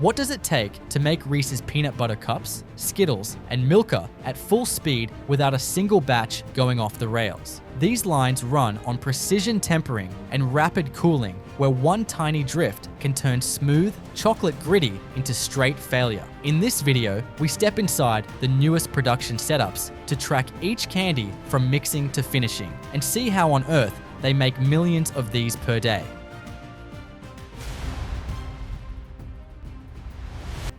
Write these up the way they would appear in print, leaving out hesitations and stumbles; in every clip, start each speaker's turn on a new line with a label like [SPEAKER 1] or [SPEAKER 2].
[SPEAKER 1] What does it take to make Reese's peanut butter cups, Skittles, and Milka at full speed without a single batch going off the rails? These lines run on precision tempering and rapid cooling, where one tiny drift can turn smooth, chocolate gritty into straight failure. In this video, we step inside the newest production setups to track each candy from mixing to finishing and see how on earth they make millions of these per day.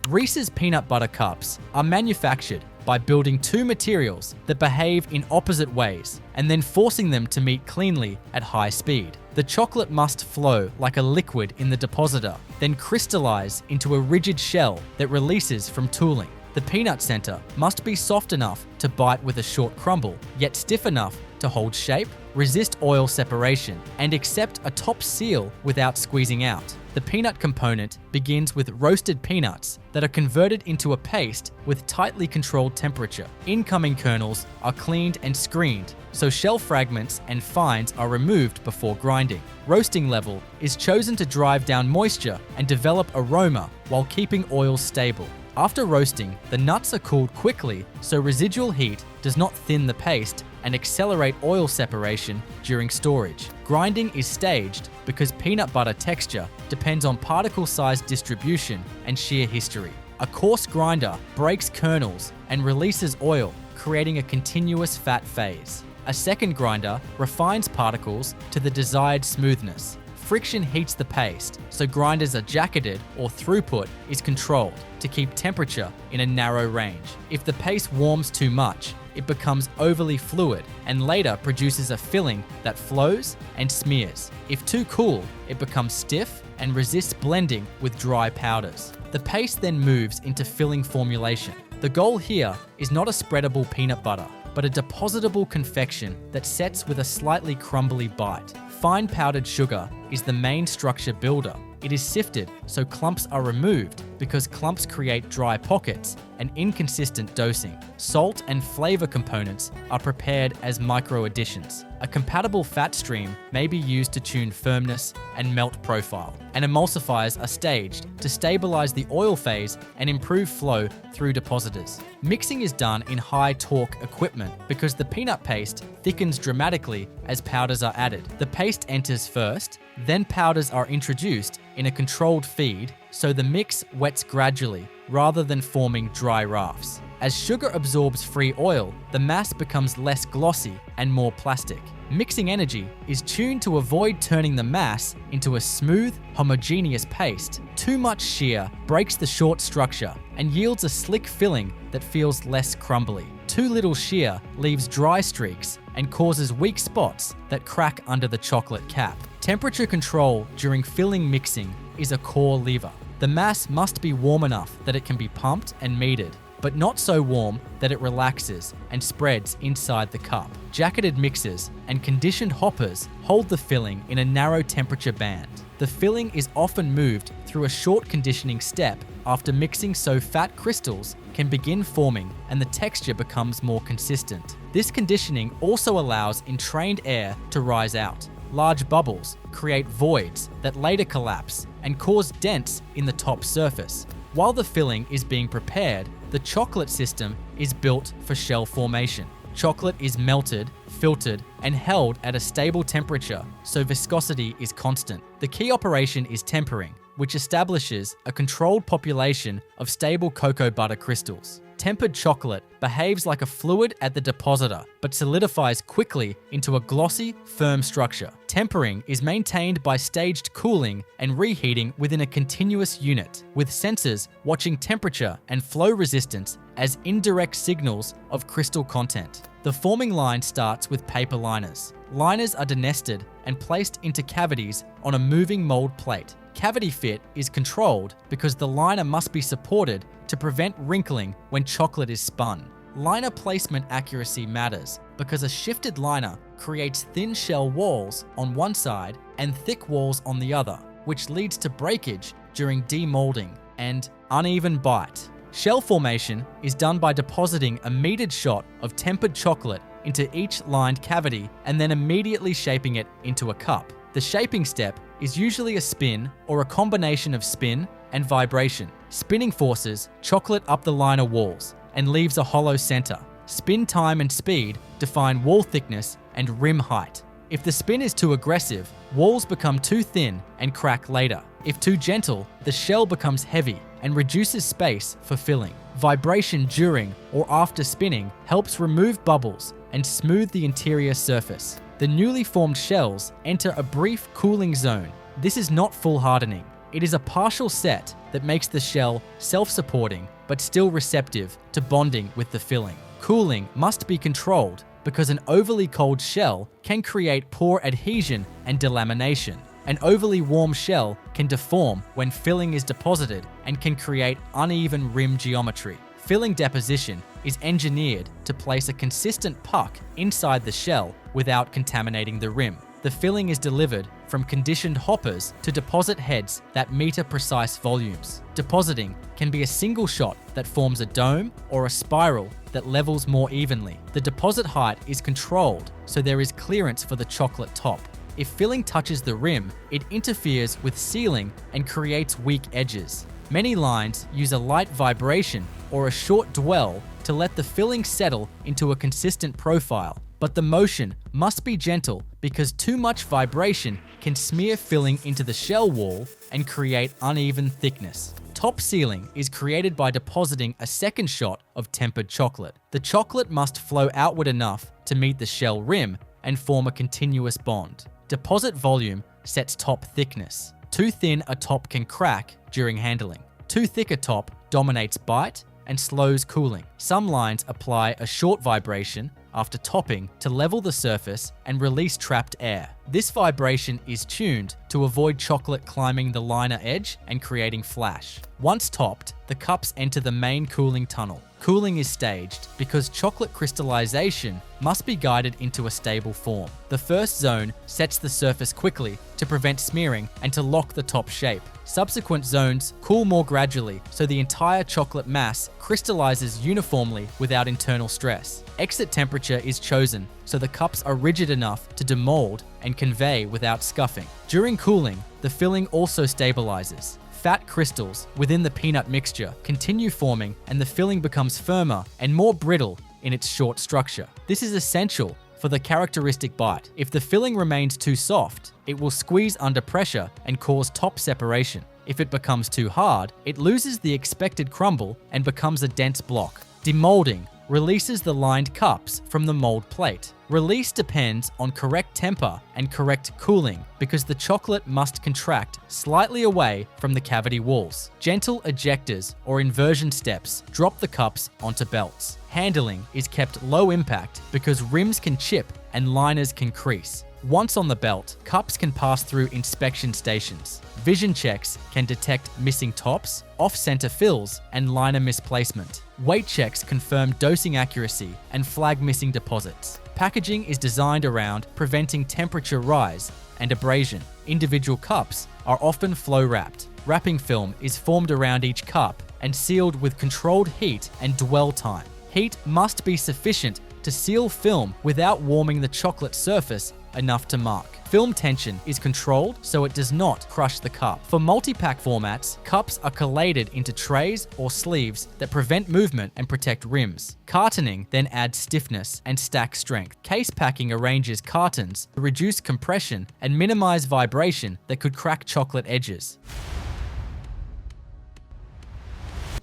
[SPEAKER 1] Reese's peanut butter cups are manufactured by building two materials that behave in opposite ways and then forcing them to meet cleanly at high speed. The chocolate must flow like a liquid in the depositor, then crystallize into a rigid shell that releases from tooling. The peanut center must be soft enough to bite with a short crumble, yet stiff enough to hold shape, resist oil separation, and accept a top seal without squeezing out. The peanut component begins with roasted peanuts that are converted into a paste with tightly controlled temperature. Incoming kernels are cleaned and screened, so shell fragments and fines are removed before grinding. Roasting level is chosen to drive down moisture and develop aroma while keeping oils stable. After roasting, the nuts are cooled quickly so residual heat does not thin the paste and accelerate oil separation during storage. Grinding is staged because peanut butter texture depends on particle size distribution and shear history. A coarse grinder breaks kernels and releases oil, creating a continuous fat phase. A second grinder refines particles to the desired smoothness. Friction heats the paste, so grinders are jacketed or throughput is controlled to keep temperature in a narrow range. If the paste warms too much, it becomes overly fluid and later produces a filling that flows and smears. If too cool, it becomes stiff and resists blending with dry powders. The paste then moves into filling formulation. The goal here is not a spreadable peanut butter, but a depositable confection that sets with a slightly crumbly bite. Fine powdered sugar is the main structure builder. It is sifted so clumps are removed because clumps create dry pockets and inconsistent dosing. Salt and flavor components are prepared as micro additions. A compatible fat stream may be used to tune firmness and melt profile, and emulsifiers are staged to stabilize the oil phase and improve flow through depositors. Mixing is done in high torque equipment because the peanut paste thickens dramatically as powders are added. The paste enters first, then powders are introduced in a controlled feed, so the mix wets gradually rather than forming dry rafts. As sugar absorbs free oil, the mass becomes less glossy and more plastic. Mixing energy is tuned to avoid turning the mass into a smooth, homogeneous paste. Too much shear breaks the short structure and yields a slick filling that feels less crumbly. Too little shear leaves dry streaks and causes weak spots that crack under the chocolate cap. Temperature control during filling mixing is a core lever. The mass must be warm enough that it can be pumped and metered, but not so warm that it relaxes and spreads inside the cup. Jacketed mixers and conditioned hoppers hold the filling in a narrow temperature band. The filling is often moved through a short conditioning step after mixing so fat crystals can begin forming and the texture becomes more consistent. This conditioning also allows entrained air to rise out. Large bubbles create voids that later collapse and cause dents in the top surface. While the filling is being prepared, the chocolate system is built for shell formation. Chocolate is melted, filtered, and held at a stable temperature, so viscosity is constant. The key operation is tempering, which establishes a controlled population of stable cocoa butter crystals. Tempered chocolate behaves like a fluid at the depositor, but solidifies quickly into a glossy, firm structure. Tempering is maintained by staged cooling and reheating within a continuous unit, with sensors watching temperature and flow resistance as indirect signals of crystal content. The forming line starts with paper liners. Liners are denested and placed into cavities on a moving mold plate. Cavity fit is controlled because the liner must be supported to prevent wrinkling when chocolate is spun. Liner placement accuracy matters because a shifted liner creates thin shell walls on one side and thick walls on the other, which leads to breakage during demolding and uneven bite. Shell formation is done by depositing a metered shot of tempered chocolate into each lined cavity and then immediately shaping it into a cup. The shaping step is usually a spin or a combination of spin, and vibration. Spinning forces chocolate up the liner walls and leaves a hollow center. Spin time and speed define wall thickness and rim height. If the spin is too aggressive, walls become too thin and crack later. If too gentle, the shell becomes heavy and reduces space for filling. Vibration during or after spinning helps remove bubbles and smooth the interior surface. The newly formed shells enter a brief cooling zone. This is not full hardening. It is a partial set that makes the shell self-supporting but still receptive to bonding with the filling. Cooling must be controlled because an overly cold shell can create poor adhesion and delamination. An overly warm shell can deform when filling is deposited and can create uneven rim geometry. Filling deposition is engineered to place a consistent puck inside the shell without contaminating the rim. The filling is delivered from conditioned hoppers to deposit heads that meter-precise volumes. Depositing can be a single shot that forms a dome or a spiral that levels more evenly. The deposit height is controlled so there is clearance for the chocolate top. If filling touches the rim, it interferes with sealing and creates weak edges. Many lines use a light vibration or a short dwell to let the filling settle into a consistent profile, but the motion must be gentle because too much vibration can smear filling into the shell wall and create uneven thickness. Top sealing is created by depositing a second shot of tempered chocolate. The chocolate must flow outward enough to meet the shell rim and form a continuous bond. Deposit volume sets top thickness. Too thin a top can crack during handling. Too thick a top dominates bite and slows cooling. Some lines apply a short vibration after topping to level the surface and release trapped air. This vibration is tuned to avoid chocolate climbing the liner edge and creating flash. Once topped, the cups enter the main cooling tunnel. Cooling is staged because chocolate crystallization must be guided into a stable form. The first zone sets the surface quickly to prevent smearing and to lock the top shape. Subsequent zones cool more gradually so the entire chocolate mass crystallizes uniformly without internal stress. Exit temperature is chosen so the cups are rigid enough to demold and convey without scuffing. During cooling, the filling also stabilizes. Fat crystals within the peanut mixture continue forming and the filling becomes firmer and more brittle in its short structure. This is essential for the characteristic bite. If the filling remains too soft, it will squeeze under pressure and cause top separation. If it becomes too hard, it loses the expected crumble and becomes a dense block. Demolding releases the lined cups from the mold plate. Release depends on correct temper and correct cooling because the chocolate must contract slightly away from the cavity walls. Gentle ejectors or inversion steps drop the cups onto belts. Handling is kept low impact because rims can chip and liners can crease. Once on the belt, cups can pass through inspection stations. Vision checks can detect missing tops, off-center fills, and liner misplacement. Weight checks confirm dosing accuracy and flag missing deposits. Packaging is designed around preventing temperature rise and abrasion. Individual cups are often flow-wrapped. Wrapping film is formed around each cup and sealed with controlled heat and dwell time. Heat must be sufficient to seal film without warming the chocolate surface enough to mark. Film tension is controlled so it does not crush the cup. For multi-pack formats, cups are collated into trays or sleeves that prevent movement and protect rims. Cartoning then adds stiffness and stack strength. Case packing arranges cartons to reduce compression and minimize vibration that could crack chocolate edges.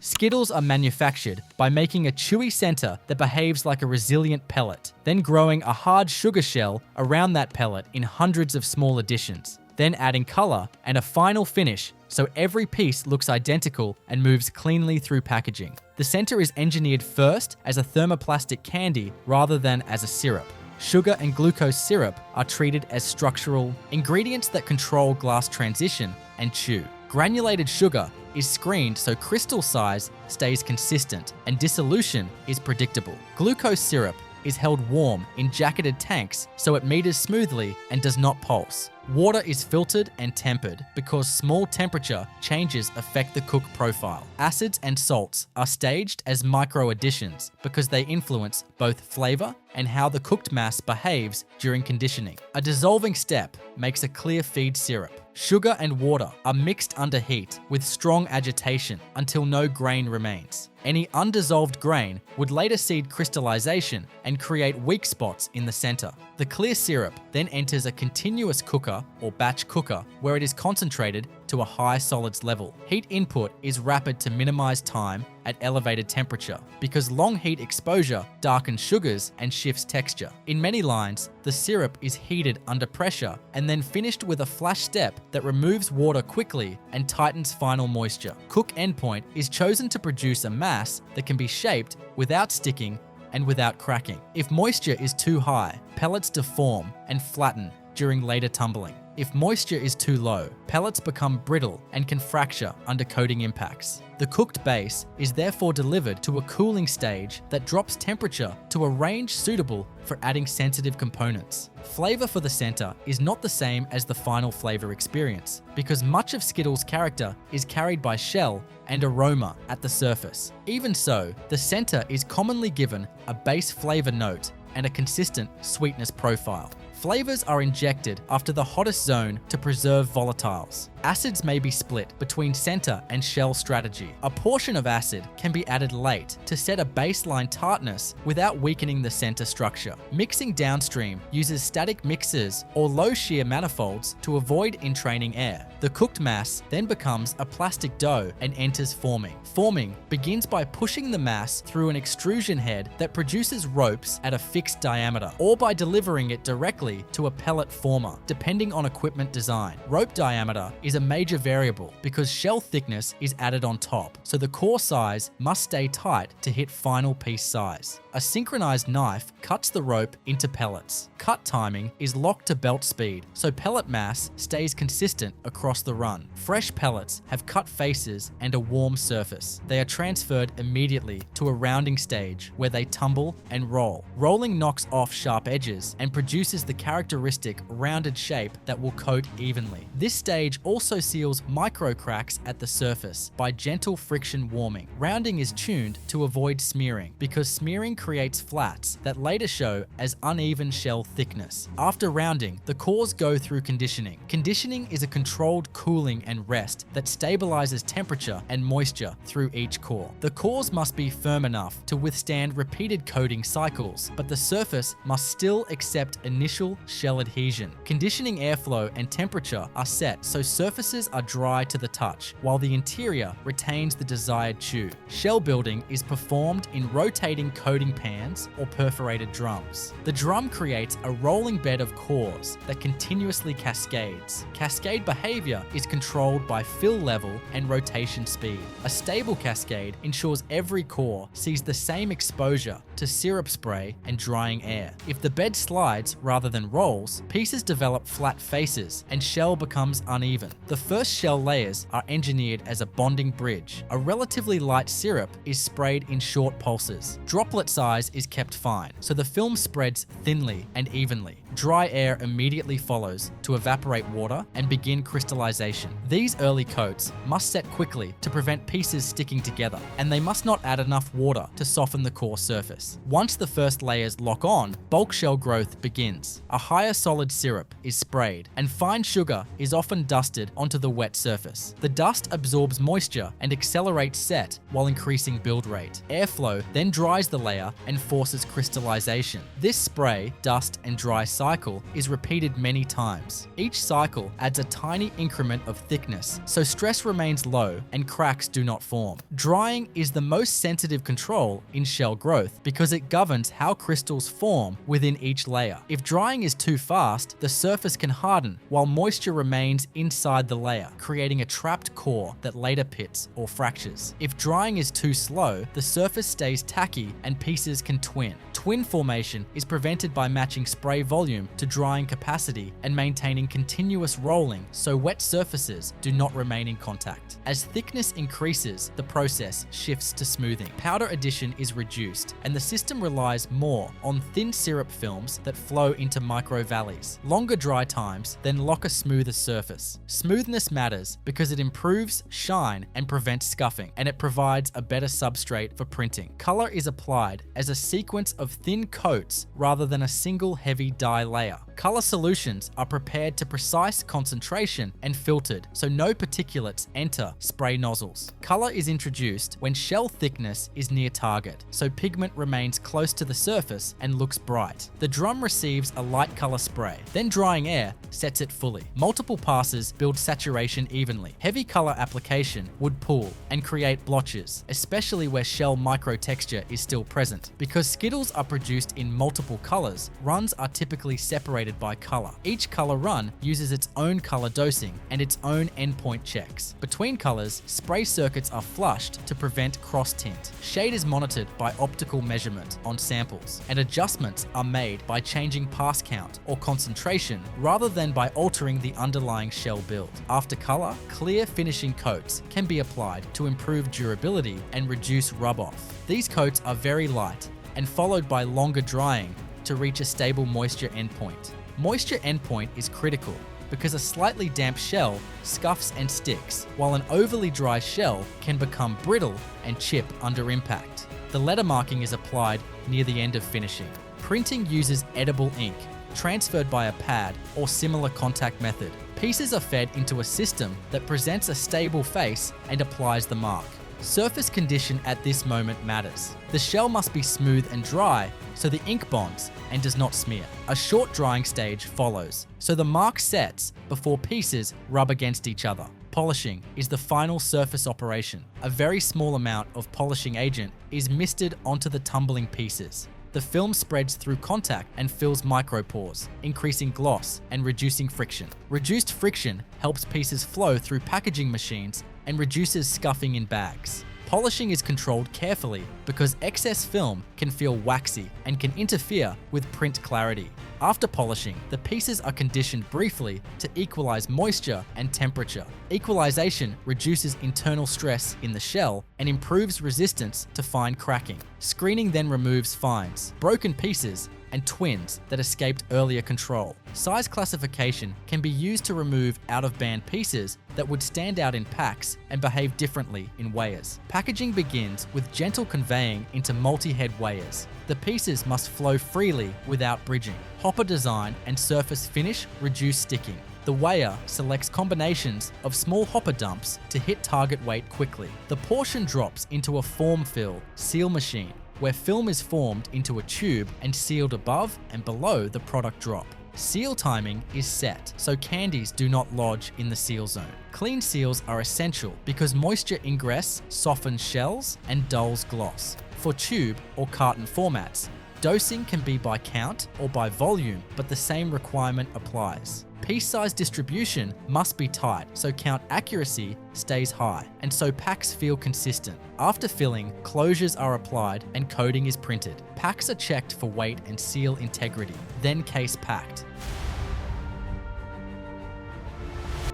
[SPEAKER 1] Skittles are manufactured by making a chewy center that behaves like a resilient pellet, then growing a hard sugar shell around that pellet in hundreds of small additions, then adding color and a final finish so every piece looks identical and moves cleanly through packaging. The center is engineered first as a thermoplastic candy rather than as a syrup. Sugar and glucose syrup are treated as structural ingredients that control glass transition and chew. Granulated sugar is screened so crystal size stays consistent and dissolution is predictable. Glucose syrup is held warm in jacketed tanks so it meters smoothly and does not pulse. Water is filtered and tempered because small temperature changes affect the cook profile. Acids and salts are staged as micro additions because they influence both flavor and how the cooked mass behaves during conditioning. A dissolving step makes a clear feed syrup. Sugar and water are mixed under heat with strong agitation until no grain remains. Any undissolved grain would later seed crystallization and create weak spots in the center. The clear syrup then enters a continuous cooker or batch cooker where it is concentrated to a high solids level. Heat input is rapid to minimize time at elevated temperature because long heat exposure darkens sugars and shifts texture. In many lines, the syrup is heated under pressure and then finished with a flash step that removes water quickly and tightens final moisture. Cook endpoint is chosen to produce a mass that can be shaped without sticking and without cracking. If moisture is too high, pellets deform and flatten during later tumbling. If moisture is too low, pellets become brittle and can fracture under coating impacts. The cooked base is therefore delivered to a cooling stage that drops temperature to a range suitable for adding sensitive components. Flavor for the center is not the same as the final flavor experience because much of Skittles' character is carried by shell and aroma at the surface. Even so, the center is commonly given a base flavor note and a consistent sweetness profile. Flavors are injected after the hottest zone to preserve volatiles. Acids may be split between center and shell strategy. A portion of acid can be added late to set a baseline tartness without weakening the center structure. Mixing downstream uses static mixers or low shear manifolds to avoid entraining air. The cooked mass then becomes a plastic dough and enters forming. Forming begins by pushing the mass through an extrusion head that produces ropes at a fixed diameter, or by delivering it directly to a pellet former, depending on equipment design. Rope diameter is a major variable because shell thickness is added on top, so the core size must stay tight to hit final piece size. A synchronized knife cuts the rope into pellets. Cut timing is locked to belt speed, so pellet mass stays consistent across the run. Fresh pellets have cut faces and a warm surface. They are transferred immediately to a rounding stage where they tumble and roll. Rolling knocks off sharp edges and produces the characteristic rounded shape that will coat evenly. This stage also seals micro cracks at the surface by gentle friction warming. Rounding is tuned to avoid smearing because smearing creates flats that later show as uneven shell thickness. After rounding, the cores go through conditioning. Conditioning is a controlled cooling and rest that stabilizes temperature and moisture through each core. The cores must be firm enough to withstand repeated coating cycles, but the surface must still accept initial shell adhesion. Conditioning airflow and temperature are set so surfaces are dry to the touch, while the interior retains the desired chew. Shell building is performed in rotating coating pans or perforated drums. The drum creates a rolling bed of cores that continuously cascades. Cascade behavior is controlled by fill level and rotation speed. A stable cascade ensures every core sees the same exposure to syrup spray and drying air. If the bed slides rather than rolls, pieces develop flat faces and shell becomes uneven. The first shell layers are engineered as a bonding bridge. A relatively light syrup is sprayed in short pulses. Droplet size is kept fine, so the film spreads thinly and evenly. Dry air immediately follows to evaporate water and begin crystallization. These early coats must set quickly to prevent pieces sticking together, and they must not add enough water to soften the core surface. Once the first layers lock on, bulk shell growth begins. A higher solid syrup is sprayed, and fine sugar is often dusted onto the wet surface. The dust absorbs moisture and accelerates set while increasing build rate. Airflow then dries the layer and forces crystallization. This spray, dust, and dry cycle is repeated many times. Each cycle adds a tiny increment of thickness, so stress remains low and cracks do not form. Drying is the most sensitive control in shell growth because it governs how crystals form within each layer. If drying is too fast, the surface can harden while moisture remains inside the layer, creating a trapped core that later pits or fractures. If drying is too slow, the surface stays tacky and pieces can twin. Twin formation is prevented by matching spray volume to drying capacity and maintaining continuous rolling so wet surfaces do not remain in contact. As thickness increases, the process shifts to smoothing. Powder addition is reduced, and the system relies more on thin syrup films that flow into micro valleys. Longer dry times then lock a smoother surface. Smoothness matters because it improves shine and prevents scuffing, and it provides a better substrate for printing. Color is applied as a sequence of thin coats rather than a single heavy dye layer. Color solutions are prepared to precise concentration and filtered so no particulates enter spray nozzles. Color is introduced when shell thickness is near target, so pigment remains close to the surface and looks bright. The drum receives a light color spray, then drying air sets it fully. Multiple passes build saturation evenly. Heavy color application would pool and create blotches, especially where shell microtexture is still present. Because Skittles are produced in multiple colors, runs are typically separated by color. Each color run uses its own color dosing and its own endpoint checks. Between colors, spray circuits are flushed to prevent cross tint. Shade is monitored by optical measurement on samples, and adjustments are made by changing pass count or concentration rather than by altering the underlying shell build. After color, clear finishing coats can be applied to improve durability and reduce rub-off. These coats are very light and followed by longer drying to reach a stable moisture endpoint. Moisture endpoint is critical because a slightly damp shell scuffs and sticks, while an overly dry shell can become brittle and chip under impact. The letter marking is applied near the end of finishing. Printing uses edible ink, transferred by a pad or similar contact method. Pieces are fed into a system that presents a stable face and applies the mark. Surface condition at this moment matters. The shell must be smooth and dry so the ink bonds and does not smear. A short drying stage follows, so the mark sets before pieces rub against each other. Polishing is the final surface operation. A very small amount of polishing agent is misted onto the tumbling pieces. The film spreads through contact and fills micropores, increasing gloss and reducing friction. Reduced friction helps pieces flow through packaging machines and reduces scuffing in bags. Polishing is controlled carefully because excess film can feel waxy and can interfere with print clarity. After polishing, the pieces are conditioned briefly to equalize moisture and temperature. Equalization reduces internal stress in the shell and improves resistance to fine cracking. Screening then removes fines, broken pieces, and twins that escaped earlier control. Size classification can be used to remove out-of-band pieces that would stand out in packs and behave differently in weighers. Packaging begins with gentle conveying into multi-head weighers. The pieces must flow freely without bridging. Hopper design and surface finish reduce sticking. The weigher selects combinations of small hopper dumps to hit target weight quickly. The portion drops into a form-fill seal machine, where film is formed into a tube and sealed above and below the product drop. Seal timing is set so candies do not lodge in the seal zone. Clean seals are essential because moisture ingress softens shells and dulls gloss. For tube or carton formats, dosing can be by count or by volume, but the same requirement applies. Piece size distribution must be tight so count accuracy stays high, and so packs feel consistent. After filling, closures are applied and coating is printed. Packs are checked for weight and seal integrity, then case packed.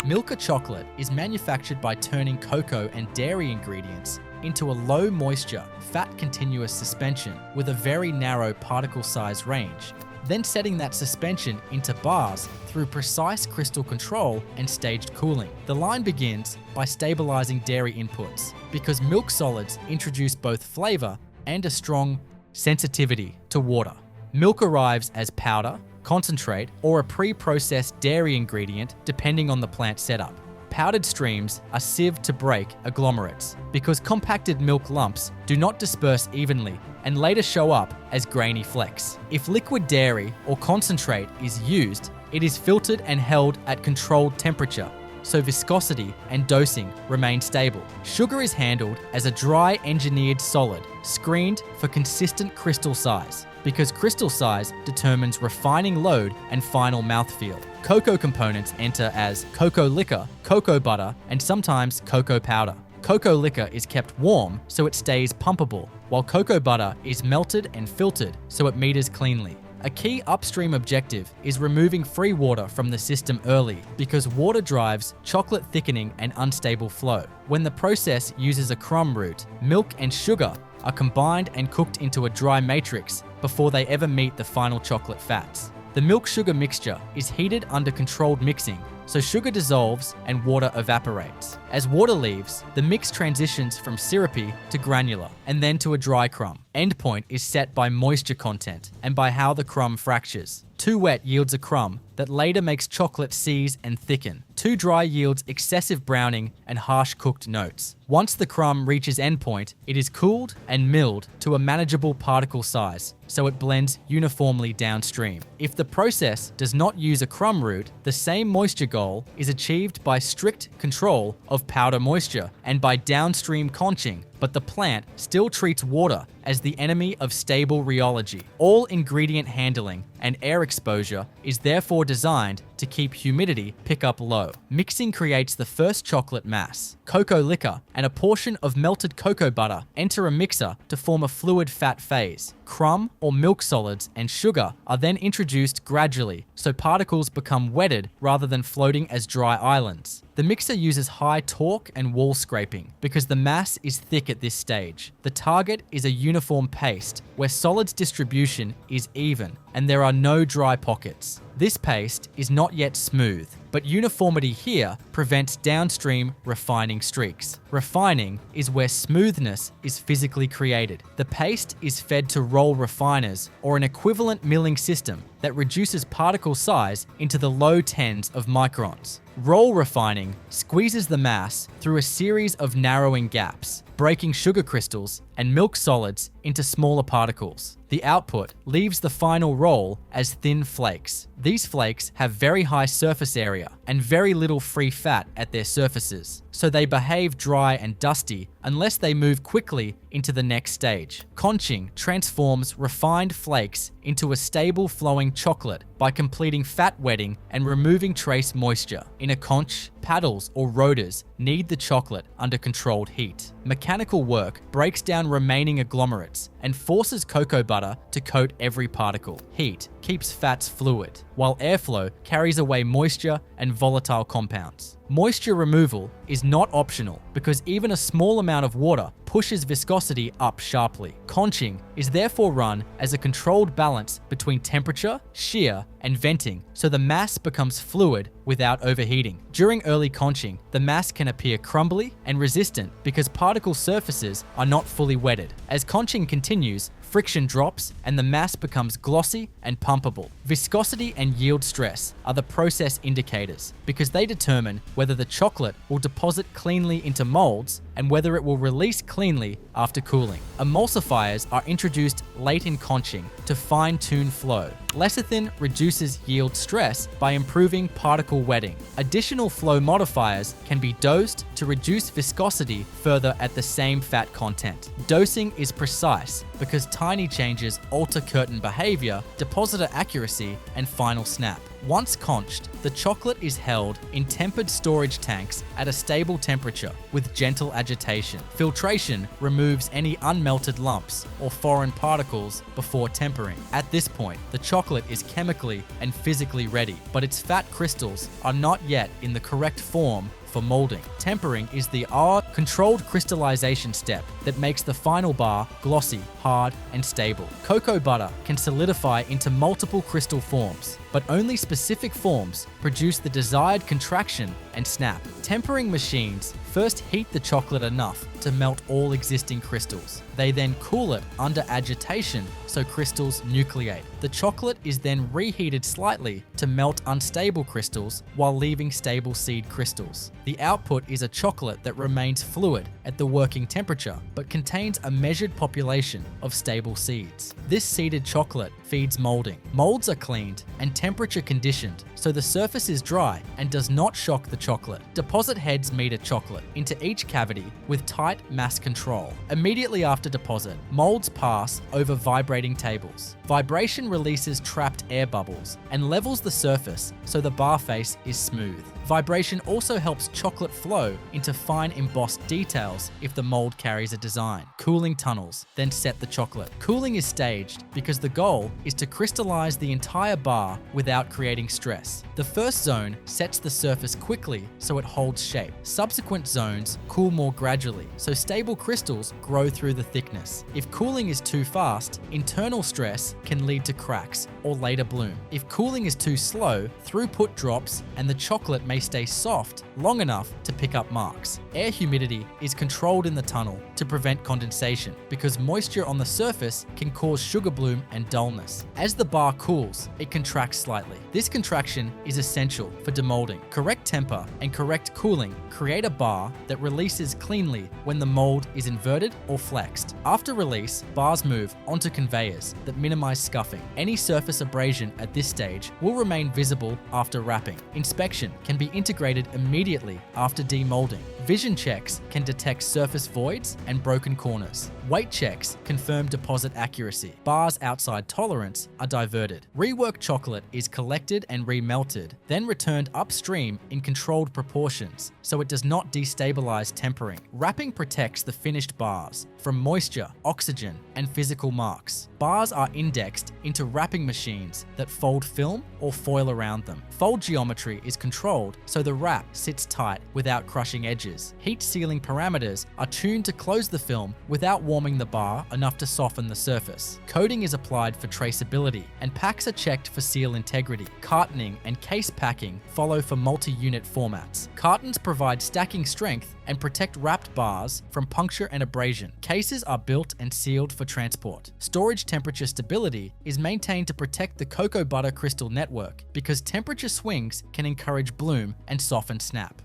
[SPEAKER 1] Milka chocolate is manufactured by turning cocoa and dairy ingredients into a low moisture, fat continuous suspension with a very narrow particle size range, then setting that suspension into bars through precise crystal control and staged cooling. The line begins by stabilizing dairy inputs because milk solids introduce both flavor and a strong sensitivity to water. Milk arrives as powder, concentrate, or a pre-processed dairy ingredient depending on the plant setup. Powdered streams are sieved to break agglomerates because compacted milk lumps do not disperse evenly and later show up as grainy flecks. If liquid dairy or concentrate is used, it is filtered and held at controlled temperature, so viscosity and dosing remain stable. Sugar is handled as a dry engineered solid, screened for consistent crystal size, because crystal size determines refining load and final mouthfeel. Cocoa components enter as cocoa liquor, cocoa butter, and sometimes cocoa powder. Cocoa liquor is kept warm so it stays pumpable, while cocoa butter is melted and filtered so it meters cleanly. A key upstream objective is removing free water from the system early because water drives chocolate thickening and unstable flow. When the process uses a crumb root, milk and sugar are combined and cooked into a dry matrix before they ever meet the final chocolate fats. The milk-sugar mixture is heated under controlled mixing so sugar dissolves and water evaporates. As water leaves, the mix transitions from syrupy to granular, and then to a dry crumb. Endpoint is set by moisture content and by how the crumb fractures. Too wet yields a crumb that later makes chocolate seize and thicken. Too dry yields excessive browning and harsh cooked notes. Once the crumb reaches endpoint, it is cooled and milled to a manageable particle size, so it blends uniformly downstream. If the process does not use a crumb route, the same moisture goal is achieved by strict control of powder moisture and by downstream conching, but the plant still treats water as the enemy of stable rheology. All ingredient handling and air exposure is therefore designed to keep humidity pickup low. Mixing creates the first chocolate mass. Cocoa liquor and a portion of melted cocoa butter enter a mixer to form a fluid fat phase. Crumb or milk solids and sugar are then introduced gradually, so particles become wetted rather than floating as dry islands. The mixer uses high torque and wall scraping because the mass is thick at this stage. The target is a uniform paste where solids distribution is even and there are no dry pockets. This paste is not yet smooth, but uniformity here prevents downstream refining streaks. Refining is where smoothness is physically created. The paste is fed to roll refiners or an equivalent milling system that reduces particle size into the low tens of microns. Roll refining squeezes the mass through a series of narrowing gaps, breaking sugar crystals and milk solids into smaller particles. The output leaves the final roll as thin flakes. These flakes have very high surface area and very little free fat at their surfaces, so they behave dry and dusty unless they move quickly into the next stage. Conching transforms refined flakes into a stable flowing chocolate by completing fat wetting and removing trace moisture. In a conch, paddles or rotors knead the chocolate under controlled heat. Mechanical work breaks down remaining agglomerates and forces cocoa butter to coat every particle. Heat keeps fats fluid, while airflow carries away moisture and volatile compounds. Moisture removal is not optional because even a small amount of water pushes viscosity up sharply. Conching is therefore run as a controlled balance between temperature, shear, and venting, so the mass becomes fluid without overheating. During early conching, the mass can appear crumbly and resistant because particle surfaces are not fully wetted. As conching continues, friction drops and the mass becomes glossy and pumpable. Viscosity and yield stress are the process indicators because they determine whether the chocolate will deposit cleanly into molds and whether it will release cleanly after cooling. Emulsifiers are introduced late in conching to fine-tune flow. Lecithin reduces yield stress by improving particle wetting. Additional flow modifiers can be dosed to reduce viscosity further at the same fat content. Dosing is precise because tiny changes alter curtain behavior, depositor accuracy, and final snap. Once conched, the chocolate is held in tempered storage tanks at a stable temperature with gentle agitation. Filtration removes any unmelted lumps or foreign particles before tempering. At this point, the chocolate is chemically and physically ready, but its fat crystals are not yet in the correct form for molding. Tempering is the controlled crystallization step that makes the final bar glossy, hard, and stable. Cocoa butter can solidify into multiple crystal forms, but only specific forms produce the desired contraction and snap. Tempering machines first heat the chocolate enough to melt all existing crystals. They then cool it under agitation so crystals nucleate. The chocolate is then reheated slightly to melt unstable crystals while leaving stable seed crystals. The output is a chocolate that remains fluid at the working temperature but contains a measured population of stable seeds. This seeded chocolate feeds molding. Molds are cleaned and temperature conditioned so the surface is dry and does not shock the chocolate. Deposit heads meter chocolate into each cavity with tight mass control. Immediately after deposit, molds pass over vibrating tables. Vibration releases trapped air bubbles and levels the surface so the bar face is smooth. Vibration also helps chocolate flow into fine embossed details if the mold carries a design. Cooling tunnels then set the chocolate. Cooling is staged because the goal is to crystallize the entire bar without creating stress. The first zone sets the surface quickly so it holds shape. Subsequent zones cool more gradually so stable crystals grow through the thickness. If cooling is too fast, internal stress can lead to cracks or later bloom. If cooling is too slow, throughput drops and the chocolate may may stay soft long enough to pick up marks. Air humidity is controlled in the tunnel to prevent condensation because moisture on the surface can cause sugar bloom and dullness. As the bar cools, it contracts slightly. This contraction is essential for demolding. Correct temper and correct cooling create a bar that releases cleanly when the mold is inverted or flexed. After release, bars move onto conveyors that minimize scuffing. Any surface abrasion at this stage will remain visible after wrapping. Inspection can be integrated immediately after demolding. Vision checks can detect surface voids and broken corners. Weight checks confirm deposit accuracy. Bars outside tolerance are diverted. Reworked chocolate is collected and remelted, then returned upstream in controlled proportions so it does not destabilize tempering. Wrapping protects the finished bars from moisture, oxygen, and physical marks. Bars are indexed into wrapping machines that fold film or foil around them. Fold geometry is controlled so the wrap sits tight without crushing edges. Heat sealing parameters are tuned to close the film without warming the bar enough to soften the surface. Coating is applied for traceability, and packs are checked for seal integrity. Cartoning and case packing follow for multi-unit formats. Cartons provide stacking strength and protect wrapped bars from puncture and abrasion. Cases are built and sealed for transport. Storage temperature stability is maintained to protect the cocoa butter crystal network because temperature swings can encourage bloom and soften snap.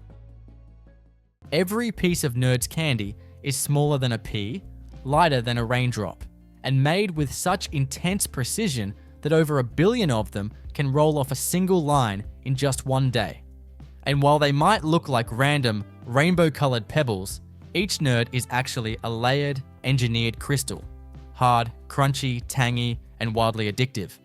[SPEAKER 1] Every piece of Nerd's candy is smaller than a pea, lighter than a raindrop, and made with such intense precision that over 1 billion of them can roll off a single line in just one day. And while they might look like random, rainbow-colored pebbles, each nerd is actually a layered, engineered crystal. Hard, crunchy, tangy, and wildly addictive.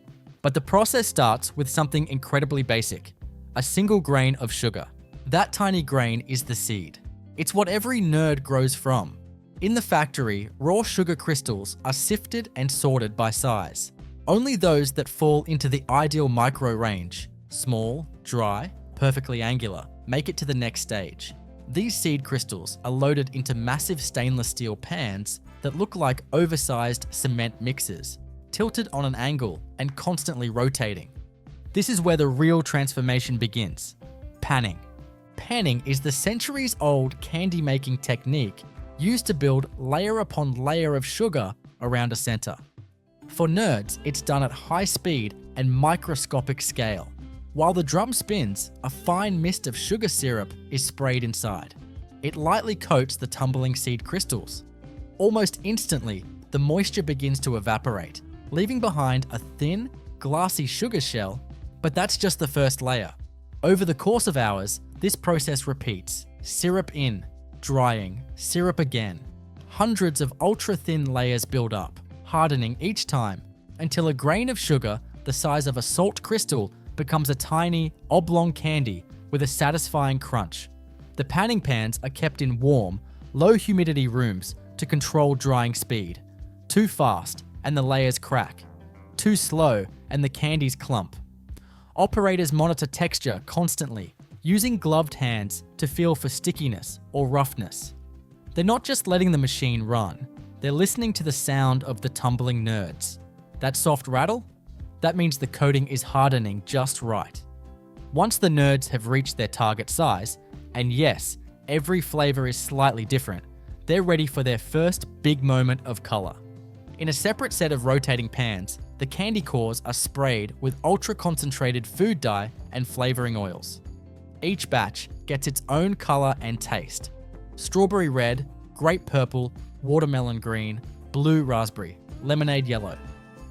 [SPEAKER 1] But the process starts with something incredibly basic: a single grain of sugar. That tiny grain is the seed. It's what every nerd grows from. In the factory, raw sugar crystals are sifted and sorted by size. Only those that fall into the ideal micro range, small, dry, perfectly angular, make it to the next stage. These seed crystals are loaded into massive stainless steel pans that look like oversized cement mixers, tilted on an angle and constantly rotating. This is where the real transformation begins: panning. Panning is the centuries-old candy-making technique used to build layer upon layer of sugar around a center. For nerds, it's done at high speed and microscopic scale. While the drum spins, a fine mist of sugar syrup is sprayed inside. It lightly coats the tumbling seed crystals. Almost instantly, the moisture begins to evaporate, leaving behind a thin, glassy sugar shell, but that's just the first layer. Over the course of hours, this process repeats: syrup in, drying, syrup again. Hundreds of ultra-thin layers build up, hardening each time, until a grain of sugar the size of a salt crystal becomes a tiny, oblong candy with a satisfying crunch. The panning pans are kept in warm, low-humidity rooms to control drying speed. Too fast, and the layers crack. Too slow, and the candies clump. Operators monitor texture constantly, using gloved hands to feel for stickiness or roughness. They're not just letting the machine run, they're listening to the sound of the tumbling nerds. That soft rattle? That means the coating is hardening just right. Once the nerds have reached their target size, and yes, every flavor is slightly different, they're ready for their first big moment of color. In a separate set of rotating pans, the candy cores are sprayed with ultra-concentrated food dye and flavoring oils. Each batch gets its own color and taste: strawberry red, grape purple, watermelon green, blue raspberry, lemonade yellow.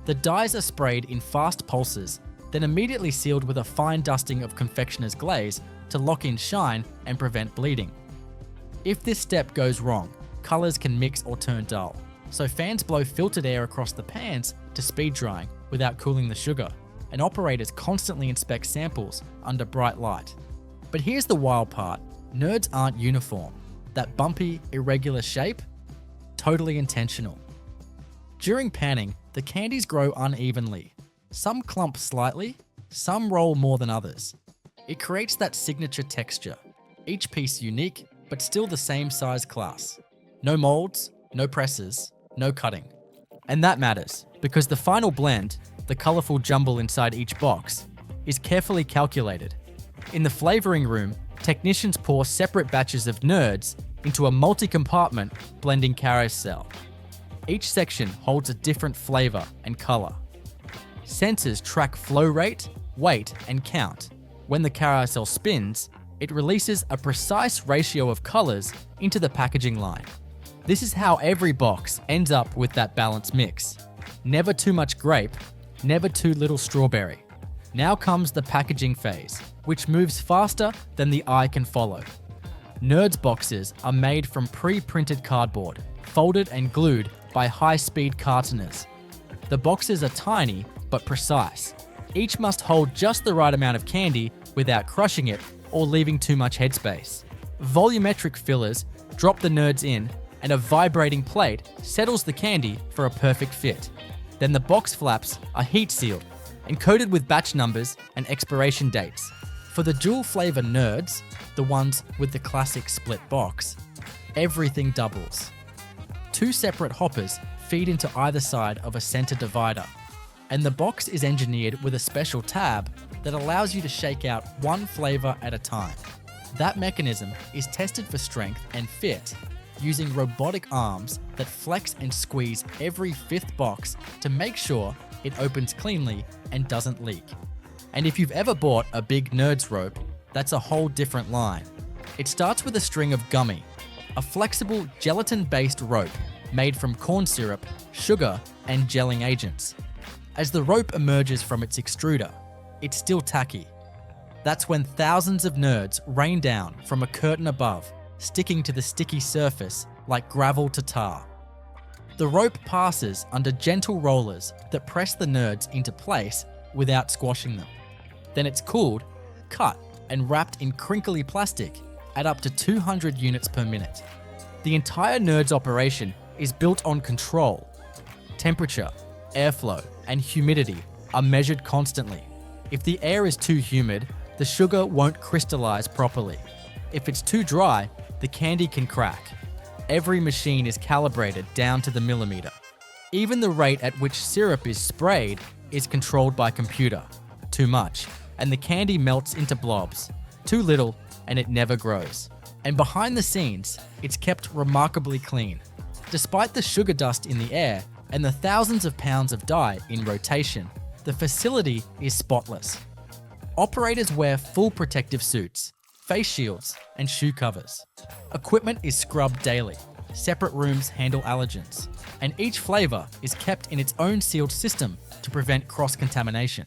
[SPEAKER 1] The dyes are sprayed in fast pulses, then immediately sealed with a fine dusting of confectioner's glaze to lock in shine and prevent bleeding. If this step goes wrong, colors can mix or turn dull, so fans blow filtered air across the pans to speed drying without cooling the sugar, and operators constantly inspect samples under bright light. But here's the wild part: nerds aren't uniform. That bumpy, irregular shape? Totally intentional. During panning, the candies grow unevenly. Some clump slightly, some roll more than others. It creates that signature texture, each piece unique, but still the same size class. No molds, no presses, no cutting. And that matters, because the final blend, the colorful jumble inside each box, is carefully calculated. In the flavoring room, Technicians pour separate batches of nerds into a multi-compartment blending carousel. Each section holds a different flavor and color. Sensors track flow rate, weight, and count. When the carousel spins, it releases a precise ratio of colors into the packaging line. This is how every box ends up with that balanced mix. Never too much grape, never too little strawberry. Now comes the packaging phase, which moves faster than the eye can follow. Nerds boxes are made from pre-printed cardboard, folded and glued by high-speed cartoners. The boxes are tiny but precise. Each must hold just the right amount of candy without crushing it or leaving too much headspace. Volumetric fillers drop the nerds in, and a vibrating plate settles the candy for a perfect fit. Then the box flaps are heat sealed and coated with batch numbers and expiration dates. For the dual flavor nerds, the ones with the classic split box, everything doubles. 2 separate hoppers feed into either side of a center divider, and the box is engineered with a special tab that allows you to shake out one flavor at a time. That mechanism is tested for strength and fit using robotic arms that flex and squeeze every 5th box to make sure it opens cleanly and doesn't leak. And if you've ever bought a big Nerds rope, that's a whole different line. It starts with a string of gummy, a flexible gelatin-based rope made from corn syrup, sugar, and gelling agents. As the rope emerges from its extruder, it's still tacky. That's when thousands of nerds rain down from a curtain above, sticking to the sticky surface like gravel to tar. The rope passes under gentle rollers that press the nerds into place without squashing them. Then it's cooled, cut, and wrapped in crinkly plastic at up to 200 units per minute. The entire nerds operation is built on control. Temperature, airflow, and humidity are measured constantly. If the air is too humid, the sugar won't crystallize properly. If it's too dry, the candy can crack. Every machine is calibrated down to the millimeter. Even the rate at which syrup is sprayed is controlled by computer. Too much, and the candy melts into blobs. Too little, and it never grows. And behind the scenes, it's kept remarkably clean. Despite the sugar dust in the air and the thousands of pounds of dye in rotation, the facility is spotless. Operators wear full protective suits, face shields, and shoe covers. Equipment is scrubbed daily. Separate rooms handle allergens, and each flavor is kept in its own sealed system to prevent cross-contamination.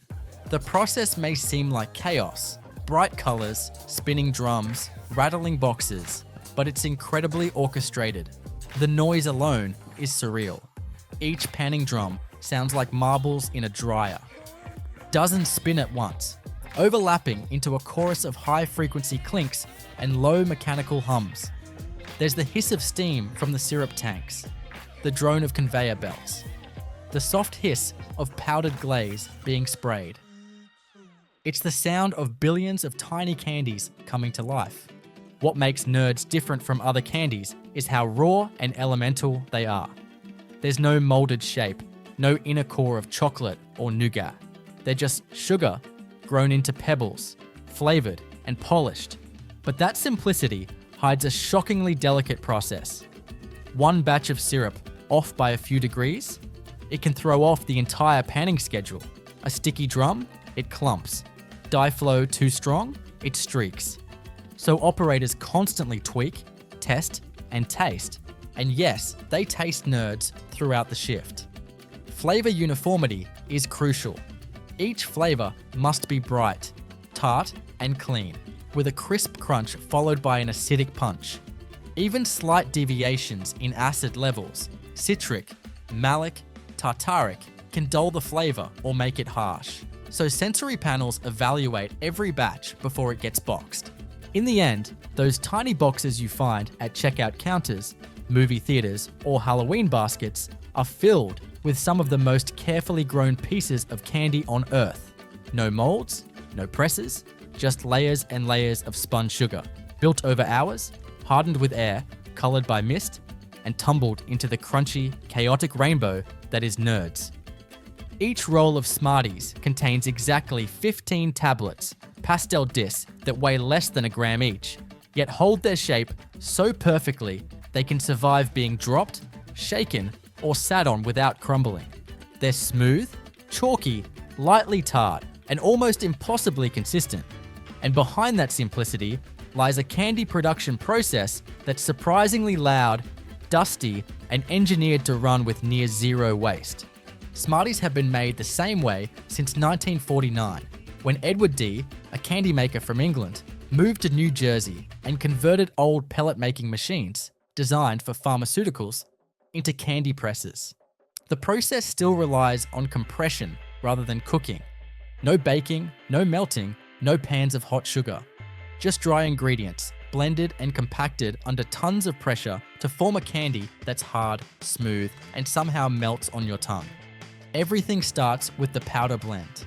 [SPEAKER 1] The process may seem like chaos, bright colors, spinning drums, rattling boxes, but it's incredibly orchestrated. The noise alone is surreal. Each panning drum sounds like marbles in a dryer. Dozens spin at once, overlapping into a chorus of high-frequency clinks and low mechanical hums. There's the hiss of steam from the syrup tanks, the drone of conveyor belts, the soft hiss of powdered glaze being sprayed. It's the sound of billions of tiny candies coming to life. What makes Nerds different from other candies is how raw and elemental they are. There's no molded shape, no inner core of chocolate or nougat. They're just sugar grown into pebbles, flavored and polished. But that simplicity hides a shockingly delicate process. One batch of syrup off by a few degrees, it can throw off the entire panning schedule. A sticky drum, it clumps. Dye flow too strong, it streaks. So operators constantly tweak, test, and taste. And yes, they taste Nerds throughout the shift. Flavor uniformity is crucial. Each flavor must be bright, tart, and clean, with a crisp crunch followed by an acidic punch. Even slight deviations in acid levels, citric, malic, tartaric, can dull the flavor or make it harsh. So sensory panels evaluate every batch before it gets boxed. In the end, those tiny boxes you find at checkout counters, movie theaters, or Halloween baskets are filled with some of the most carefully grown pieces of candy on earth. No molds, no presses, just layers and layers of spun sugar, built over hours, hardened with air, colored by mist, and tumbled into the crunchy, chaotic rainbow that is Nerds. Each roll of Smarties contains exactly 15 tablets, pastel discs that weigh less than a gram each, yet hold their shape so perfectly they can survive being dropped, shaken, or sat on without crumbling. They're smooth, chalky, lightly tarred, and almost impossibly consistent. And behind that simplicity lies a candy production process that's surprisingly loud, dusty, and engineered to run with near zero waste. Smarties have been made the same way since 1949, when Edward D., a candy maker from England, moved to New Jersey and converted old pellet-making machines, designed for pharmaceuticals, into candy presses. The process still relies on compression rather than cooking. No baking, no melting, no pans of hot sugar. Just dry ingredients, blended and compacted under tons of pressure to form a candy that's hard, smooth, and somehow melts on your tongue. Everything starts with the powder blend.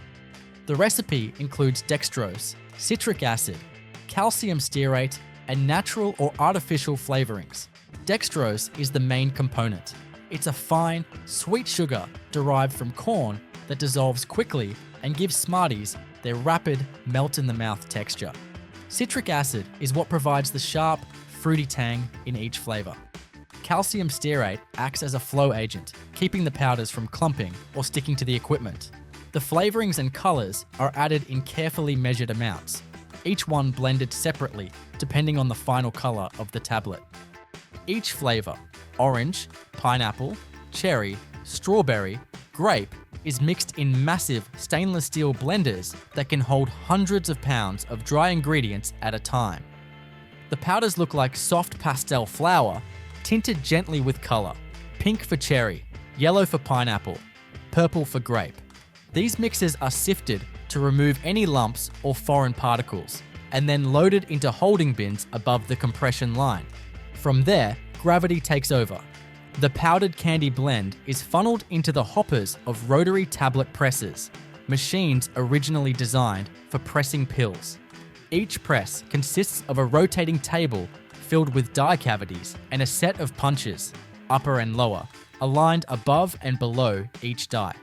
[SPEAKER 1] The recipe includes dextrose, citric acid, calcium stearate, and natural or artificial flavorings. Dextrose is the main component. It's a fine, sweet sugar derived from corn that dissolves quickly and gives Smarties their rapid, melt-in-the-mouth texture. Citric acid is what provides the sharp, fruity tang in each flavor. Calcium stearate acts as a flow agent, keeping the powders from clumping or sticking to the equipment. The flavorings and colors are added in carefully measured amounts, each one blended separately depending on the final color of the tablet. Each flavor, orange, pineapple, cherry, strawberry, grape, is mixed in massive stainless steel blenders that can hold hundreds of pounds of dry ingredients at a time. The powders look like soft pastel flour, tinted gently with color: pink for cherry, yellow for pineapple, purple for grape. These mixes are sifted to remove any lumps or foreign particles, and then loaded into holding bins above the compression line. From there, gravity takes over. The powdered candy blend is funneled into the hoppers of rotary tablet presses, machines originally designed for pressing pills. Each press consists of a rotating table filled with die cavities and a set of punches, upper and lower, aligned above and below each die.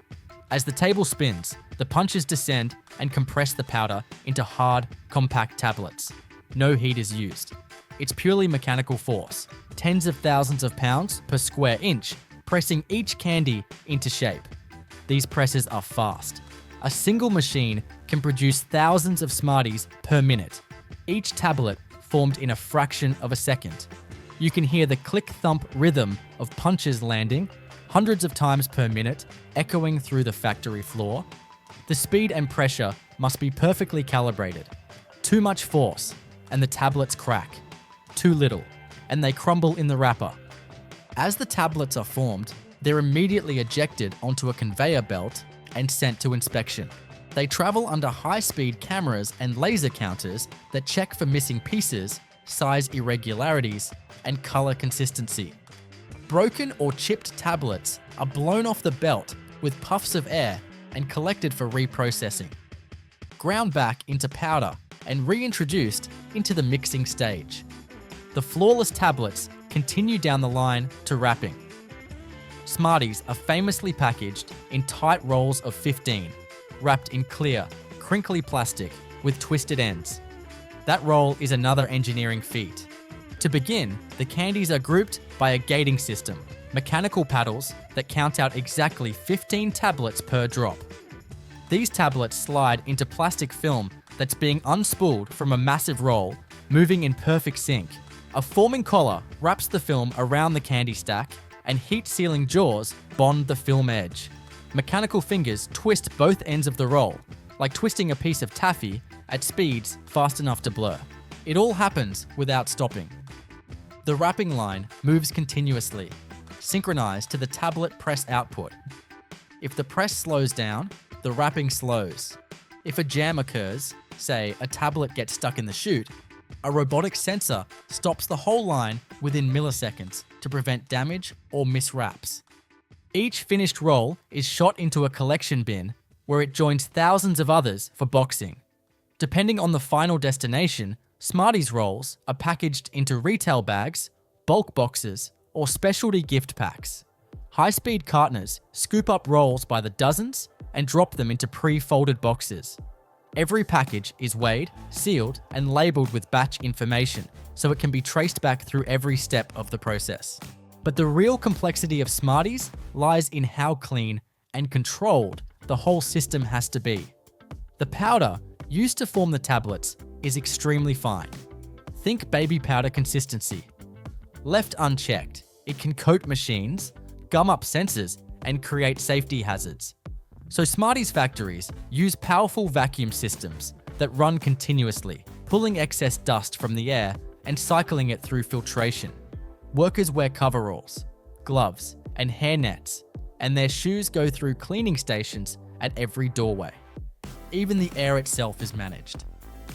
[SPEAKER 1] As the table spins, the punches descend and compress the powder into hard, compact tablets. No heat is used. It's purely mechanical force, tens of thousands of pounds per square inch, pressing each candy into shape. These presses are fast. A single machine can produce thousands of Smarties per minute, each tablet formed in a fraction of a second. You can hear the click-thump rhythm of punches landing hundreds of times per minute, echoing through the factory floor. The speed and pressure must be perfectly calibrated. Too much force, and the tablets crack. Too little, and they crumble in the wrapper. As the tablets are formed, they're immediately ejected onto a conveyor belt and sent to inspection. They travel under high-speed cameras and laser counters that check for missing pieces, size irregularities, and color consistency. Broken or chipped tablets are blown off the belt with puffs of air and collected for reprocessing, ground back into powder and reintroduced into the mixing stage. The flawless tablets continue down the line to wrapping. Smarties are famously packaged in tight rolls of 15, wrapped in clear, crinkly plastic with twisted ends. That roll is another engineering feat. To begin, the candies are grouped by a gating system, mechanical paddles that count out exactly 15 tablets per drop. These tablets slide into plastic film that's being unspooled from a massive roll, moving in perfect sync. A forming collar wraps the film around the candy stack, and heat-sealing jaws bond the film edge. Mechanical fingers twist both ends of the roll, like twisting a piece of taffy at speeds fast enough to blur. It all happens without stopping. The wrapping line moves continuously, synchronized to the tablet press output. If the press slows down, the wrapping slows. If a jam occurs, say a tablet gets stuck in the chute, a robotic sensor stops the whole line within milliseconds to prevent damage or miswraps. Each finished roll is shot into a collection bin where it joins thousands of others for boxing. Depending on the final destination, Smarties rolls are packaged into retail bags, bulk boxes, or specialty gift packs. High-speed cartners scoop up rolls by the dozens and drop them into pre-folded boxes. Every package is weighed, sealed, and labeled with batch information so it can be traced back through every step of the process. But the real complexity of Smarties lies in how clean and controlled the whole system has to be. The powder used to form the tablets is extremely fine. Think baby powder consistency. Left unchecked, it can coat machines, gum up sensors, and create safety hazards. So Smarties factories use powerful vacuum systems that run continuously, pulling excess dust from the air and cycling it through filtration. Workers wear coveralls, gloves, and hairnets, and their shoes go through cleaning stations at every doorway. Even the air itself is managed.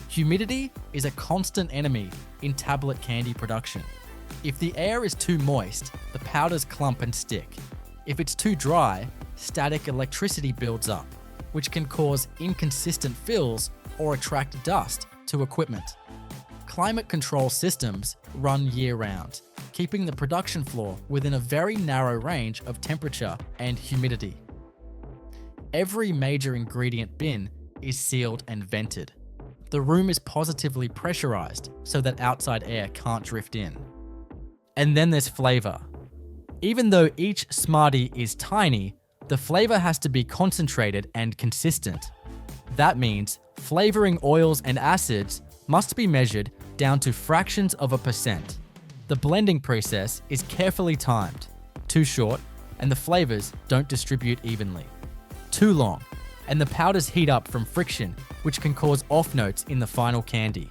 [SPEAKER 1] Humidity is a constant enemy in tablet candy production. If the air is too moist, the powders clump and stick. If it's too dry, static electricity builds up, which can cause inconsistent fills or attract dust to equipment. Climate control systems run year-round, keeping the production floor within a very narrow range of temperature and humidity. Every major ingredient bin is sealed and vented. The room is positively pressurized so that outside air can't drift in. And then there's flavor. Even though each Smartie is tiny, the flavor has to be concentrated and consistent. That means flavoring oils and acids must be measured down to fractions of a percent. The blending process is carefully timed. Too short, and the flavors don't distribute evenly. Too long, and the powders heat up from friction, which can cause off notes in the final candy.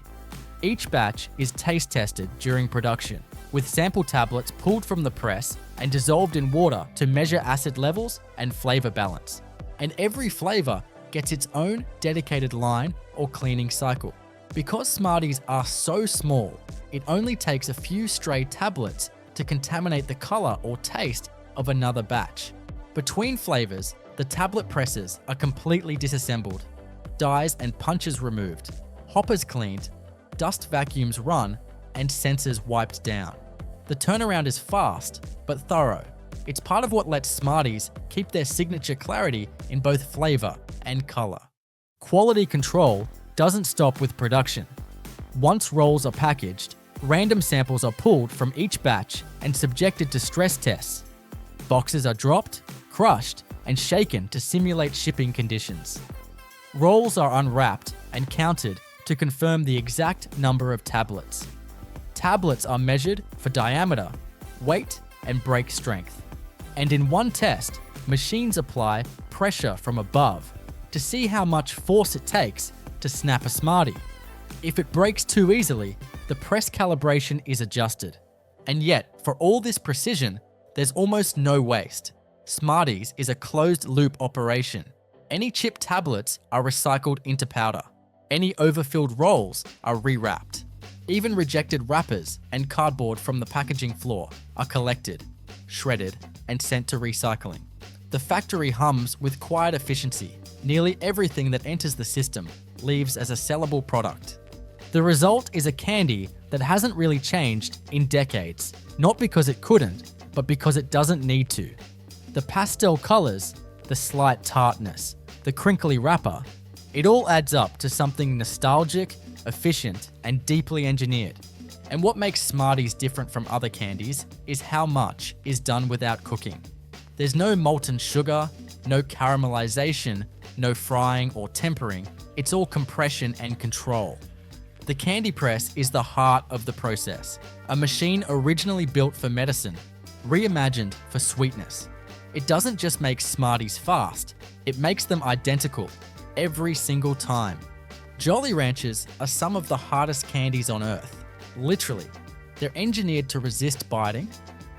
[SPEAKER 1] Each batch is taste tested during production, with sample tablets pulled from the press and dissolved in water to measure acid levels and flavor balance. And every flavor gets its own dedicated line or cleaning cycle. Because Smarties are so small, it only takes a few stray tablets to contaminate the color or taste of another batch. Between flavors, the tablet presses are completely disassembled, dies and punches removed, hoppers cleaned, dust vacuums run, and sensors wiped down. The turnaround is fast, but thorough. It's part of what lets Smarties keep their signature clarity in both flavor and color. Quality control doesn't stop with production. Once rolls are packaged, random samples are pulled from each batch and subjected to stress tests. Boxes are dropped, crushed, and shaken to simulate shipping conditions. Rolls are unwrapped and counted to confirm the exact number of tablets. Tablets are measured for diameter, weight, and break strength. And in one test, machines apply pressure from above to see how much force it takes to snap a Smartie. If it breaks too easily, the press calibration is adjusted. And yet, for all this precision, there's almost no waste. Smarties is a closed-loop operation. Any chipped tablets are recycled into powder. Any overfilled rolls are rewrapped. Even rejected wrappers and cardboard from the packaging floor are collected, shredded, and sent to recycling. The factory hums with quiet efficiency. Nearly everything that enters the system leaves as a sellable product. The result is a candy that hasn't really changed in decades, not because it couldn't, but because it doesn't need to. The pastel colors, the slight tartness, the crinkly wrapper, it all adds up to something nostalgic, efficient, and deeply engineered. And what makes Smarties different from other candies is how much is done without cooking. There's no molten sugar, no caramelization, no frying or tempering. It's all compression and control. The candy press is the heart of the process, a machine originally built for medicine, reimagined for sweetness. It doesn't just make Smarties fast, it makes them identical every single time. Jolly Ranchers are some of the hardest candies on earth. Literally, they're engineered to resist biting,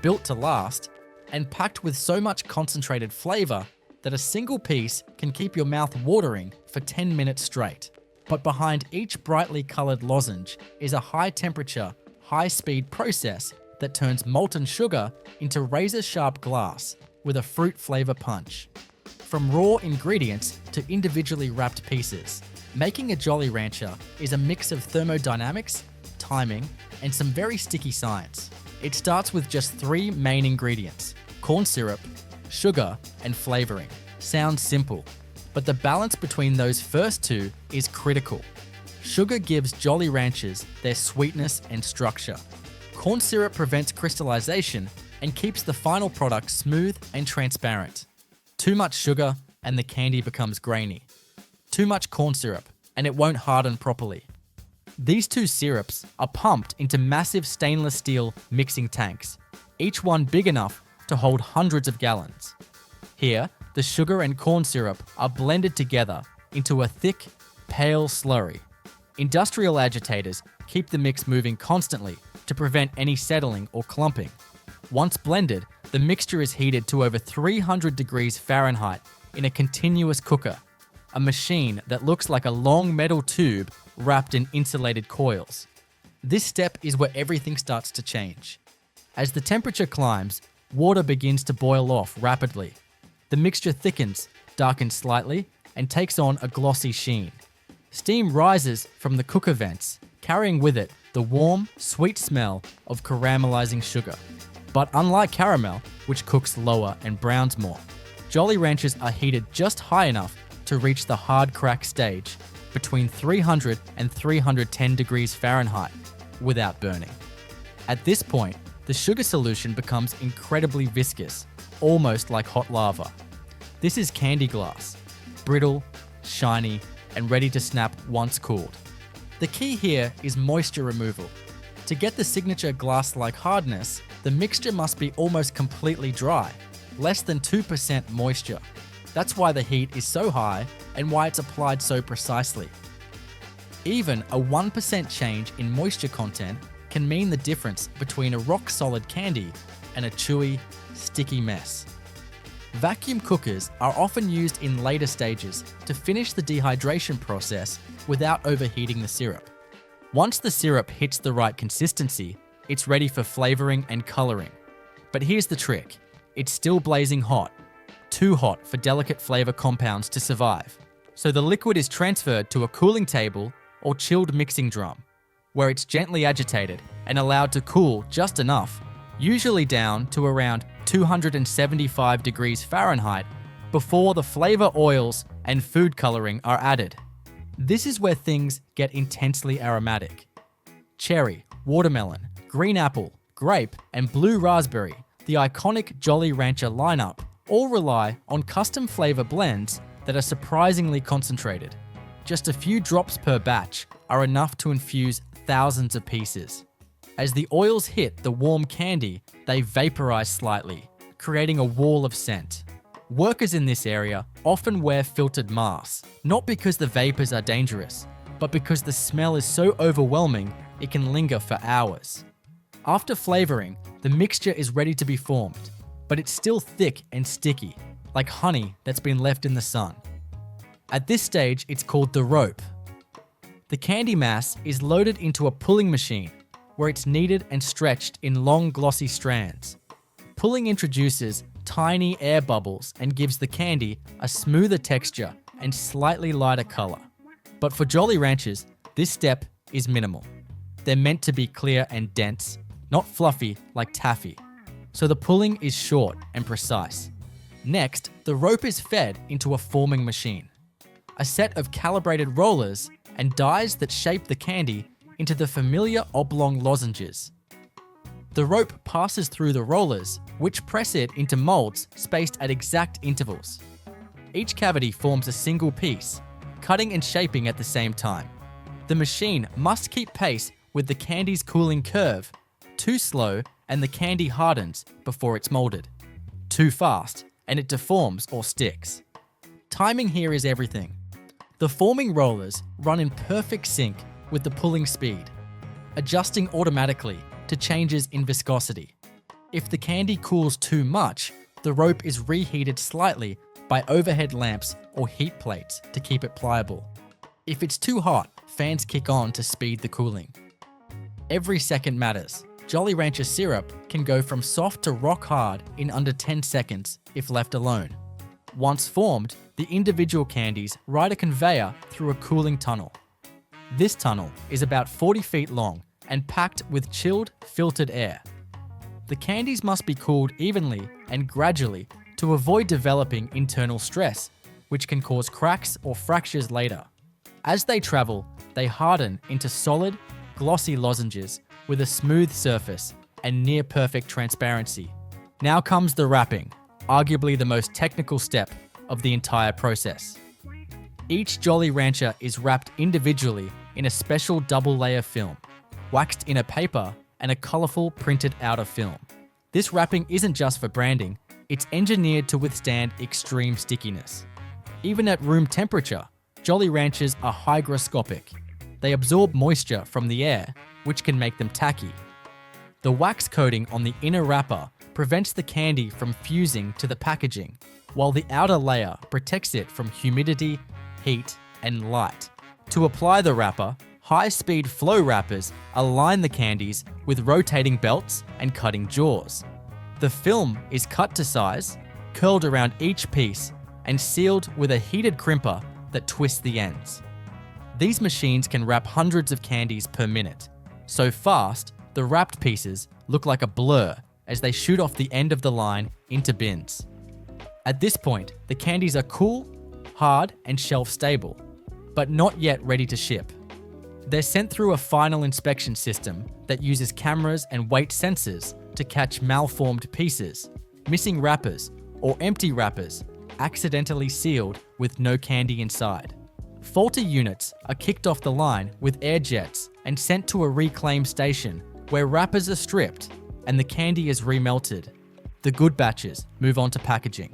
[SPEAKER 1] built to last, and packed with so much concentrated flavor that a single piece can keep your mouth watering for 10 minutes straight. But behind each brightly colored lozenge is a high-temperature, high-speed process that turns molten sugar into razor-sharp glass with a fruit flavor punch. From raw ingredients to individually wrapped pieces, making a Jolly Rancher is a mix of thermodynamics, timing, and some very sticky science. It starts with just 3 main ingredients: corn syrup, sugar, and flavoring. Sounds simple, but the balance between those first two is critical. Sugar gives Jolly Ranchers their sweetness and structure. Corn syrup prevents crystallization and keeps the final product smooth and transparent. Too much sugar and the candy becomes grainy. Too much corn syrup and it won't harden properly. These two syrups are pumped into massive stainless steel mixing tanks, each one big enough to hold hundreds of gallons. Here, the sugar and corn syrup are blended together into a thick, pale slurry. Industrial agitators keep the mix moving constantly to prevent any settling or clumping. Once blended, the mixture is heated to over 300 degrees Fahrenheit in a continuous cooker, a machine that looks like a long metal tube wrapped in insulated coils. This step is where everything starts to change. As the temperature climbs, water begins to boil off rapidly. The mixture thickens, darkens slightly, and takes on a glossy sheen. Steam rises from the cooker vents, carrying with it the warm, sweet smell of caramelizing sugar. But unlike caramel, which cooks lower and browns more, Jolly Ranchers are heated just high enough to reach the hard crack stage, between 300 and 310 degrees Fahrenheit, without burning. At this point, the sugar solution becomes incredibly viscous, almost like hot lava. This is candy glass, brittle, shiny, and ready to snap once cooled. The key here is moisture removal. To get the signature glass-like hardness, the mixture must be almost completely dry, less than 2% moisture. That's why the heat is so high and why it's applied so precisely. Even a 1% change in moisture content can mean the difference between a rock-solid candy and a chewy, sticky mess. Vacuum cookers are often used in later stages to finish the dehydration process without overheating the syrup. Once the syrup hits the right consistency, it's ready for flavoring and coloring. But here's the trick. It's still blazing hot. Too hot for delicate flavor compounds to survive. So the liquid is transferred to a cooling table or chilled mixing drum, where it's gently agitated and allowed to cool just enough, usually down to around 275 degrees Fahrenheit, before the flavor oils and food coloring are added. This is where things get intensely aromatic. Cherry, watermelon, green apple, grape, and blue raspberry, the iconic Jolly Rancher lineup, all rely on custom flavor blends that are surprisingly concentrated. Just a few drops per batch are enough to infuse thousands of pieces. As the oils hit the warm candy, they vaporize slightly, creating a wall of scent. Workers in this area often wear filtered masks, not because the vapors are dangerous, but because the smell is so overwhelming it can linger for hours. After flavoring, the mixture is ready to be formed, but it's still thick and sticky, like honey that's been left in the sun. At this stage, it's called the rope. The candy mass is loaded into a pulling machine, where it's kneaded and stretched in long glossy strands. Pulling introduces tiny air bubbles and gives the candy a smoother texture and slightly lighter color. But for Jolly Ranchers, this step is minimal. They're meant to be clear and dense, not fluffy like taffy. So the pulling is short and precise. Next, the rope is fed into a forming machine. A set of calibrated rollers and dies that shape the candy into the familiar oblong lozenges. The rope passes through the rollers, which press it into molds spaced at exact intervals. Each cavity forms a single piece, cutting and shaping at the same time. The machine must keep pace with the candy's cooling curve. Too slow, and the candy hardens before it's molded. Too fast, and it deforms or sticks. Timing here is everything. The forming rollers run in perfect sync with the pulling speed, adjusting automatically to changes in viscosity. If the candy cools too much, the rope is reheated slightly by overhead lamps or heat plates to keep it pliable. If it's too hot, fans kick on to speed the cooling. Every second matters. Jolly Rancher syrup can go from soft to rock hard in under 10 seconds if left alone. Once formed, the individual candies ride a conveyor through a cooling tunnel. This tunnel is about 40 feet long and packed with chilled, filtered air. The candies must be cooled evenly and gradually to avoid developing internal stress, which can cause cracks or fractures later. As they travel, they harden into solid, glossy lozenges with a smooth surface and near-perfect transparency. Now comes the wrapping, arguably the most technical step of the entire process. Each Jolly Rancher is wrapped individually in a special double-layer film, waxed in a paper and a colourful printed outer film. This wrapping isn't just for branding, it's engineered to withstand extreme stickiness. Even at room temperature, Jolly Ranchers are hygroscopic. They absorb moisture from the air, which can make them tacky. The wax coating on the inner wrapper prevents the candy from fusing to the packaging, while the outer layer protects it from humidity, heat, and light. To apply the wrapper, high-speed flow wrappers align the candies with rotating belts and cutting jaws. The film is cut to size, curled around each piece, and sealed with a heated crimper that twists the ends. These machines can wrap hundreds of candies per minute. So fast, the wrapped pieces look like a blur as they shoot off the end of the line into bins. At this point, the candies are cool, hard, and shelf-stable, but not yet ready to ship. They're sent through a final inspection system that uses cameras and weight sensors to catch malformed pieces, missing wrappers, or empty wrappers, accidentally sealed with no candy inside. Faulty units are kicked off the line with air jets and sent to a reclaim station where wrappers are stripped and the candy is remelted. The good batches move on to packaging.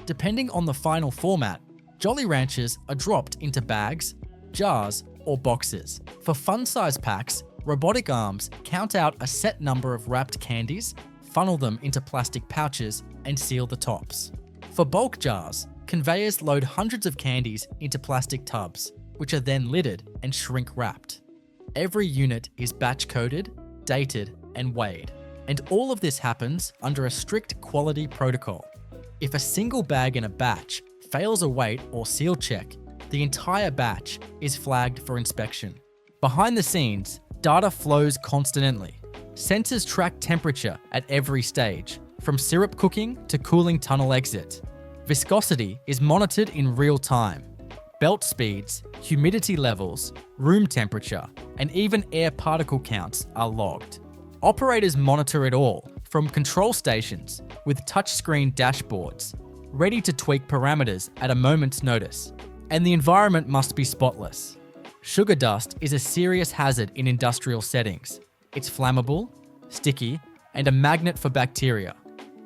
[SPEAKER 1] Depending on the final format, Jolly Ranchers are dropped into bags, jars, or boxes. For fun-size packs, robotic arms count out a set number of wrapped candies, funnel them into plastic pouches, and seal the tops. For bulk jars, conveyors load hundreds of candies into plastic tubs, which are then lidded and shrink-wrapped. Every unit is batch-coded, dated, and weighed, and all of this happens under a strict quality protocol. If a single bag in a batch fails a weight or seal check, the entire batch is flagged for inspection. Behind the scenes, data flows constantly. Sensors track temperature at every stage, from syrup cooking to cooling tunnel exit. Viscosity is monitored in real time. Belt speeds, humidity levels, room temperature, and even air particle counts are logged. Operators monitor it all from control stations with touchscreen dashboards, ready to tweak parameters at a moment's notice. And the environment must be spotless. Sugar dust is a serious hazard in industrial settings. It's flammable, sticky, and a magnet for bacteria.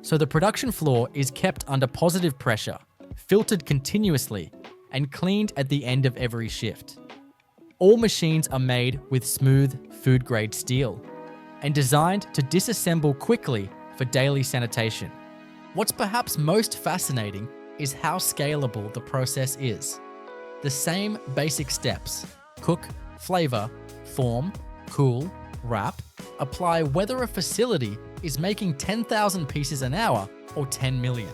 [SPEAKER 1] So the production floor is kept under positive pressure, filtered continuously, and cleaned at the end of every shift. All machines are made with smooth, food-grade steel and designed to disassemble quickly for daily sanitation. What's perhaps most fascinating is how scalable the process is. The same basic steps: cook, flavor, form, cool, wrap, apply whether a facility is making 10,000 pieces an hour or 10 million.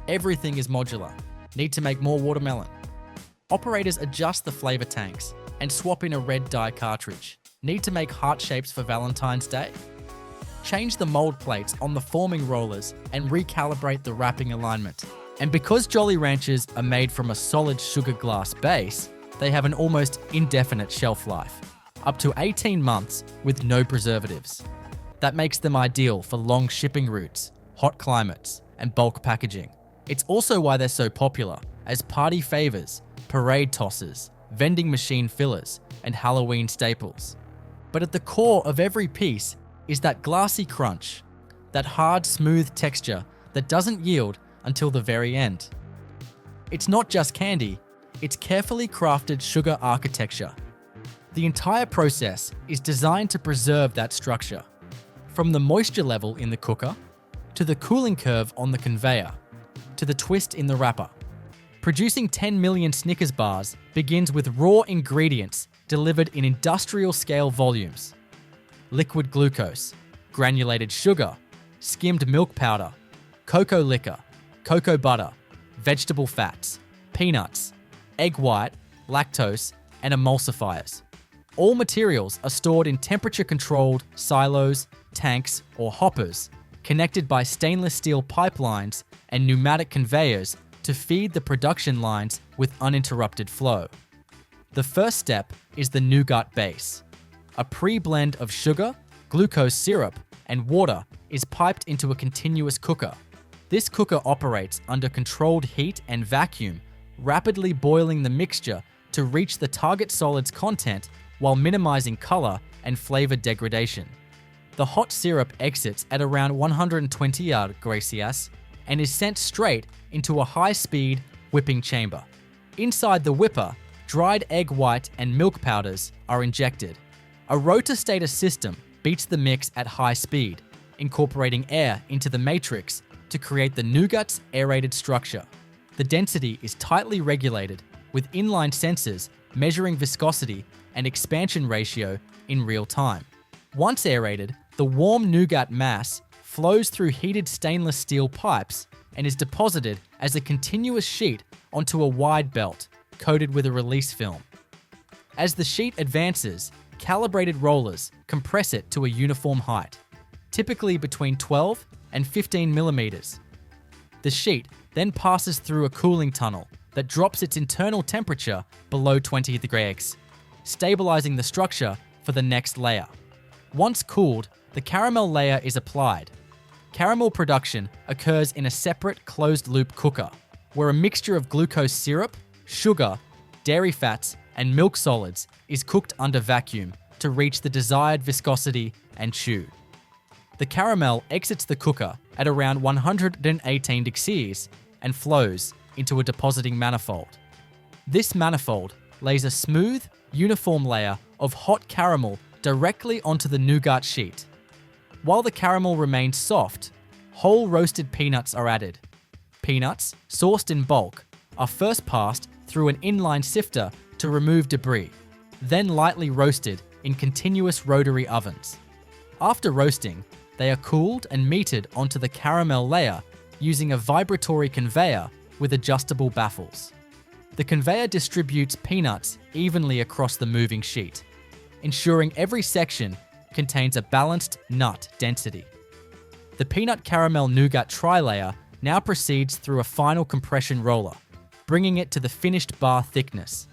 [SPEAKER 1] Everything is modular. Need to make more watermelon. Operators adjust the flavor tanks and swap in a red dye cartridge. Need to make heart shapes for Valentine's Day? Change the mold plates on the forming rollers and recalibrate the wrapping alignment. And because Jolly Ranchers are made from a solid sugar glass base, they have an almost indefinite shelf life, up to 18 months with no preservatives. That makes them ideal for long shipping routes, hot climates, and bulk packaging. It's also why they're so popular as party favors, parade tossers, vending machine fillers, and Halloween staples. But at the core of every piece is that glassy crunch, that hard, smooth texture that doesn't yield until the very end. It's not just candy, it's carefully crafted sugar architecture. The entire process is designed to preserve that structure, from the moisture level in the cooker, to the cooling curve on the conveyor, to the twist in the wrapper. Producing 10 million Snickers bars begins with raw ingredients delivered in industrial scale volumes. Liquid glucose, granulated sugar, skimmed milk powder, cocoa liquor, cocoa butter, vegetable fats, peanuts, egg white, lactose, and emulsifiers. All materials are stored in temperature-controlled silos, tanks, or hoppers, connected by stainless steel pipelines and pneumatic conveyors to feed the production lines with uninterrupted flow. The first step is the nougat base. A pre-blend of sugar, glucose syrup, and water is piped into a continuous cooker. This cooker operates under controlled heat and vacuum, rapidly boiling the mixture to reach the target solid's content while minimizing color and flavor degradation. The hot syrup exits at around 120 degrees Celsius and is sent straight into a high-speed whipping chamber. Inside the whipper, dried egg white and milk powders are injected. A rotostator system beats the mix at high speed, incorporating air into the matrix to create the nougat's aerated structure. The density is tightly regulated with inline sensors measuring viscosity and expansion ratio in real time. Once aerated, the warm nougat mass flows through heated stainless steel pipes and is deposited as a continuous sheet onto a wide belt coated with a release film. As the sheet advances, calibrated rollers compress it to a uniform height, typically between 12 and 15 millimeters. The sheet then passes through a cooling tunnel that drops its internal temperature below 20 degrees, stabilizing the structure for the next layer. Once cooled, the caramel layer is applied. Caramel production occurs in a separate closed-loop cooker, where a mixture of glucose syrup, sugar, dairy fats, and milk solids is cooked under vacuum to reach the desired viscosity and chew. The caramel exits the cooker at around 118 degrees and flows into a depositing manifold. This manifold lays a smooth, uniform layer of hot caramel directly onto the nougat sheet. While the caramel remains soft, whole roasted peanuts are added. Peanuts, sourced in bulk, are first passed through an inline sifter to remove debris, then lightly roasted in continuous rotary ovens. After roasting, they are cooled and metered onto the caramel layer using a vibratory conveyor with adjustable baffles. The conveyor distributes peanuts evenly across the moving sheet, ensuring every section contains a balanced nut density. The peanut caramel nougat tri-layer now proceeds through a final compression roller, bringing it to the finished bar thickness.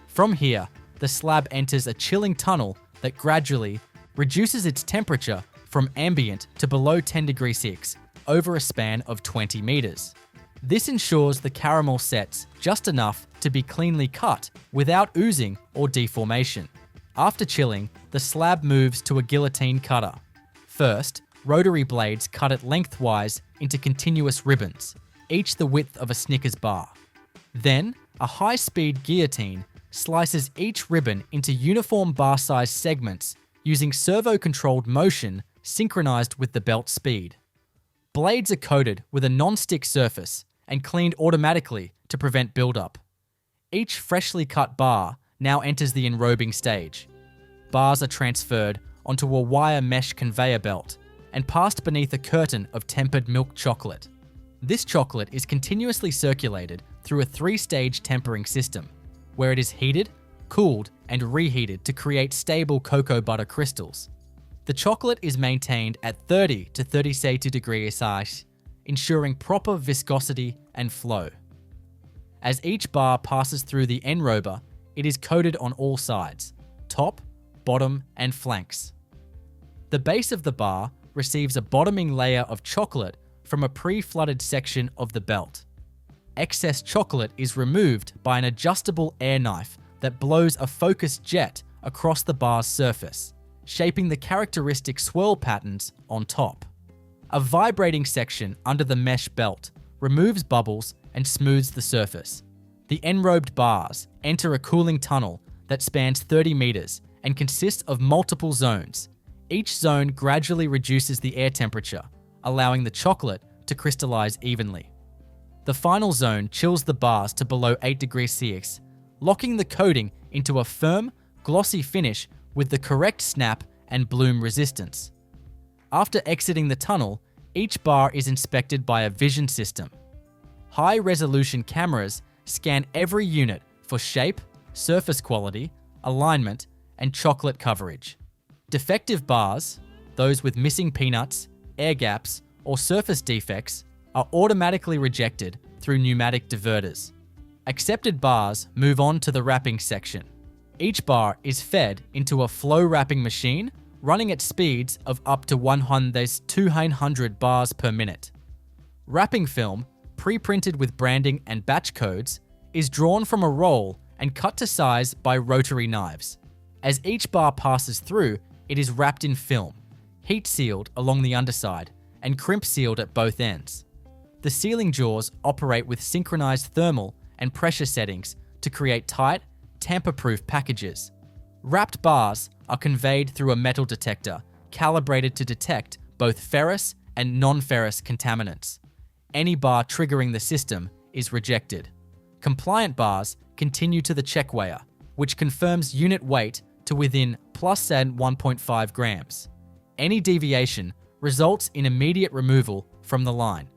[SPEAKER 1] From here, the slab enters a chilling tunnel that gradually reduces its temperature from ambient to below 10 degrees Celsius over a span of 20 meters. This ensures the caramel sets just enough to be cleanly cut without oozing or deformation. After chilling, the slab moves to a guillotine cutter. First, rotary blades cut it lengthwise into continuous ribbons, each the width of a Snickers bar. Then, a high-speed guillotine slices each ribbon into uniform bar-sized segments using servo-controlled motion synchronized with the belt speed. Blades are coated with a non-stick surface and cleaned automatically to prevent buildup. Each freshly cut bar now enters the enrobing stage. Bars are transferred onto a wire mesh conveyor belt and passed beneath a curtain of tempered milk chocolate. This chocolate is continuously circulated through a 3-stage tempering system, where it is heated, cooled, and reheated to create stable cocoa butter crystals. The chocolate is maintained at 30 to 37 degrees Celsius, ensuring proper viscosity and flow. As each bar passes through the enrober, it is coated on all sides, top, bottom, and flanks. The base of the bar receives a bottoming layer of chocolate from a pre-flooded section of the belt. Excess chocolate is removed by an adjustable air knife that blows a focused jet across the bar's surface, shaping the characteristic swirl patterns on top. A vibrating section under the mesh belt removes bubbles and smooths the surface. The enrobed bars enter a cooling tunnel that spans 30 meters and consists of multiple zones. Each zone gradually reduces the air temperature, allowing the chocolate to crystallize evenly. The final zone chills the bars to below 8 degrees Celsius, locking the coating into a firm, glossy finish with the correct snap and bloom resistance. After exiting the tunnel, each bar is inspected by a vision system. High-resolution cameras scan every unit for shape, surface quality, alignment, and chocolate coverage. Defective bars, those with missing peanuts, air gaps, or surface defects, are automatically rejected through pneumatic diverters. Accepted bars move on to the wrapping section. Each bar is fed into a flow wrapping machine running at speeds of up to 100 bars per minute. Wrapping film, pre-printed with branding and batch codes, is drawn from a roll and cut to size by rotary knives. As each bar passes through, it is wrapped in film, heat-sealed along the underside and crimp-sealed at both ends. The sealing jaws operate with synchronized thermal and pressure settings to create tight, tamper-proof packages. Wrapped bars are conveyed through a metal detector calibrated to detect both ferrous and non-ferrous contaminants. Any bar triggering the system is rejected. Compliant bars continue to the check weigher, which confirms unit weight to within plus and 1.5 grams. Any deviation results in immediate removal from the line.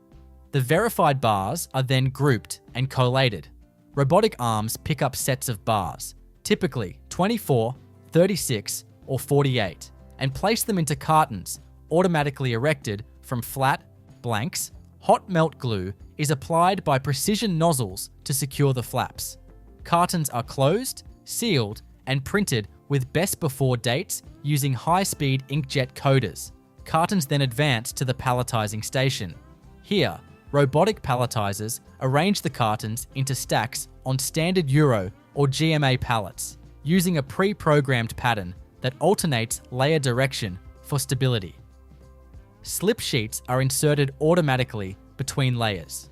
[SPEAKER 1] The verified bars are then grouped and collated. Robotic arms pick up sets of bars, typically 24, 36, or 48, and place them into cartons automatically erected from flat blanks. Hot melt glue is applied by precision nozzles to secure the flaps. Cartons are closed, sealed, and printed with best before dates using high-speed inkjet coders. Cartons then advance to the palletizing station. Here, robotic palletizers arrange the cartons into stacks on standard Euro or GMA pallets, using a pre-programmed pattern that alternates layer direction for stability. Slip sheets are inserted automatically between layers.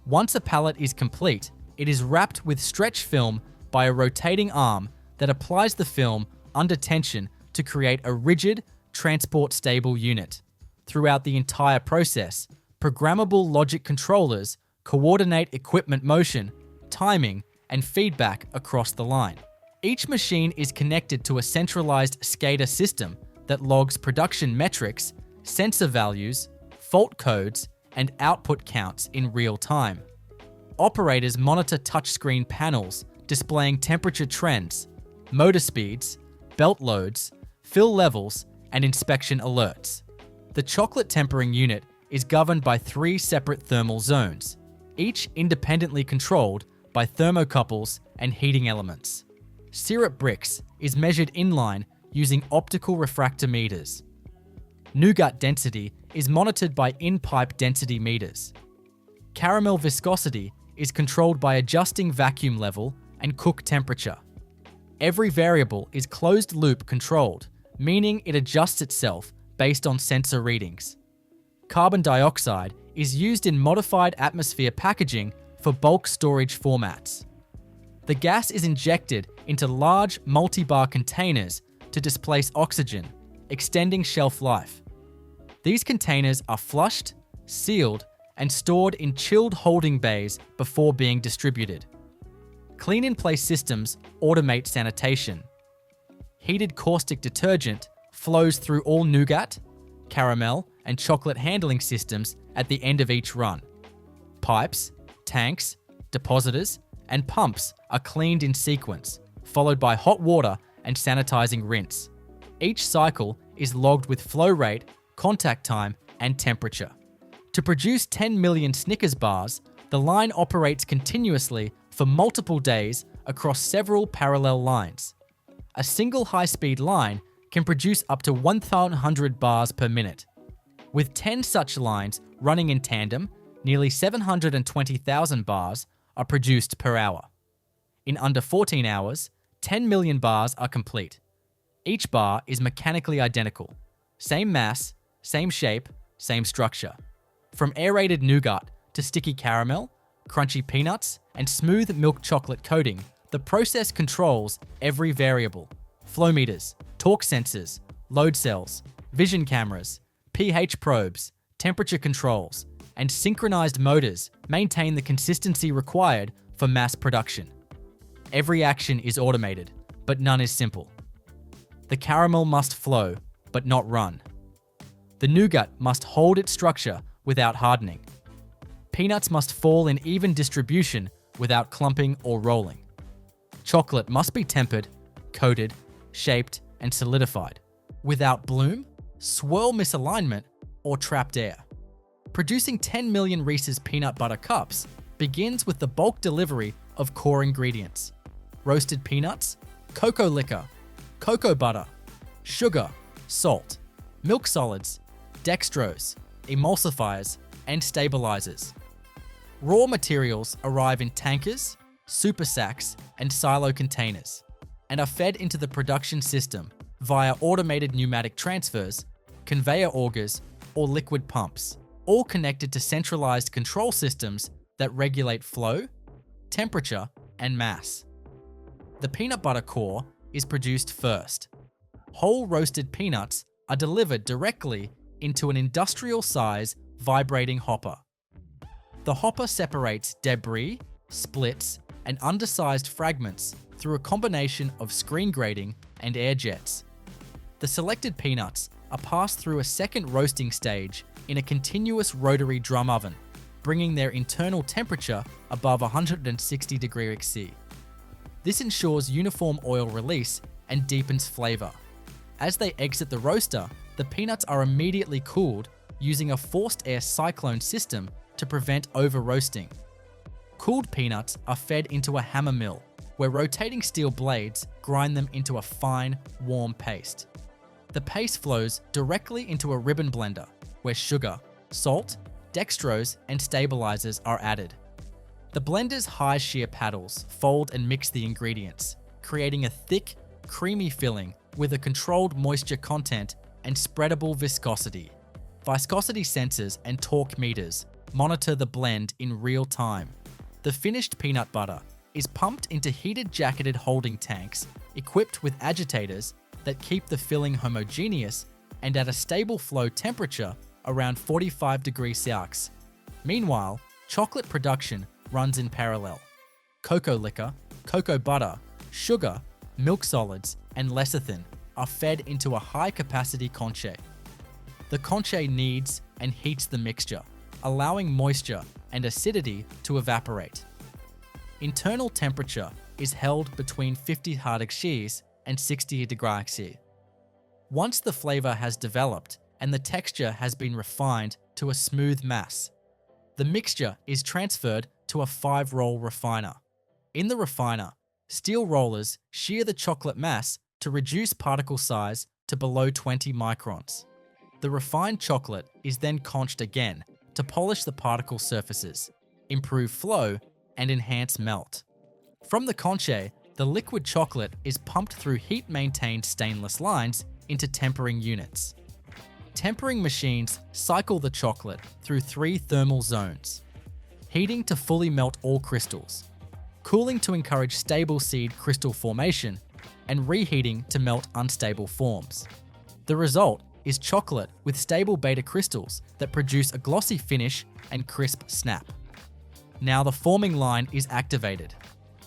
[SPEAKER 1] Once a pallet is complete, it is wrapped with stretch film by a rotating arm that applies the film under tension to create a rigid, transport-stable unit. Throughout the entire process, programmable logic controllers coordinate equipment motion, timing, and feedback across the line. Each machine is connected to a centralized SCADA system that logs production metrics, sensor values, fault codes, and output counts in real time. Operators monitor touchscreen panels displaying temperature trends, motor speeds, belt loads, fill levels, and inspection alerts. The chocolate tempering unit is governed by 3 separate thermal zones, each independently controlled by thermocouples and heating elements. Syrup bricks is measured inline using optical refractometers. Nougat density is monitored by in-pipe density meters. Caramel viscosity is controlled by adjusting vacuum level and cook temperature. Every variable is closed-loop controlled, meaning it adjusts itself based on sensor readings. Carbon dioxide is used in modified atmosphere packaging for bulk storage formats. The gas is injected into large multi-bar containers to displace oxygen, extending shelf life. These containers are flushed, sealed, and stored in chilled holding bays before being distributed. Clean-in-place systems automate sanitation. Heated caustic detergent flows through all nougat, caramel, and chocolate handling systems at the end of each run. Pipes, tanks, depositors, and pumps are cleaned in sequence, followed by hot water and sanitizing rinse. Each cycle is logged with flow rate, contact time, and temperature. To produce 10 million Snickers bars, the line operates continuously for multiple days across several parallel lines. A single high-speed line can produce up to 1,100 bars per minute. With 10 such lines running in tandem, nearly 720,000 bars are produced per hour. In under 14 hours, 10 million bars are complete. Each bar is mechanically identical. Same mass, same shape, same structure. From aerated nougat to sticky caramel, crunchy peanuts, and smooth milk chocolate coating, the process controls every variable. Flow meters, torque sensors, load cells, vision cameras, pH probes, temperature controls, and synchronized motors maintain the consistency required for mass production. Every action is automated, but none is simple. The caramel must flow, but not run. The nougat must hold its structure without hardening. Peanuts must fall in even distribution without clumping or rolling. Chocolate must be tempered, coated, shaped, and solidified, without bloom, swirl misalignment, or trapped air. Producing 10 million Reese's peanut butter cups begins with the bulk delivery of core ingredients: roasted peanuts, cocoa liquor, cocoa butter, sugar, salt, milk solids, dextrose, emulsifiers, and stabilizers. Raw materials arrive in tankers, super sacks, and silo containers, and are fed into the production system via automated pneumatic transfers, conveyor augers, or liquid pumps, all connected to centralized control systems that regulate flow, temperature, and mass. The peanut butter core is produced first. Whole roasted peanuts are delivered directly into an industrial-size vibrating hopper. The hopper separates debris, splits, and undersized fragments through a combination of screen grating and air jets. The selected peanuts are passed through a second roasting stage in a continuous rotary drum oven, bringing their internal temperature above 160 degrees C. This ensures uniform oil release and deepens flavor. As they exit the roaster, the peanuts are immediately cooled using a forced air cyclone system to prevent over-roasting. Cooled peanuts are fed into a hammer mill, where rotating steel blades grind them into a fine, warm paste. The paste flows directly into a ribbon blender, where sugar, salt, dextrose, and stabilizers are added. The blender's high shear paddles fold and mix the ingredients, creating a thick, creamy filling with a controlled moisture content and spreadable viscosity. Viscosity sensors and torque meters monitor the blend in real time. The finished peanut butter is pumped into heated jacketed holding tanks equipped with agitators that keep the filling homogeneous and at a stable flow temperature around 45 degrees Celsius. Meanwhile, chocolate production runs in parallel. Cocoa liquor, cocoa butter, sugar, milk solids, and lecithin are fed into a high-capacity conche. The conche kneads and heats the mixture, allowing moisture and acidity to evaporate. Internal temperature is held between 50 °C and 60 °C. Once the flavor has developed and the texture has been refined to a smooth mass, the mixture is transferred to a 5-roll refiner. In the refiner, steel rollers shear the chocolate mass to reduce particle size to below 20 microns. The refined chocolate is then conched again to polish the particle surfaces, improve flow, and enhance melt. From the conche, the liquid chocolate is pumped through heat-maintained stainless lines into tempering units. Tempering machines cycle the chocolate through 3 thermal zones: heating to fully melt all crystals, cooling to encourage stable seed crystal formation, and reheating to melt unstable forms. The result is chocolate with stable beta crystals that produce a glossy finish and crisp snap. Now the forming line is activated.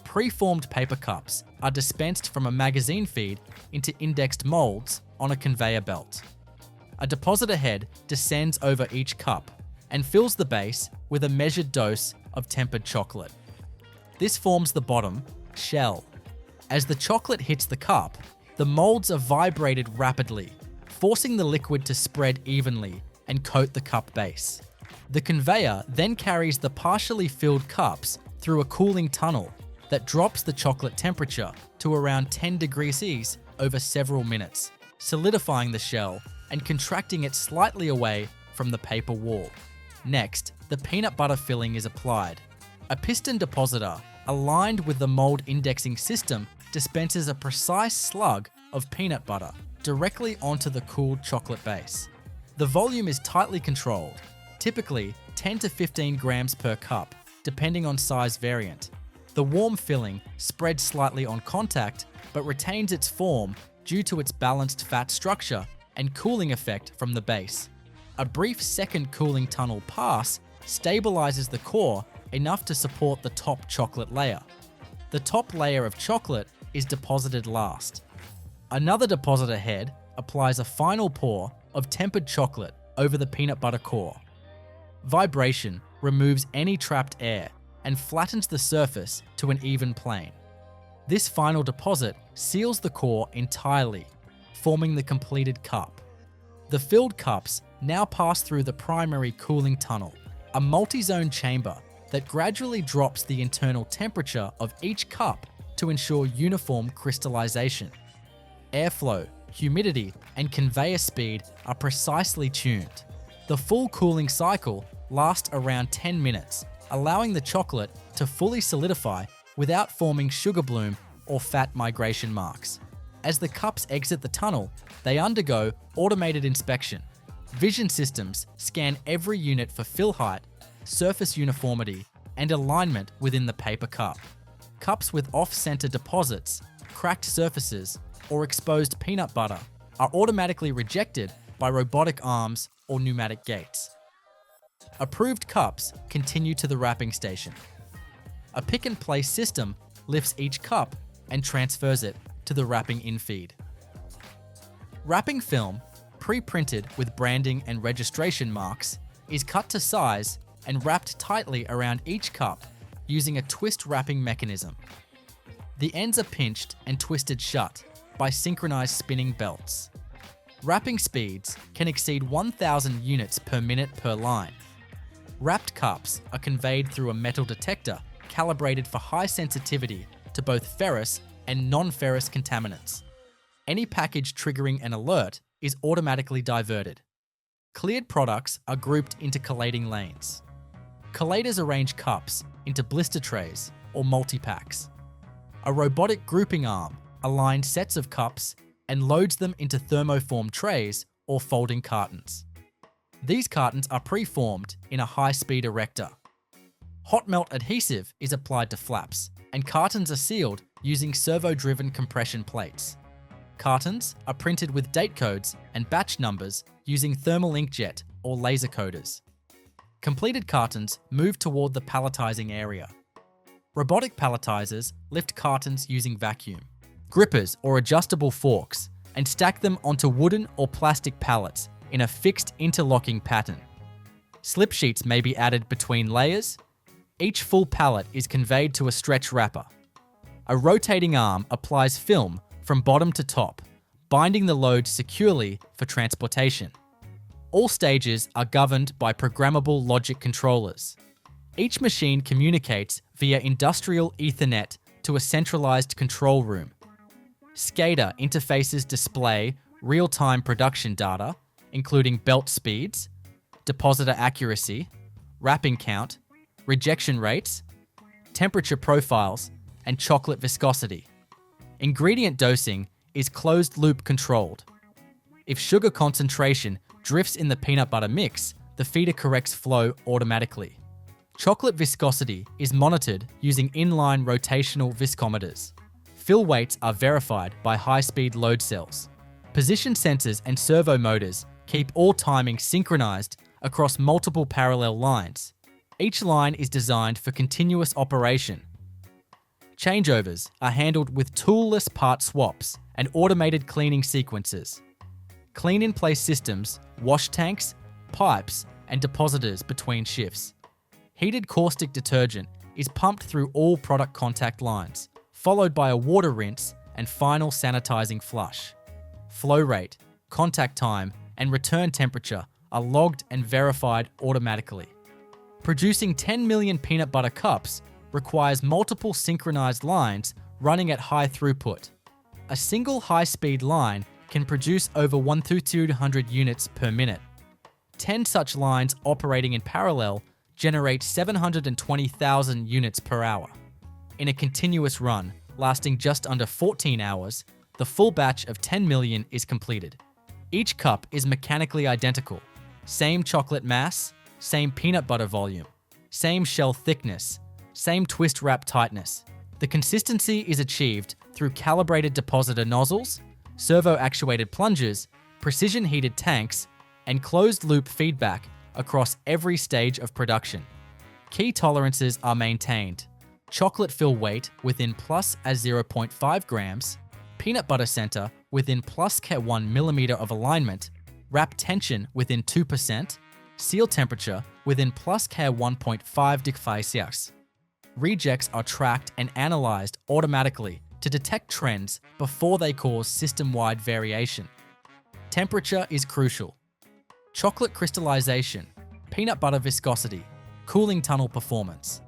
[SPEAKER 1] Pre-formed paper cups are dispensed from a magazine feed into indexed molds on a conveyor belt. A depositor head descends over each cup and fills the base with a measured dose of tempered chocolate. This forms the bottom, shell. As the chocolate hits the cup, the molds are vibrated rapidly, forcing the liquid to spread evenly and coat the cup base. The conveyor then carries the partially filled cups through a cooling tunnel that drops the chocolate temperature to around 10 degrees Celsius over several minutes, solidifying the shell and contracting it slightly away from the paper wall. Next, the peanut butter filling is applied. A piston depositor, aligned with the mold indexing system, dispenses a precise slug of peanut butter directly onto the cooled chocolate base. The volume is tightly controlled, typically 10 to 15 grams per cup, depending on size variant. The warm filling spreads slightly on contact, but retains its form due to its balanced fat structure and cooling effect from the base. A brief second cooling tunnel pass stabilizes the core enough to support the top chocolate layer. The top layer of chocolate is deposited last. Another depositor head applies a final pour of tempered chocolate over the peanut butter core. Vibration removes any trapped air and flattens the surface to an even plane. This final deposit seals the core entirely, forming the completed cup. The filled cups now pass through the primary cooling tunnel, a multi-zone chamber that gradually drops the internal temperature of each cup to ensure uniform crystallization. Airflow, humidity, and conveyor speed are precisely tuned. The full cooling cycle lasts around 10 minutes, allowing the chocolate to fully solidify without forming sugar bloom or fat migration marks. As the cups exit the tunnel, they undergo automated inspection. Vision systems scan every unit for fill height, surface uniformity, and alignment within the paper cup. Cups with off-center deposits, cracked surfaces, or exposed peanut butter are automatically rejected by robotic arms or pneumatic gates. Approved cups continue to the wrapping station. A pick-and-place system lifts each cup and transfers it to the wrapping infeed. Wrapping film, pre-printed with branding and registration marks, is cut to size and wrapped tightly around each cup using a twist wrapping mechanism. The ends are pinched and twisted shut by synchronized spinning belts. Wrapping speeds can exceed 1,000 units per minute per line. Wrapped cups are conveyed through a metal detector calibrated for high sensitivity to both ferrous and non-ferrous contaminants. Any package triggering an alert is automatically diverted. Cleared products are grouped into collating lanes. Collators arrange cups into blister trays or multi-packs. A robotic grouping arm aligns sets of cups and loads them into thermoform trays or folding cartons. These cartons are pre-formed in a high-speed erector. Hot melt adhesive is applied to flaps, and cartons are sealed using servo-driven compression plates. Cartons are printed with date codes and batch numbers using thermal inkjet or laser coders. Completed cartons move toward the palletizing area. Robotic palletizers lift cartons using vacuum, grippers or adjustable forks, and stack them onto wooden or plastic pallets in a fixed interlocking pattern. Slip sheets may be added between layers. Each full pallet is conveyed to a stretch wrapper. A rotating arm applies film from bottom to top, binding the load securely for transportation. All stages are governed by programmable logic controllers. Each machine communicates via industrial Ethernet to a centralized control room. SCADA interfaces display real-time production data, including belt speeds, depositor accuracy, wrapping count, rejection rates, temperature profiles, and chocolate viscosity. Ingredient dosing is closed-loop controlled. If sugar concentration drifts in the peanut butter mix, the feeder corrects flow automatically. Chocolate viscosity is monitored using inline rotational viscometers. Fill weights are verified by high-speed load cells. Position sensors and servo motors keep all timing synchronized across multiple parallel lines. Each line is designed for continuous operation. Changeovers are handled with tool-less part swaps and automated cleaning sequences. Clean-in-place systems, wash tanks, pipes, and depositors between shifts. Heated caustic detergent is pumped through all product contact lines, followed by a water rinse and final sanitizing flush. Flow rate, contact time, and return temperature are logged and verified automatically. Producing 10 million peanut butter cups requires multiple synchronized lines running at high throughput. A single high-speed line can produce over 1,200 units per minute. 10 such lines operating in parallel generate 720,000 units per hour. In a continuous run, lasting just under 14 hours, the full batch of 10 million is completed. Each cup is mechanically identical. Same chocolate mass, same peanut butter volume, same shell thickness, same twist wrap tightness. The consistency is achieved through calibrated depositor nozzles, servo-actuated plungers, precision-heated tanks, and closed-loop feedback across every stage of production. Key tolerances are maintained. Chocolate fill weight within plus as 0.5 grams, peanut butter center within plus 1 millimeter of alignment, wrap tension within 2%, seal temperature within plus 1.5 degrees Celsius. Rejects are tracked and analyzed automatically to detect trends before they cause system-wide variation. Temperature is crucial. Chocolate crystallization, peanut butter viscosity, cooling tunnel performance.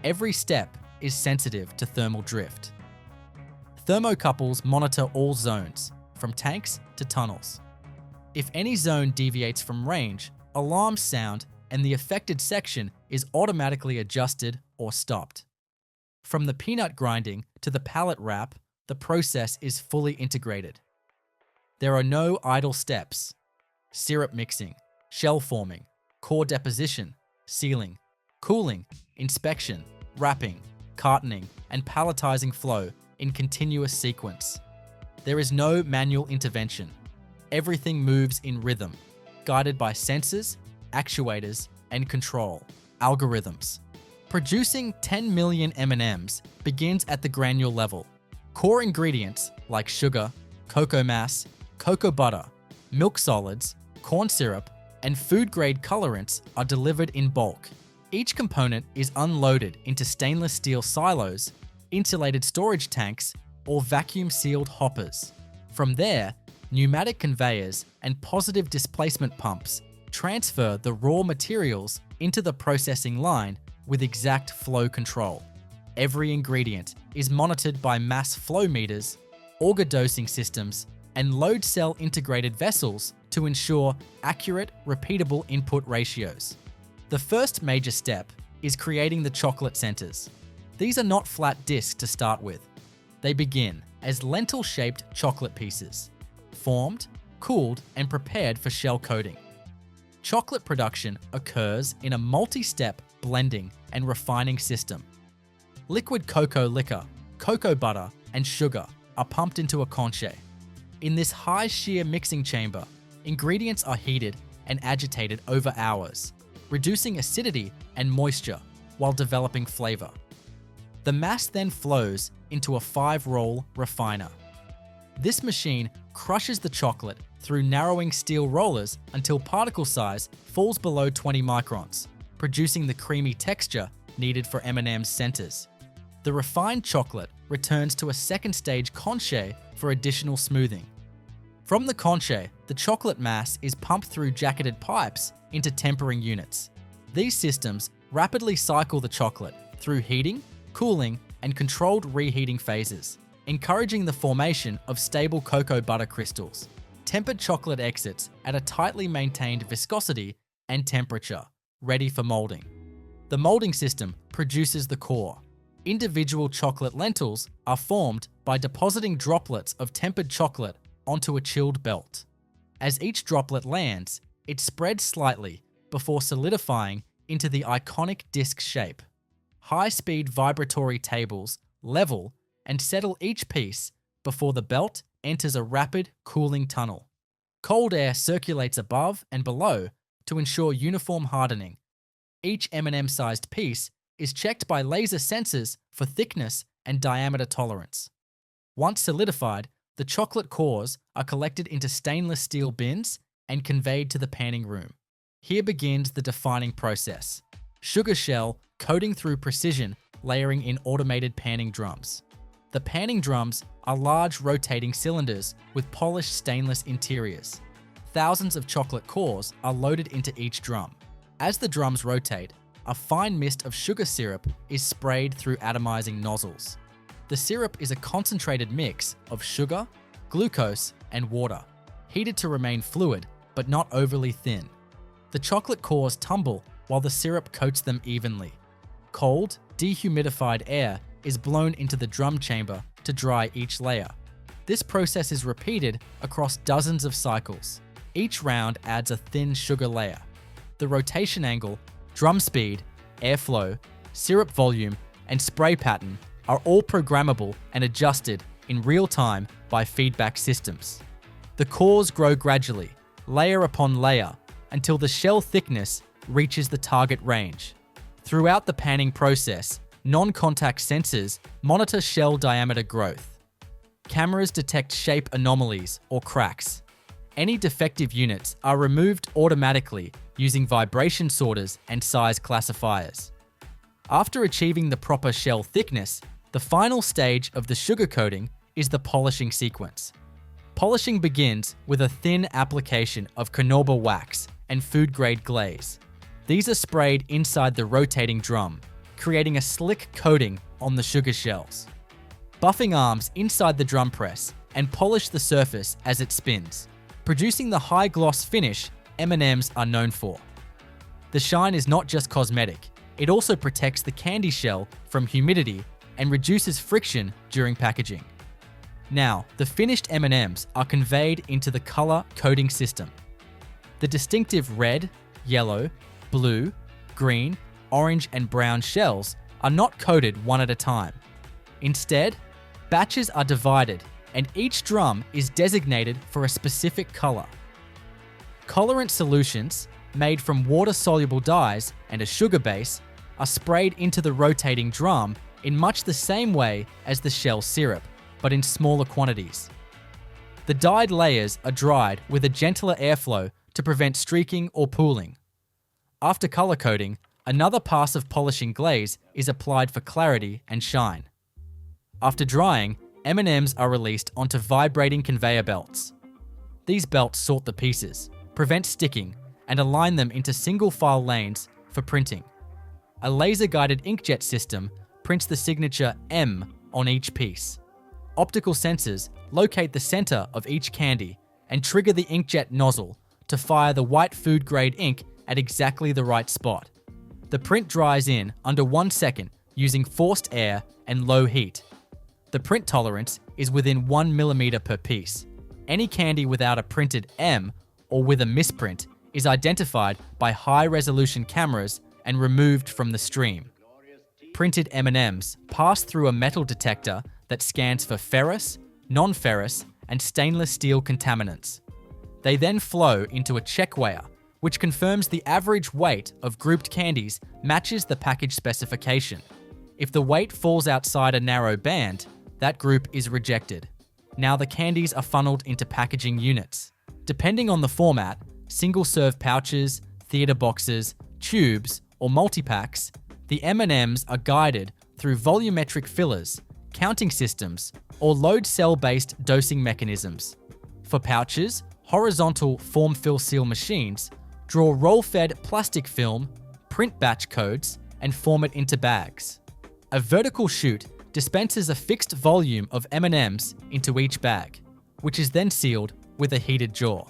[SPEAKER 1] Every step is sensitive to thermal drift. Thermocouples monitor all zones, from tanks to tunnels. If any zone deviates from range, alarms sound and the affected section is automatically adjusted or stopped. From the peanut grinding to the pallet wrap, the process is fully integrated. There are no idle steps. Syrup mixing, shell forming, core deposition, sealing, cooling, inspection, wrapping, cartoning, and palletizing flow in continuous sequence. There is no manual intervention. Everything moves in rhythm, guided by sensors, actuators, and control algorithms. Producing 10 million M&Ms begins at the granule level. Core ingredients like sugar, cocoa mass, cocoa butter, milk solids, corn syrup, and food-grade colorants are delivered in bulk. Each component is unloaded into stainless steel silos, insulated storage tanks, or vacuum-sealed hoppers. From there, pneumatic conveyors and positive displacement pumps transfer the raw materials into the processing line with exact flow control. Every ingredient is monitored by mass flow meters, auger dosing systems, and load cell integrated vessels to ensure accurate, repeatable input ratios. The first major step is creating the chocolate centers. These are not flat discs to start with. They begin as lentil-shaped chocolate pieces, formed, cooled, and prepared for shell coating. Chocolate production occurs in a multi-step blending and refining system. Liquid cocoa liquor, cocoa butter, and sugar are pumped into a conche. In this high shear mixing chamber, ingredients are heated and agitated over hours, reducing acidity and moisture while developing flavor. The mass then flows into a 5-roll refiner. This machine crushes the chocolate through narrowing steel rollers until particle size falls below 20 microns, producing the creamy texture needed for M&M's centers. The refined chocolate returns to a second stage conche for additional smoothing. From the conche, the chocolate mass is pumped through jacketed pipes into tempering units. These systems rapidly cycle the chocolate through heating, cooling, and controlled reheating phases, encouraging the formation of stable cocoa butter crystals. Tempered chocolate exits at a tightly maintained viscosity and temperature, ready for molding. The molding system produces the core. Individual chocolate lentils are formed by depositing droplets of tempered chocolate onto a chilled belt. As each droplet lands, it spreads slightly before solidifying into the iconic disc shape. High-speed vibratory tables level and settle each piece before the belt enters a rapid cooling tunnel. Cold air circulates above and below to ensure uniform hardening. Each M&M-sized piece is checked by laser sensors for thickness and diameter tolerance. Once solidified, the chocolate cores are collected into stainless steel bins and conveyed to the panning room. Here begins the defining process. Sugar shell coating through precision, layering in automated panning drums. The panning drums are large rotating cylinders with polished stainless interiors. Thousands of chocolate cores are loaded into each drum. As the drums rotate, a fine mist of sugar syrup is sprayed through atomizing nozzles. The syrup is a concentrated mix of sugar, glucose, and water, heated to remain fluid but not overly thin. The chocolate cores tumble while the syrup coats them evenly. Cold, dehumidified air is blown into the drum chamber to dry each layer. This process is repeated across dozens of cycles. Each round adds a thin sugar layer. The rotation angle, drum speed, airflow, syrup volume, and spray pattern are all programmable and adjusted in real time by feedback systems. The cores grow gradually, layer upon layer, until the shell thickness reaches the target range. Throughout the panning process, non-contact sensors monitor shell diameter growth. Cameras detect shape anomalies or cracks. Any defective units are removed automatically using vibration sorters and size classifiers. After achieving the proper shell thickness, the final stage of the sugar coating is the polishing sequence. Polishing begins with a thin application of carnauba wax and food-grade glaze. These are sprayed inside the rotating drum, creating a slick coating on the sugar shells. Buffing arms inside the drum press and polish the surface as it spins, producing the high gloss finish M&Ms are known for. The shine is not just cosmetic, it also protects the candy shell from humidity and reduces friction during packaging. Now, the finished M&Ms are conveyed into the color coding system. The distinctive red, yellow, blue, green, orange, and brown shells are not coated one at a time. Instead, batches are divided and each drum is designated for a specific color. Colorant solutions, made from water-soluble dyes and a sugar base, are sprayed into the rotating drum in much the same way as the shell syrup, but in smaller quantities. The dyed layers are dried with a gentler airflow to prevent streaking or pooling. After color coding, another pass of polishing glaze is applied for clarity and shine. After drying, M&Ms are released onto vibrating conveyor belts. These belts sort the pieces, prevent sticking, and align them into single-file lanes for printing. A laser-guided inkjet system prints the signature M on each piece. Optical sensors locate the center of each candy and trigger the inkjet nozzle to fire the white food-grade ink at exactly the right spot. The print dries in under 1 second using forced air and low heat. The print tolerance is within 1 millimeter per piece. Any candy without a printed M or with a misprint is identified by high-resolution cameras and removed from the stream. Printed M&Ms pass through a metal detector that scans for ferrous, non-ferrous, and stainless steel contaminants. They then flow into a check weigher, which confirms the average weight of grouped candies matches the package specification. If the weight falls outside a narrow band, that group is rejected. Now the candies are funneled into packaging units. Depending on the format, single-serve pouches, theater boxes, tubes, or multi-packs, the M&Ms are guided through volumetric fillers, counting systems, or load cell-based dosing mechanisms. For pouches, horizontal form-fill-seal machines draw roll-fed plastic film, print batch codes, and form it into bags. A vertical chute dispenses a fixed volume of M&Ms into each bag, which is then sealed with a heated jaw.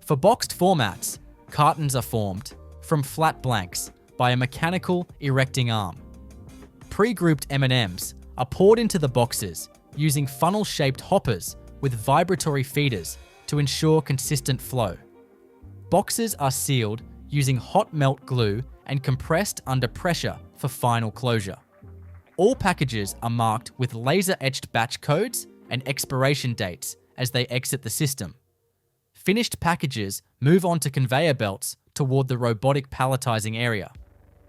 [SPEAKER 1] For boxed formats, cartons are formed from flat blanks by a mechanical erecting arm. Pre-grouped M&Ms are poured into the boxes using funnel-shaped hoppers with vibratory feeders to ensure consistent flow. Boxes are sealed using hot melt glue and compressed under pressure for final closure. All packages are marked with laser-etched batch codes and expiration dates as they exit the system. Finished packages move on to conveyor belts toward the robotic palletizing area.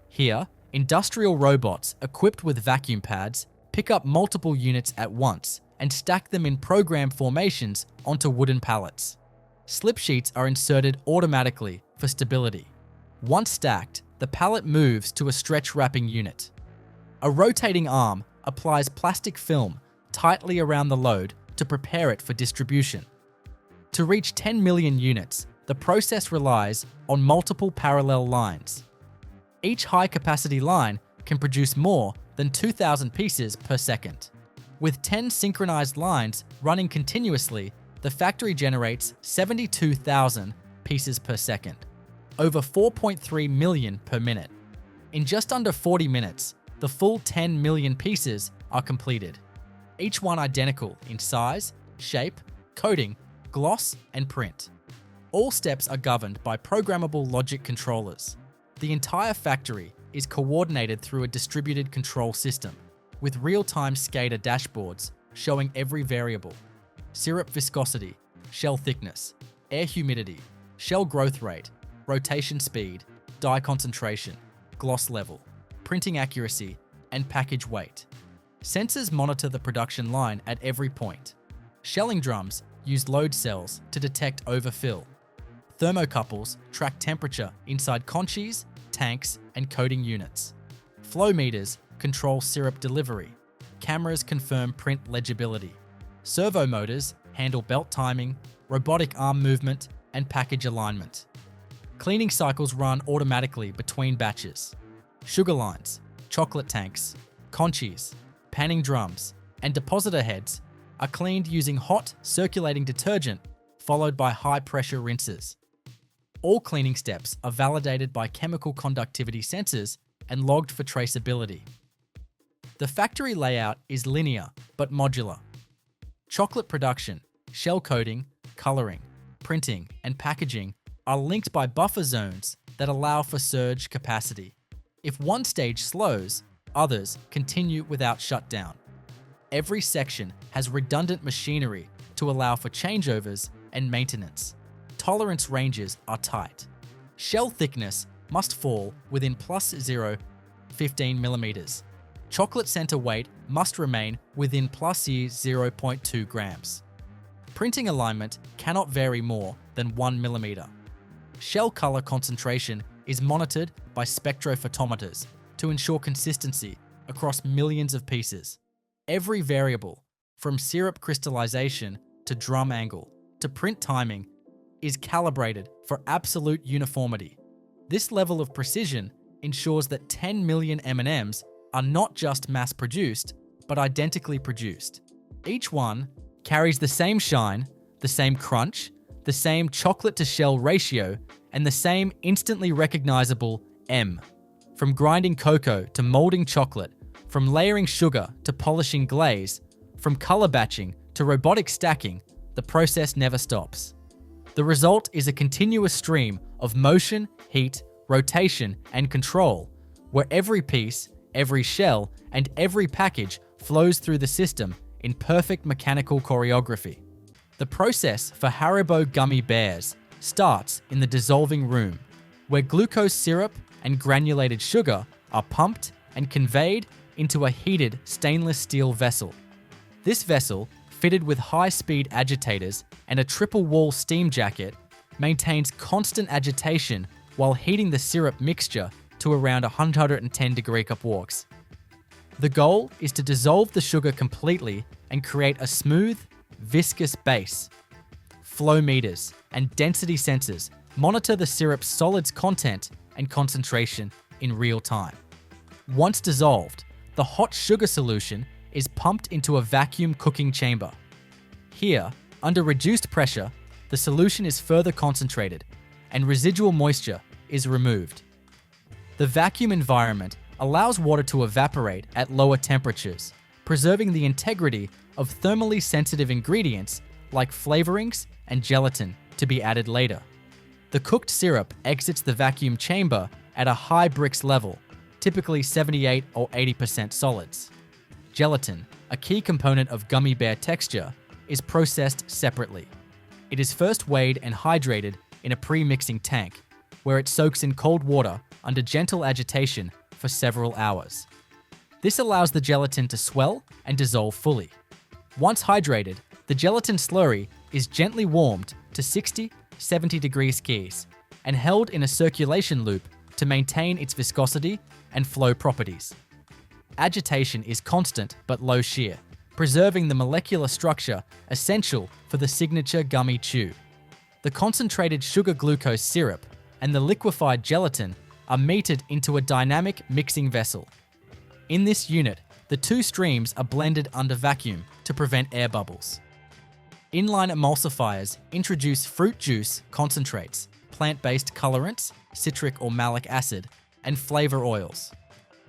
[SPEAKER 1] Here, industrial robots equipped with vacuum pads pick up multiple units at once and stack them in program formations onto wooden pallets. Slip sheets are inserted automatically for stability. Once stacked, the pallet moves to a stretch wrapping unit. A rotating arm applies plastic film tightly around the load to prepare it for distribution. To reach 10 million units, the process relies on multiple parallel lines. Each high-capacity line can produce more than 2,000 pieces per second. With 10 synchronized lines running continuously, the factory generates 72,000 pieces per second, over 4.3 million per minute. In just under 40 minutes, the full 10 million pieces are completed, each one identical in size, shape, coating, gloss, and print. All steps are governed by programmable logic controllers. The entire factory is coordinated through a distributed control system, with real-time SCADA dashboards showing every variable: syrup viscosity, shell thickness, air humidity, shell growth rate, rotation speed, dye concentration, gloss level, printing accuracy, and package weight. Sensors monitor the production line at every point. Shelling drums use load cells to detect overfill. Thermocouples track temperature inside conchis, tanks, and coating units. Flow meters control syrup delivery. Cameras confirm print legibility. Servo motors handle belt timing, robotic arm movement, and package alignment. Cleaning cycles run automatically between batches. Sugar lines, chocolate tanks, conchis, panning drums, and depositor heads are cleaned using hot, circulating detergent followed by high-pressure rinses. All cleaning steps are validated by chemical conductivity sensors and logged for traceability. The factory layout is linear but modular. Chocolate production, shell coating, coloring, printing, and packaging are linked by buffer zones that allow for surge capacity. If one stage slows, others continue without shutdown. Every section has redundant machinery to allow for changeovers and maintenance. Tolerance ranges are tight. Shell thickness must fall within +0.15 mm. Chocolate center weight must remain within +0.2 grams. Printing alignment cannot vary more than 1 mm. Shell color concentration is monitored by spectrophotometers to ensure consistency across millions of pieces. Every variable, from syrup crystallization to drum angle to print timing, is calibrated for absolute uniformity. This level of precision ensures that 10 million M&Ms are not just mass-produced, but identically produced. Each one carries the same shine, the same crunch, the same chocolate-to-shell ratio, and the same instantly recognizable M. From grinding cocoa to molding chocolate, from layering sugar to polishing glaze, from color batching to robotic stacking, the process never stops. The result is a continuous stream of motion, heat, rotation, and control, where every piece, every shell, and every package flows through the system in perfect mechanical choreography. The process for Haribo gummy bears starts in the dissolving room, where glucose syrup and granulated sugar are pumped and conveyed into a heated stainless steel vessel. This vessel, fitted with high-speed agitators and a triple-wall steam jacket, maintains constant agitation while heating the syrup mixture to around 110 degree cup walks. The goal is to dissolve the sugar completely and create a smooth, viscous base. Flow meters and density sensors monitor the syrup's solids content and concentration in real time. Once dissolved, the hot sugar solution is pumped into a vacuum cooking chamber. Here, under reduced pressure, the solution is further concentrated and residual moisture is removed. The vacuum environment allows water to evaporate at lower temperatures, preserving the integrity of thermally sensitive ingredients like flavorings and gelatin to be added later. The cooked syrup exits the vacuum chamber at a high Brix level, typically 78 or 80% solids. Gelatin, a key component of gummy bear texture, is processed separately. It is first weighed and hydrated in a pre-mixing tank, where it soaks in cold water under gentle agitation for several hours. This allows the gelatin to swell and dissolve fully. Once hydrated, the gelatin slurry is gently warmed to 60-70 degrees Ks and held in a circulation loop to maintain its viscosity and flow properties. Agitation is constant but low shear, preserving the molecular structure essential for the signature gummy chew. The concentrated sugar glucose syrup and the liquefied gelatin are metered into a dynamic mixing vessel. In this unit, the two streams are blended under vacuum to prevent air bubbles. Inline emulsifiers introduce fruit juice concentrates, plant-based colorants, citric or malic acid, and flavor oils.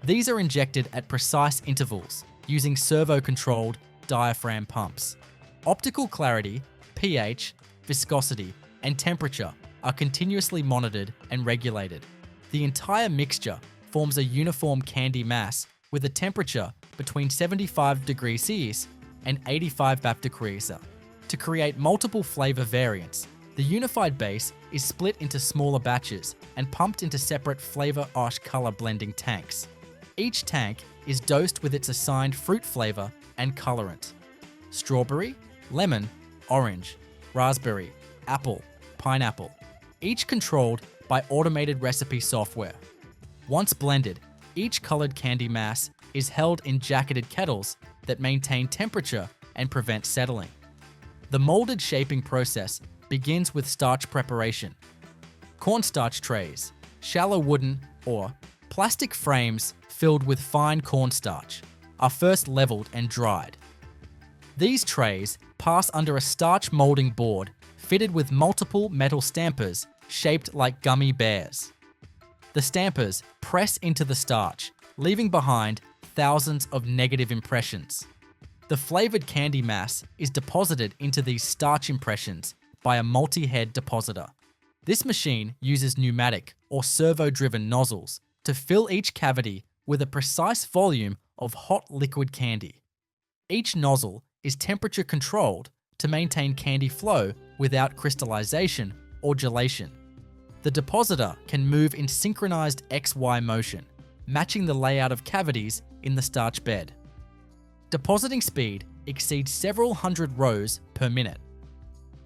[SPEAKER 1] These are injected at precise intervals using servo-controlled diaphragm pumps. Optical clarity, pH, viscosity, and temperature are continuously monitored and regulated. The entire mixture forms a uniform candy mass with a temperature between 75 degrees Celsius and 85 degrees Celsius. To create multiple flavor variants, the unified base is split into smaller batches and pumped into separate flavor osh color blending tanks. Each tank is dosed with its assigned fruit flavor and colorant: strawberry, lemon, orange, raspberry, apple, pineapple, each controlled by automated recipe software. Once blended, each colored candy mass is held in jacketed kettles that maintain temperature and prevent settling. The molded shaping process begins with starch preparation. Cornstarch trays, shallow wooden or plastic frames filled with fine cornstarch, are first leveled and dried. These trays pass under a starch molding board fitted with multiple metal stampers shaped like gummy bears. The stampers press into the starch, leaving behind thousands of negative impressions. The flavored candy mass is deposited into these starch impressions by a multi-head depositor. This machine uses pneumatic or servo-driven nozzles to fill each cavity with a precise volume of hot liquid candy. Each nozzle is temperature controlled to maintain candy flow without crystallization or gelation. The depositor can move in synchronized XY motion, matching the layout of cavities in the starch bed. Depositing speed exceeds several hundred rows per minute.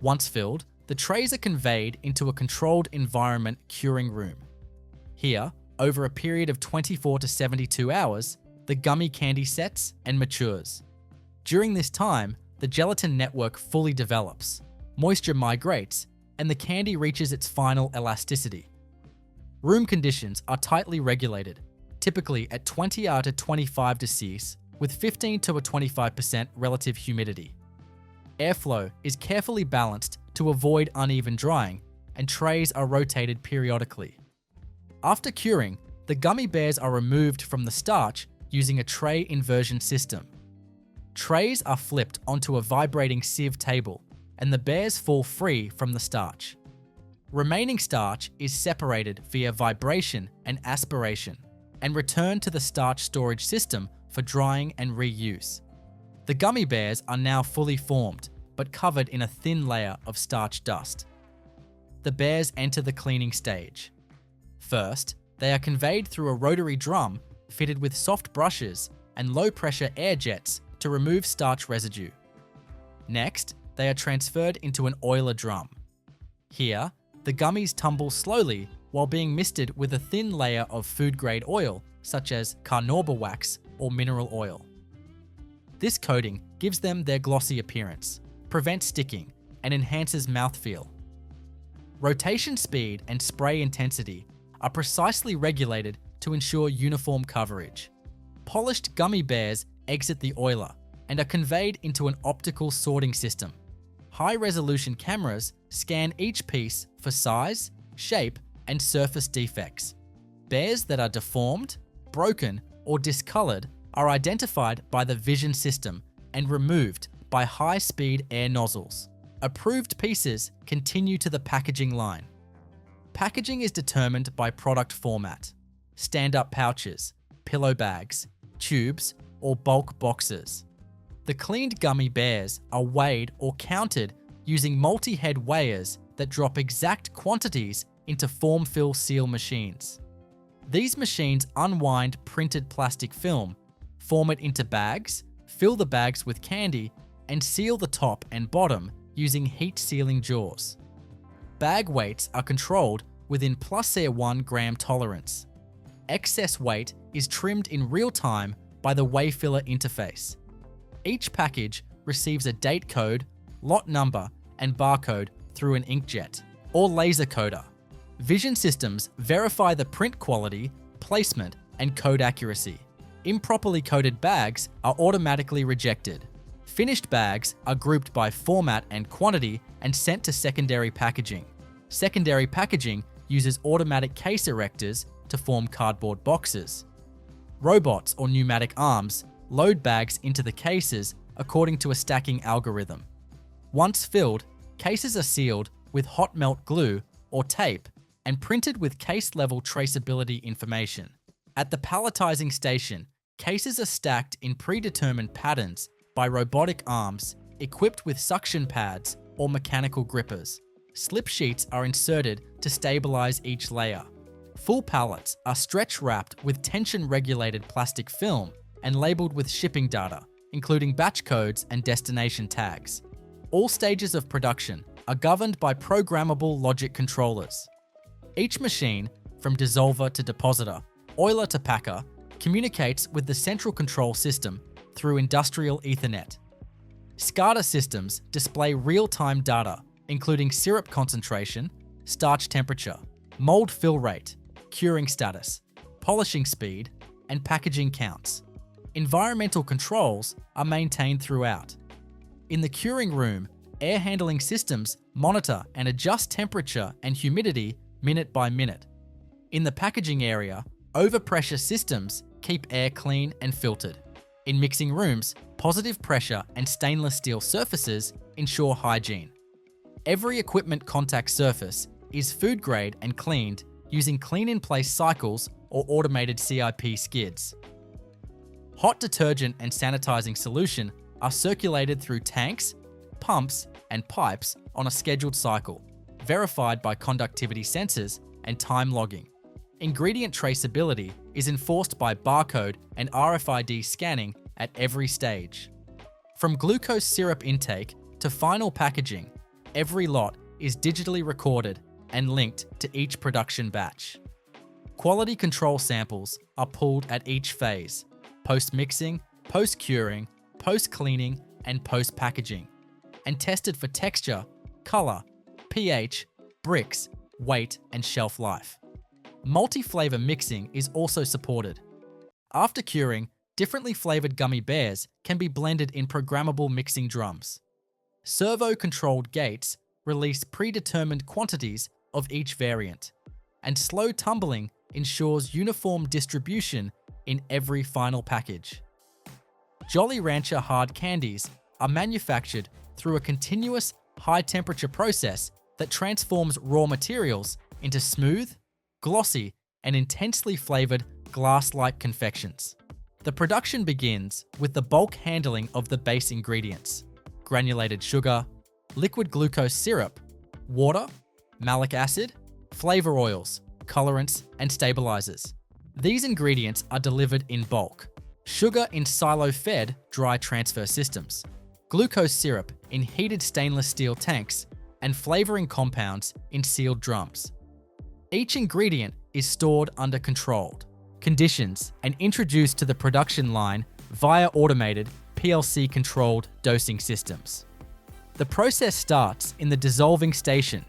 [SPEAKER 1] Once filled, the trays are conveyed into a controlled environment curing room. Here, over a period of 24 to 72 hours, the gummy candy sets and matures. During this time, the gelatin network fully develops, moisture migrates, and the candy reaches its final elasticity. Room conditions are tightly regulated, typically at 20 to 25 degrees with 15 to 25% relative humidity. Airflow is carefully balanced to avoid uneven drying, and trays are rotated periodically. After curing, the gummy bears are removed from the starch using a tray inversion system. Trays are flipped onto a vibrating sieve table, and the bears fall free from the starch. Remaining starch is separated via vibration and aspiration, and returned to the starch storage system for drying and reuse. The gummy bears are now fully formed, but covered in a thin layer of starch dust. The bears enter the cleaning stage. First, they are conveyed through a rotary drum fitted with soft brushes and low-pressure air jets to remove starch residue. Next, they are transferred into an oiler drum. Here, the gummies tumble slowly while being misted with a thin layer of food-grade oil, such as carnauba wax or mineral oil. This coating gives them their glossy appearance, prevents sticking, and enhances mouthfeel. Rotation speed and spray intensity are precisely regulated to ensure uniform coverage. Polished gummy bears exit the oiler and are conveyed into an optical sorting system. High-resolution cameras scan each piece for size, shape, and surface defects. Bears that are deformed, broken, or discolored are identified by the vision system and removed by high-speed air nozzles. Approved pieces continue to the packaging line. Packaging is determined by product format: stand-up pouches, pillow bags, tubes, or bulk boxes. The cleaned gummy bears are weighed or counted using multi-head weighers that drop exact quantities into form-fill seal machines. These machines unwind printed plastic film, form it into bags, fill the bags with candy, and seal the top and bottom using heat-sealing jaws. Bag weights are controlled within +1 gram tolerance. Excess weight is trimmed in real time by the Wayfiller interface. Each package receives a date code, lot number, and barcode through an inkjet or laser coder. Vision systems verify the print quality, placement, and code accuracy. Improperly coded bags are automatically rejected. Finished bags are grouped by format and quantity and sent to secondary packaging. Secondary packaging uses automatic case erectors to form cardboard boxes. Robots or pneumatic arms load bags into the cases according to a stacking algorithm. Once filled, cases are sealed with hot melt glue or tape and printed with case-level traceability information. At the palletizing station, cases are stacked in predetermined patterns by robotic arms equipped with suction pads or mechanical grippers. Slip sheets are inserted to stabilize each layer. Full pallets are stretch-wrapped with tension-regulated plastic film and labeled with shipping data, including batch codes and destination tags. All stages of production are governed by programmable logic controllers. Each machine, from dissolver to depositor, oiler to packer, communicates with the central control system through industrial Ethernet. SCADA systems display real-time data, including syrup concentration, starch temperature, mold fill rate, curing status, polishing speed, and packaging counts. Environmental controls are maintained throughout. In the curing room, air handling systems monitor and adjust temperature and humidity minute by minute. In the packaging area, overpressure systems keep air clean and filtered. In mixing rooms, positive pressure and stainless steel surfaces ensure hygiene. Every equipment contact surface is food grade and cleaned using clean-in-place cycles or automated CIP skids. Hot detergent and sanitizing solution are circulated through tanks, pumps, and pipes on a scheduled cycle, verified by conductivity sensors and time logging. Ingredient traceability is enforced by barcode and RFID scanning at every stage. From glucose syrup intake to final packaging, every lot is digitally recorded and linked to each production batch. Quality control samples are pulled at each phase: post-mixing, post-curing, post-cleaning, and post-packaging, and tested for texture, color, pH, bricks, weight, and shelf life. Multi-flavor mixing is also supported. After curing, differently flavored gummy bears can be blended in programmable mixing drums. Servo-controlled gates release predetermined quantities of each variant, and slow tumbling ensures uniform distribution in every final package. Jolly Rancher hard candies are manufactured through a continuous high-temperature process that transforms raw materials into smooth, glossy, and intensely flavored glass-like confections. The production begins with the bulk handling of the base ingredients: granulated sugar, liquid glucose syrup, water, malic acid, flavor oils, colorants, and stabilizers. These ingredients are delivered in bulk: sugar in silo-fed dry transfer systems, glucose syrup in heated stainless steel tanks, and flavoring compounds in sealed drums. Each ingredient is stored under controlled conditions and introduced to the production line via automated PLC-controlled dosing systems. The process starts in the dissolving station.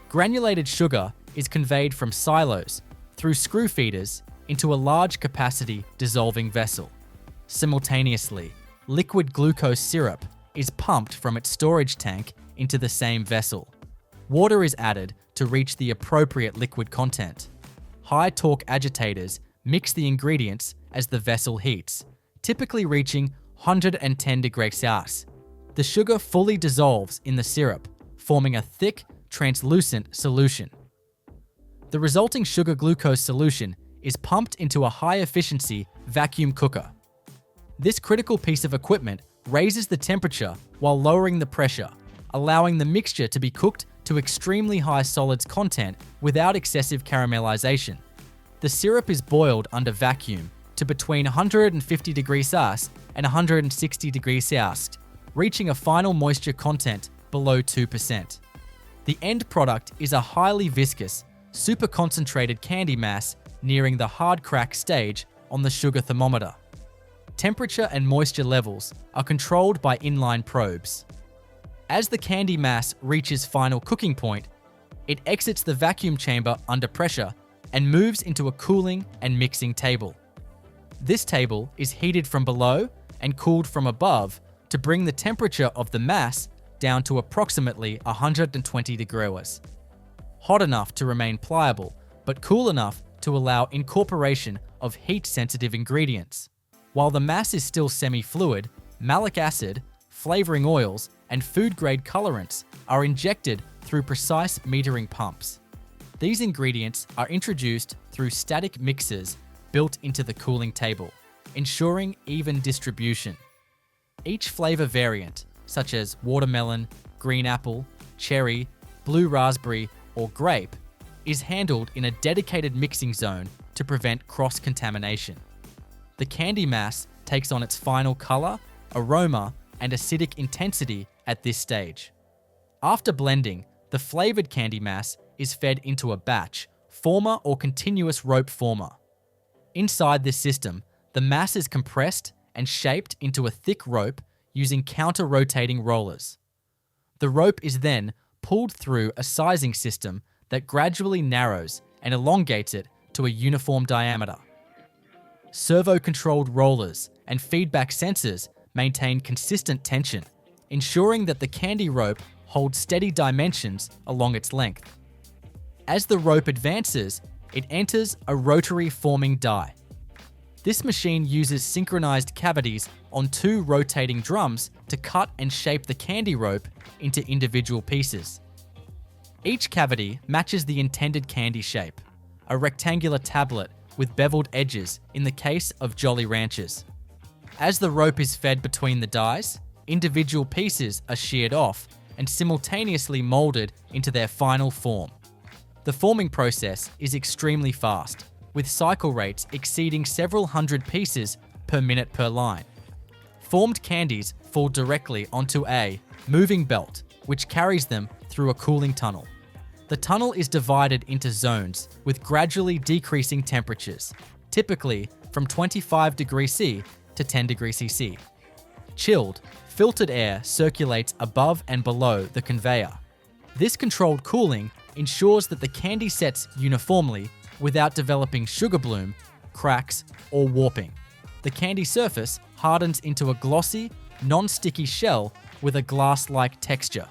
[SPEAKER 1] Granulated sugar is conveyed from silos through screw feeders into a large capacity dissolving vessel. Simultaneously, liquid glucose syrup is pumped from its storage tank into the same vessel. Water is added to reach the appropriate liquid content. High torque agitators mix the ingredients as the vessel heats, typically reaching 110 degrees Celsius. The sugar fully dissolves in the syrup, forming a thick, translucent solution. The resulting sugar-glucose solution is pumped into a high-efficiency vacuum cooker. This critical piece of equipment raises the temperature while lowering the pressure, allowing the mixture to be cooked to extremely high solids content without excessive caramelization. The syrup is boiled under vacuum to between 150 degrees Celsius and 160 degrees Celsius, reaching a final moisture content below 2%. The end product is a highly viscous, super concentrated candy mass nearing the hard crack stage on the sugar thermometer. Temperature and moisture levels are controlled by inline probes. As the candy mass reaches final cooking point, it exits the vacuum chamber under pressure and moves into a cooling and mixing table. This table is heated from below and cooled from above to bring the temperature of the mass down to approximately 120 degrees. Hot enough to remain pliable, but cool enough to allow incorporation of heat-sensitive ingredients. While the mass is still semi-fluid, malic acid, flavoring oils, and food-grade colorants are injected through precise metering pumps. These ingredients are introduced through static mixers built into the cooling table, ensuring even distribution. Each flavor variant, such as watermelon, green apple, cherry, blue raspberry, or grape, is handled in a dedicated mixing zone to prevent cross-contamination. The candy mass takes on its final color, aroma, and acidic intensity at this stage. After blending, the flavored candy mass is fed into a batch, former or continuous rope former. Inside this system, the mass is compressed and shaped into a thick rope using counter-rotating rollers. The rope is then pulled through a sizing system that gradually narrows and elongates it to a uniform diameter. Servo-controlled rollers and feedback sensors maintain consistent tension, ensuring that the candy rope holds steady dimensions along its length. As the rope advances, it enters a rotary forming die. This machine uses synchronized cavities on 2 rotating drums to cut and shape the candy rope into individual pieces. Each cavity matches the intended candy shape, a rectangular tablet with beveled edges in the case of Jolly Ranchers. As the rope is fed between the dies, individual pieces are sheared off and simultaneously molded into their final form. The forming process is extremely fast, with cycle rates exceeding several hundred pieces per minute per line. Formed candies fall directly onto a moving belt, which carries them through a cooling tunnel. The tunnel is divided into zones with gradually decreasing temperatures, typically from 25 degrees C to 10 degrees C. Chilled, filtered air circulates above and below the conveyor. This controlled cooling ensures that the candy sets uniformly without developing sugar bloom, cracks, or warping. The candy surface hardens into a glossy, non-sticky shell with a glass-like texture.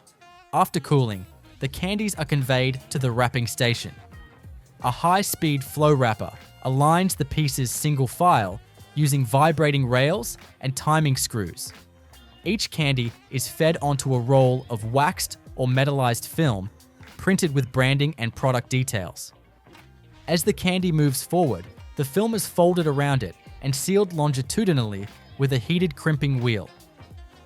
[SPEAKER 1] After cooling, the candies are conveyed to the wrapping station. A high-speed flow wrapper aligns the pieces single file using vibrating rails and timing screws. Each candy is fed onto a roll of waxed or metallized film printed with branding and product details. As the candy moves forward, the film is folded around it and sealed longitudinally with a heated crimping wheel.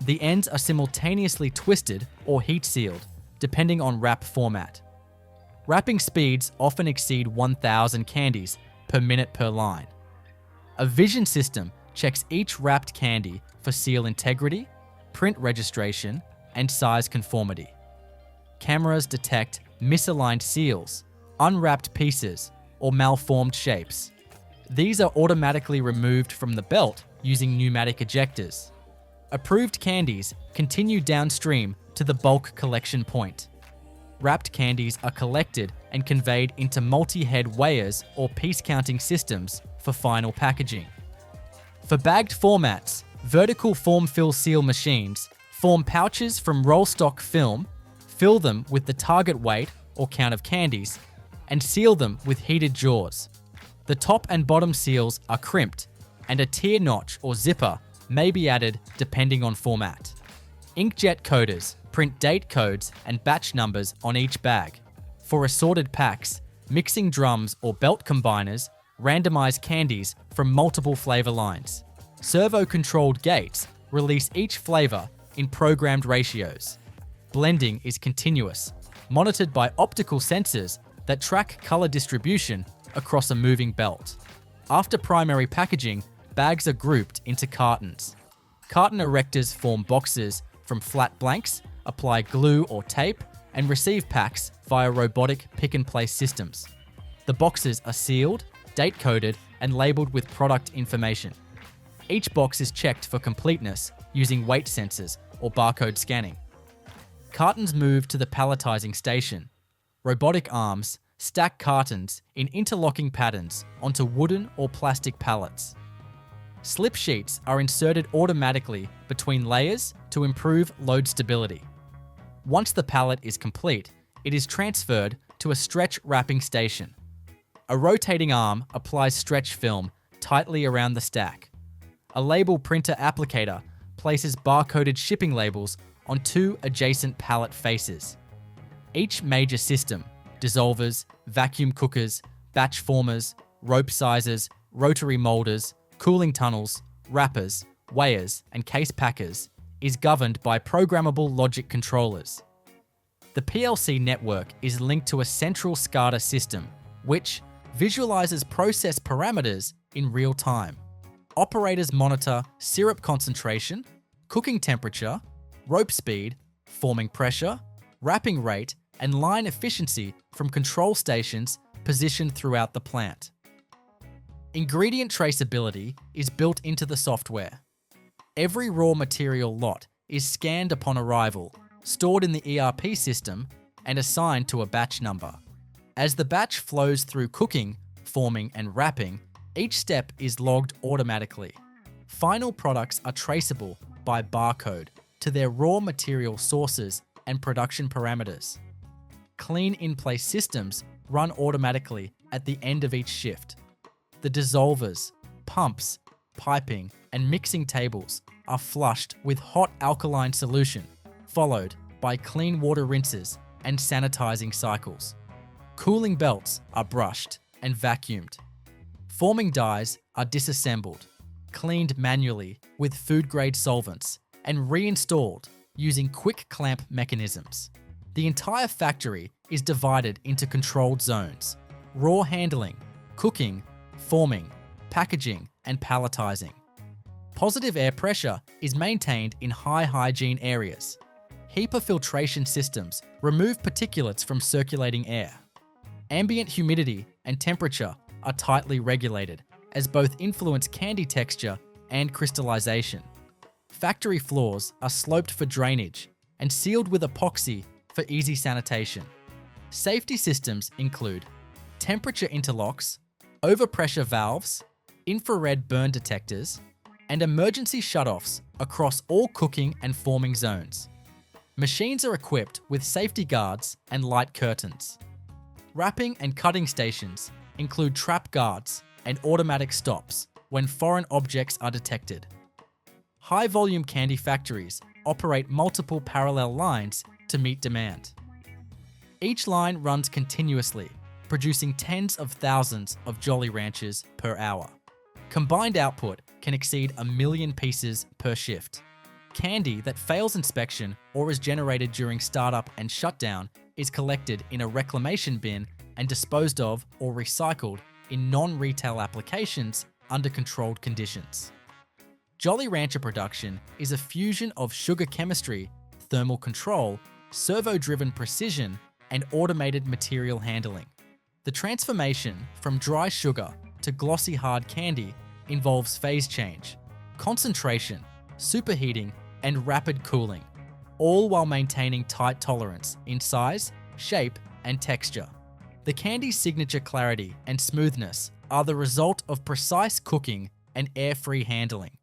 [SPEAKER 1] The ends are simultaneously twisted or heat sealed, depending on wrap format. Wrapping speeds often exceed 1,000 candies per minute per line. A vision system checks each wrapped candy for seal integrity, print registration, and size conformity. Cameras detect misaligned seals, unwrapped pieces, or malformed shapes. These are automatically removed from the belt using pneumatic ejectors. Approved candies continue downstream to the bulk collection point. Wrapped candies are collected and conveyed into multi-head weighers or piece-counting systems for final packaging. For bagged formats, vertical form-fill-seal machines form pouches from roll stock film, fill them with the target weight or count of candies, and seal them with heated jaws. The top and bottom seals are crimped, and a tier notch or zipper may be added depending on format. Inkjet coders print date codes and batch numbers on each bag. For assorted packs, mixing drums or belt combiners randomize candies from multiple flavor lines. Servo-controlled gates release each flavor in programmed ratios. Blending is continuous, monitored by optical sensors that track color distribution across a moving belt. After primary packaging, bags are grouped into cartons. Carton erectors form boxes from flat blanks, apply glue or tape, and receive packs via robotic pick-and-place systems. The boxes are sealed, date-coded, and labeled with product information. Each box is checked for completeness using weight sensors or barcode scanning. Cartons move to the palletizing station. Robotic arms stack cartons in interlocking patterns onto wooden or plastic pallets. Slip sheets are inserted automatically between layers to improve load stability. Once the pallet is complete, it is transferred to a stretch wrapping station. A rotating arm applies stretch film tightly around the stack. A label printer applicator places barcoded shipping labels on 2 adjacent pallet faces. Each major system, dissolvers, vacuum cookers, batch formers, rope sizers, rotary molders, cooling tunnels, wrappers, weighers, and case packers, is governed by programmable logic controllers. The PLC network is linked to a central SCADA system, which visualizes process parameters in real time. Operators monitor syrup concentration, cooking temperature, rope speed, forming pressure, wrapping rate, and line efficiency from control stations positioned throughout the plant. Ingredient traceability is built into the software. Every raw material lot is scanned upon arrival, stored in the ERP system, and assigned to a batch number. As the batch flows through cooking, forming, and wrapping, each step is logged automatically. Final products are traceable by barcode to their raw material sources and production parameters. Clean in-place systems run automatically at the end of each shift. The dissolvers, pumps, piping, and mixing tables are flushed with hot alkaline solution, followed by clean water rinses and sanitizing cycles. Cooling belts are brushed and vacuumed. Forming dies are disassembled, cleaned manually with food-grade solvents, and reinstalled using quick clamp mechanisms. The entire factory is divided into controlled zones: raw handling, cooking, forming, packaging, and palletizing. Positive air pressure is maintained in high hygiene areas. HEPA filtration systems remove particulates from circulating air. Ambient humidity and temperature are tightly regulated, as both influence candy texture and crystallization. Factory floors are sloped for drainage and sealed with epoxy for easy sanitation. Safety systems include temperature interlocks, overpressure valves, infrared burn detectors, and emergency shutoffs across all cooking and forming zones. Machines are equipped with safety guards and light curtains. Wrapping and cutting stations include trap guards and automatic stops when foreign objects are detected. High-volume candy factories operate multiple parallel lines to meet demand. Each line runs continuously, producing tens of thousands of Jolly Ranchers per hour. Combined output can exceed 1 million pieces per shift. Candy that fails inspection or is generated during startup and shutdown is collected in a reclamation bin and disposed of or recycled in non-retail applications under controlled conditions. Jolly Rancher production is a fusion of sugar chemistry, thermal control, servo-driven precision, and automated material handling. The transformation from dry sugar to glossy hard candy involves phase change, concentration, superheating, and rapid cooling, all while maintaining tight tolerance in size, shape, and texture. The candy's signature clarity and smoothness are the result of precise cooking and air-free handling.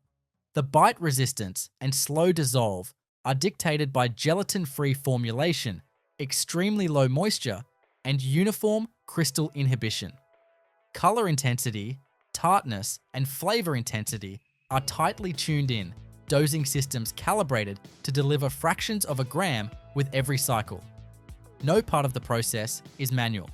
[SPEAKER 1] The bite resistance and slow dissolve are dictated by gelatin-free formulation, extremely low moisture, and uniform crystal inhibition. Color intensity, tartness, and flavor intensity are tightly tuned in, dosing systems calibrated to deliver fractions of a gram with every cycle. No part of the process is manual.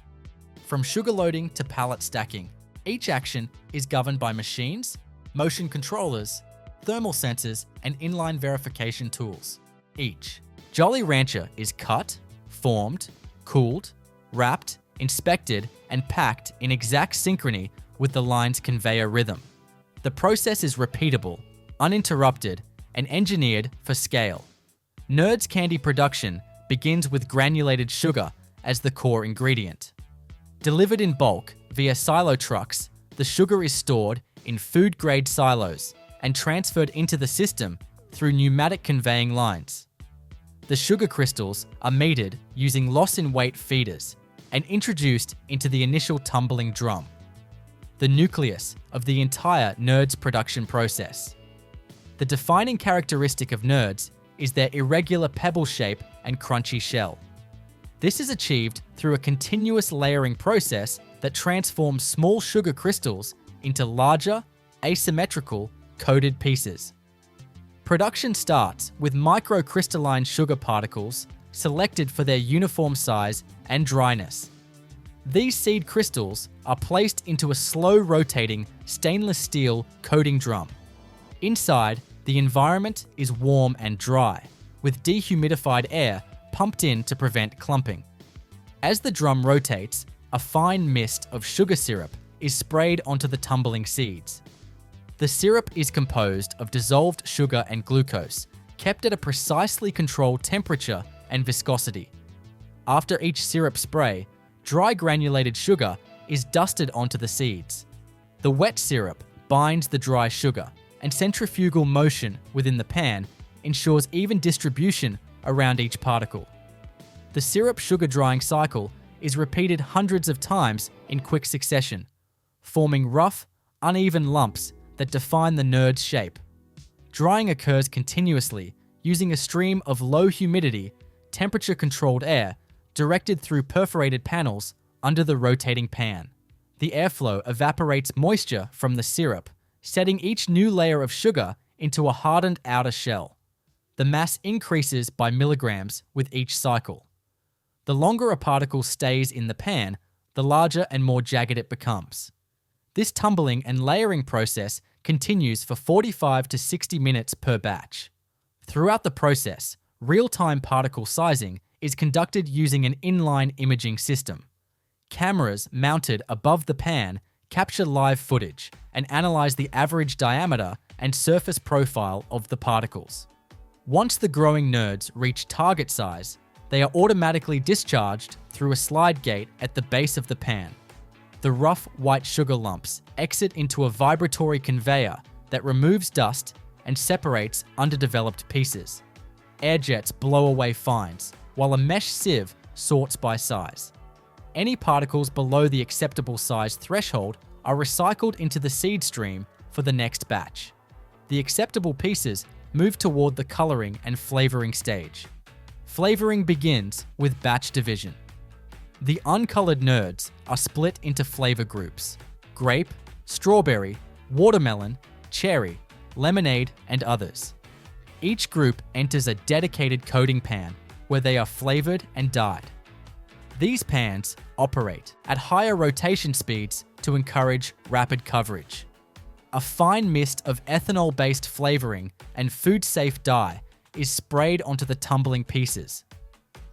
[SPEAKER 1] From sugar loading to pallet stacking, each action is governed by machines, motion controllers, thermal sensors, and inline verification tools. Each Jolly Rancher is cut, formed, cooled, wrapped, inspected, and packed in exact synchrony with the line's conveyor rhythm. The process is repeatable, uninterrupted, and engineered for scale. Nerds candy production begins with granulated sugar as the core ingredient. Delivered in bulk via silo trucks, the sugar is stored in food-grade silos and transferred into the system through pneumatic conveying lines. The sugar crystals are metered using loss-in-weight feeders and introduced into the initial tumbling drum, the nucleus of the entire Nerds production process. The defining characteristic of Nerds is their irregular pebble shape and crunchy shell. This is achieved through a continuous layering process that transforms small sugar crystals into larger, asymmetrical, coated pieces. Production starts with microcrystalline sugar particles selected for their uniform size and dryness. These seed crystals are placed into a slow-rotating stainless steel coating drum. Inside, the environment is warm and dry, with dehumidified air pumped in to prevent clumping. As the drum rotates, a fine mist of sugar syrup is sprayed onto the tumbling seeds. The syrup is composed of dissolved sugar and glucose, kept at a precisely controlled temperature and viscosity. After each syrup spray, dry granulated sugar is dusted onto the seeds. The wet syrup binds the dry sugar, and centrifugal motion within the pan ensures even distribution around each particle. The syrup sugar drying cycle is repeated hundreds of times in quick succession, forming rough, uneven lumps that define the nerd's shape. Drying occurs continuously using a stream of low humidity, temperature-controlled air directed through perforated panels under the rotating pan. The airflow evaporates moisture from the syrup, setting each new layer of sugar into a hardened outer shell. The mass increases by milligrams with each cycle. The longer a particle stays in the pan, the larger and more jagged it becomes. This tumbling and layering process continues for 45 to 60 minutes per batch. Throughout the process, real-time particle sizing is conducted using an inline imaging system. Cameras mounted above the pan capture live footage and analyze the average diameter and surface profile of the particles. Once the growing nerds reach target size, they are automatically discharged through a slide gate at the base of the pan. The rough white sugar lumps exit into a vibratory conveyor that removes dust and separates underdeveloped pieces. Air jets blow away fines, while a mesh sieve sorts by size. Any particles below the acceptable size threshold are recycled into the seed stream for the next batch. The acceptable pieces move toward the coloring and flavoring stage. Flavoring begins with batch division. The uncolored nerds are split into flavor groups: grape, strawberry, watermelon, cherry, lemonade, and others. Each group enters a dedicated coating pan where they are flavored and dyed. These pans operate at higher rotation speeds to encourage rapid coverage. A fine mist of ethanol-based flavoring and food-safe dye is sprayed onto the tumbling pieces.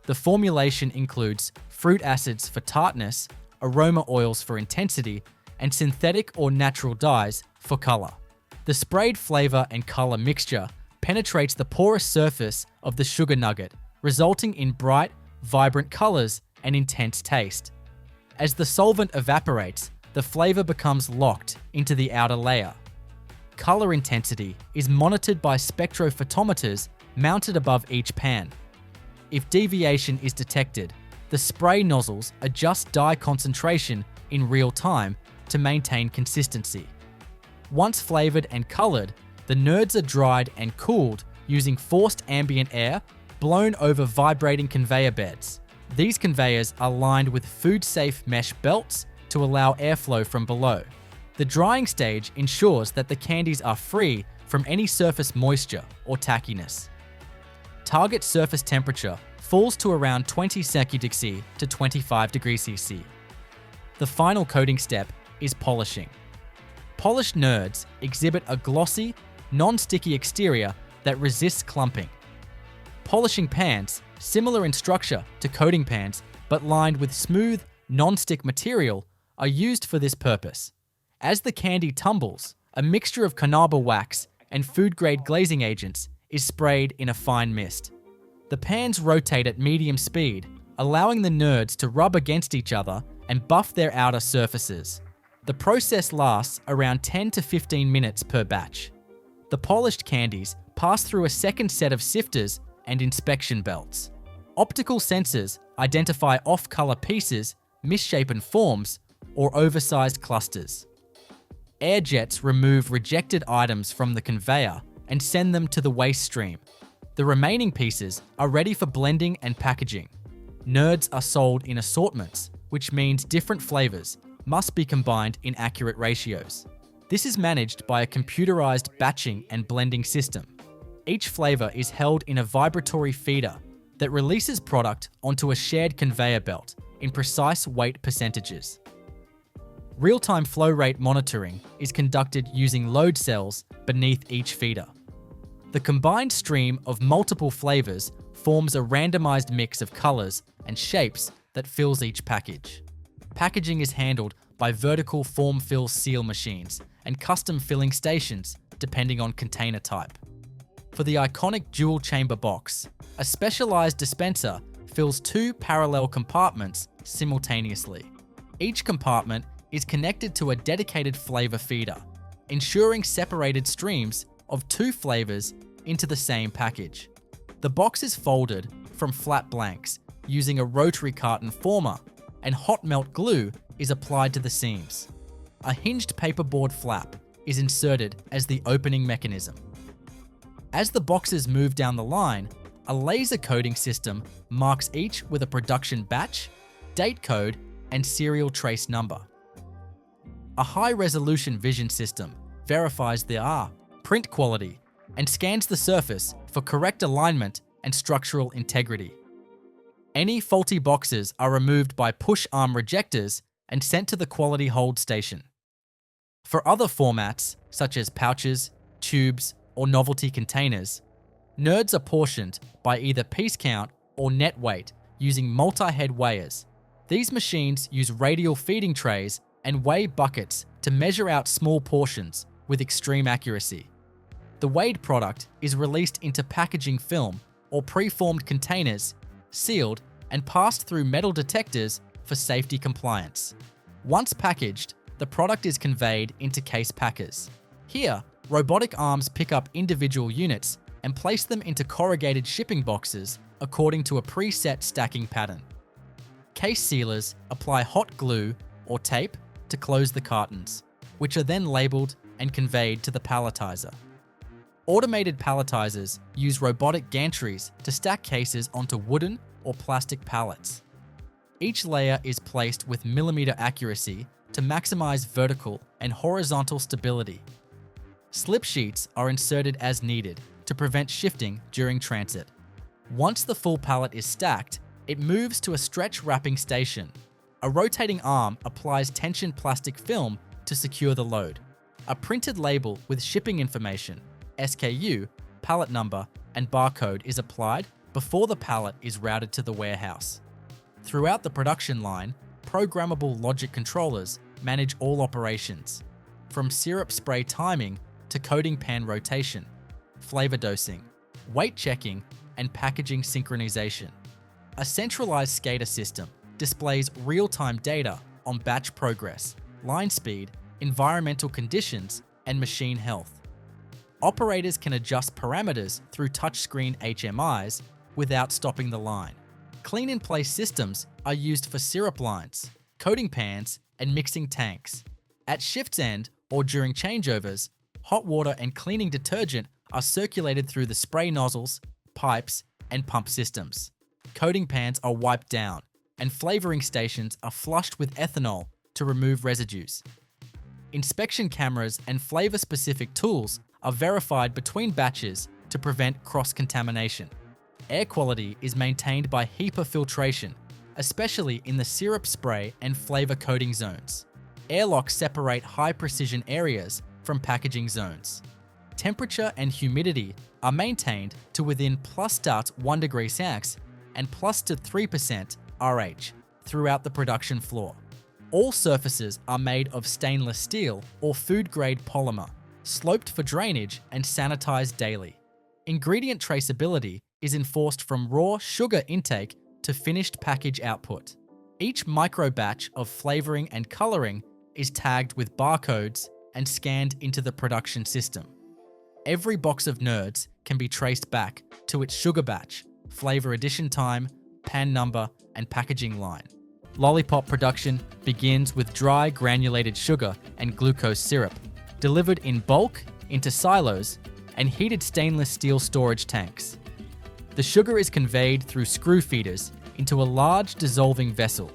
[SPEAKER 1] The formulation includes fruit acids for tartness, aroma oils for intensity, and synthetic or natural dyes for color. The sprayed flavor and color mixture penetrates the porous surface of the sugar nugget, resulting in bright, vibrant colors and intense taste. As the solvent evaporates, the flavor becomes locked into the outer layer. Color intensity is monitored by spectrophotometers mounted above each pan. If deviation is detected, the spray nozzles adjust dye concentration in real time to maintain consistency. Once flavored and colored, the nerds are dried and cooled using forced ambient air blown over vibrating conveyor beds. These conveyors are lined with food-safe mesh belts to allow airflow from below. The drying stage ensures that the candies are free from any surface moisture or tackiness. Target surface temperature falls to around 20 degrees to 25 degrees Celsius. The final coating step is polishing. Polished nerds exhibit a glossy, non-sticky exterior that resists clumping. Polishing pans, similar in structure to coating pans but lined with smooth, non-stick material, are used for this purpose. As the candy tumbles, a mixture of carnauba wax and food-grade glazing agents is sprayed in a fine mist. The pans rotate at medium speed, allowing the nerds to rub against each other and buff their outer surfaces. The process lasts around 10 to 15 minutes per batch. The polished candies pass through a second set of sifters and inspection belts. Optical sensors identify off-color pieces, misshapen forms, or oversized clusters. Air jets remove rejected items from the conveyor and send them to the waste stream. The remaining pieces are ready for blending and packaging. Nerds are sold in assortments, which means different flavors must be combined in accurate ratios. This is managed by a computerized batching and blending system. Each flavor is held in a vibratory feeder that releases product onto a shared conveyor belt in precise weight percentages. Real-time flow rate monitoring is conducted using load cells beneath each feeder. The combined stream of multiple flavors forms a randomized mix of colors and shapes that fills each package. Packaging is handled by vertical form-fill seal machines and custom filling stations depending on container type. For the iconic dual-chamber box, a specialized dispenser fills 2 parallel compartments simultaneously. Each compartment is connected to a dedicated flavor feeder, ensuring separated streams of 2 flavors into the same package. The box is folded from flat blanks using a rotary carton former and hot melt glue is applied to the seams. A hinged paperboard flap is inserted as the opening mechanism. As the boxes move down the line, a laser coding system marks each with a production batch, date code, and serial trace number. A high-resolution vision system verifies the print quality and scans the surface for correct alignment and structural integrity. Any faulty boxes are removed by push-arm rejectors and sent to the quality hold station. For other formats, such as pouches, tubes, or novelty containers, nerds are portioned by either piece count or net weight using multi-head weighers. These machines use radial feeding trays and weigh buckets to measure out small portions with extreme accuracy. The weighed product is released into packaging film or preformed containers, sealed, and passed through metal detectors for safety compliance. Once packaged, the product is conveyed into case packers. Here, robotic arms pick up individual units and place them into corrugated shipping boxes according to a preset stacking pattern. Case sealers apply hot glue or tape to close the cartons, which are then labeled and conveyed to the palletizer. Automated palletizers use robotic gantries to stack cases onto wooden or plastic pallets. Each layer is placed with millimeter accuracy to maximize vertical and horizontal stability. Slip sheets are inserted as needed to prevent shifting during transit. Once the full pallet is stacked, it moves to a stretch wrapping station. A rotating arm applies tension plastic film to secure the load. A printed label with shipping information, SKU, pallet number, and barcode is applied before the pallet is routed to the warehouse. Throughout the production line, programmable logic controllers manage all operations, from syrup spray timing to coating pan rotation, flavor dosing, weight checking, and packaging synchronization. A centralized SCADA system displays real-time data on batch progress, line speed, environmental conditions, and machine health. Operators can adjust parameters through touchscreen HMIs without stopping the line. Clean-in-place systems are used for syrup lines, coating pans, and mixing tanks. At shift's end or during changeovers, hot water and cleaning detergent are circulated through the spray nozzles, pipes, and pump systems. Coating pans are wiped down, and flavoring stations are flushed with ethanol to remove residues. Inspection cameras and flavor-specific tools are verified between batches to prevent cross-contamination. Air quality is maintained by HEPA filtration, especially in the syrup spray and flavor coating zones. Airlocks separate high-precision areas from packaging zones. Temperature and humidity are maintained to within +1 degree Celsius and +3% RH throughout the production floor. All surfaces are made of stainless steel or food-grade polymer, sloped for drainage and sanitized daily. Ingredient traceability is enforced from raw sugar intake to finished package output. Each micro batch of flavoring and coloring is tagged with barcodes and scanned into the production system. Every box of Nerds can be traced back to its sugar batch, flavor addition time, pan number, and packaging line. Lollipop production begins with dry granulated sugar and glucose syrup, delivered in bulk into silos and heated stainless steel storage tanks. The sugar is conveyed through screw feeders into a large dissolving vessel.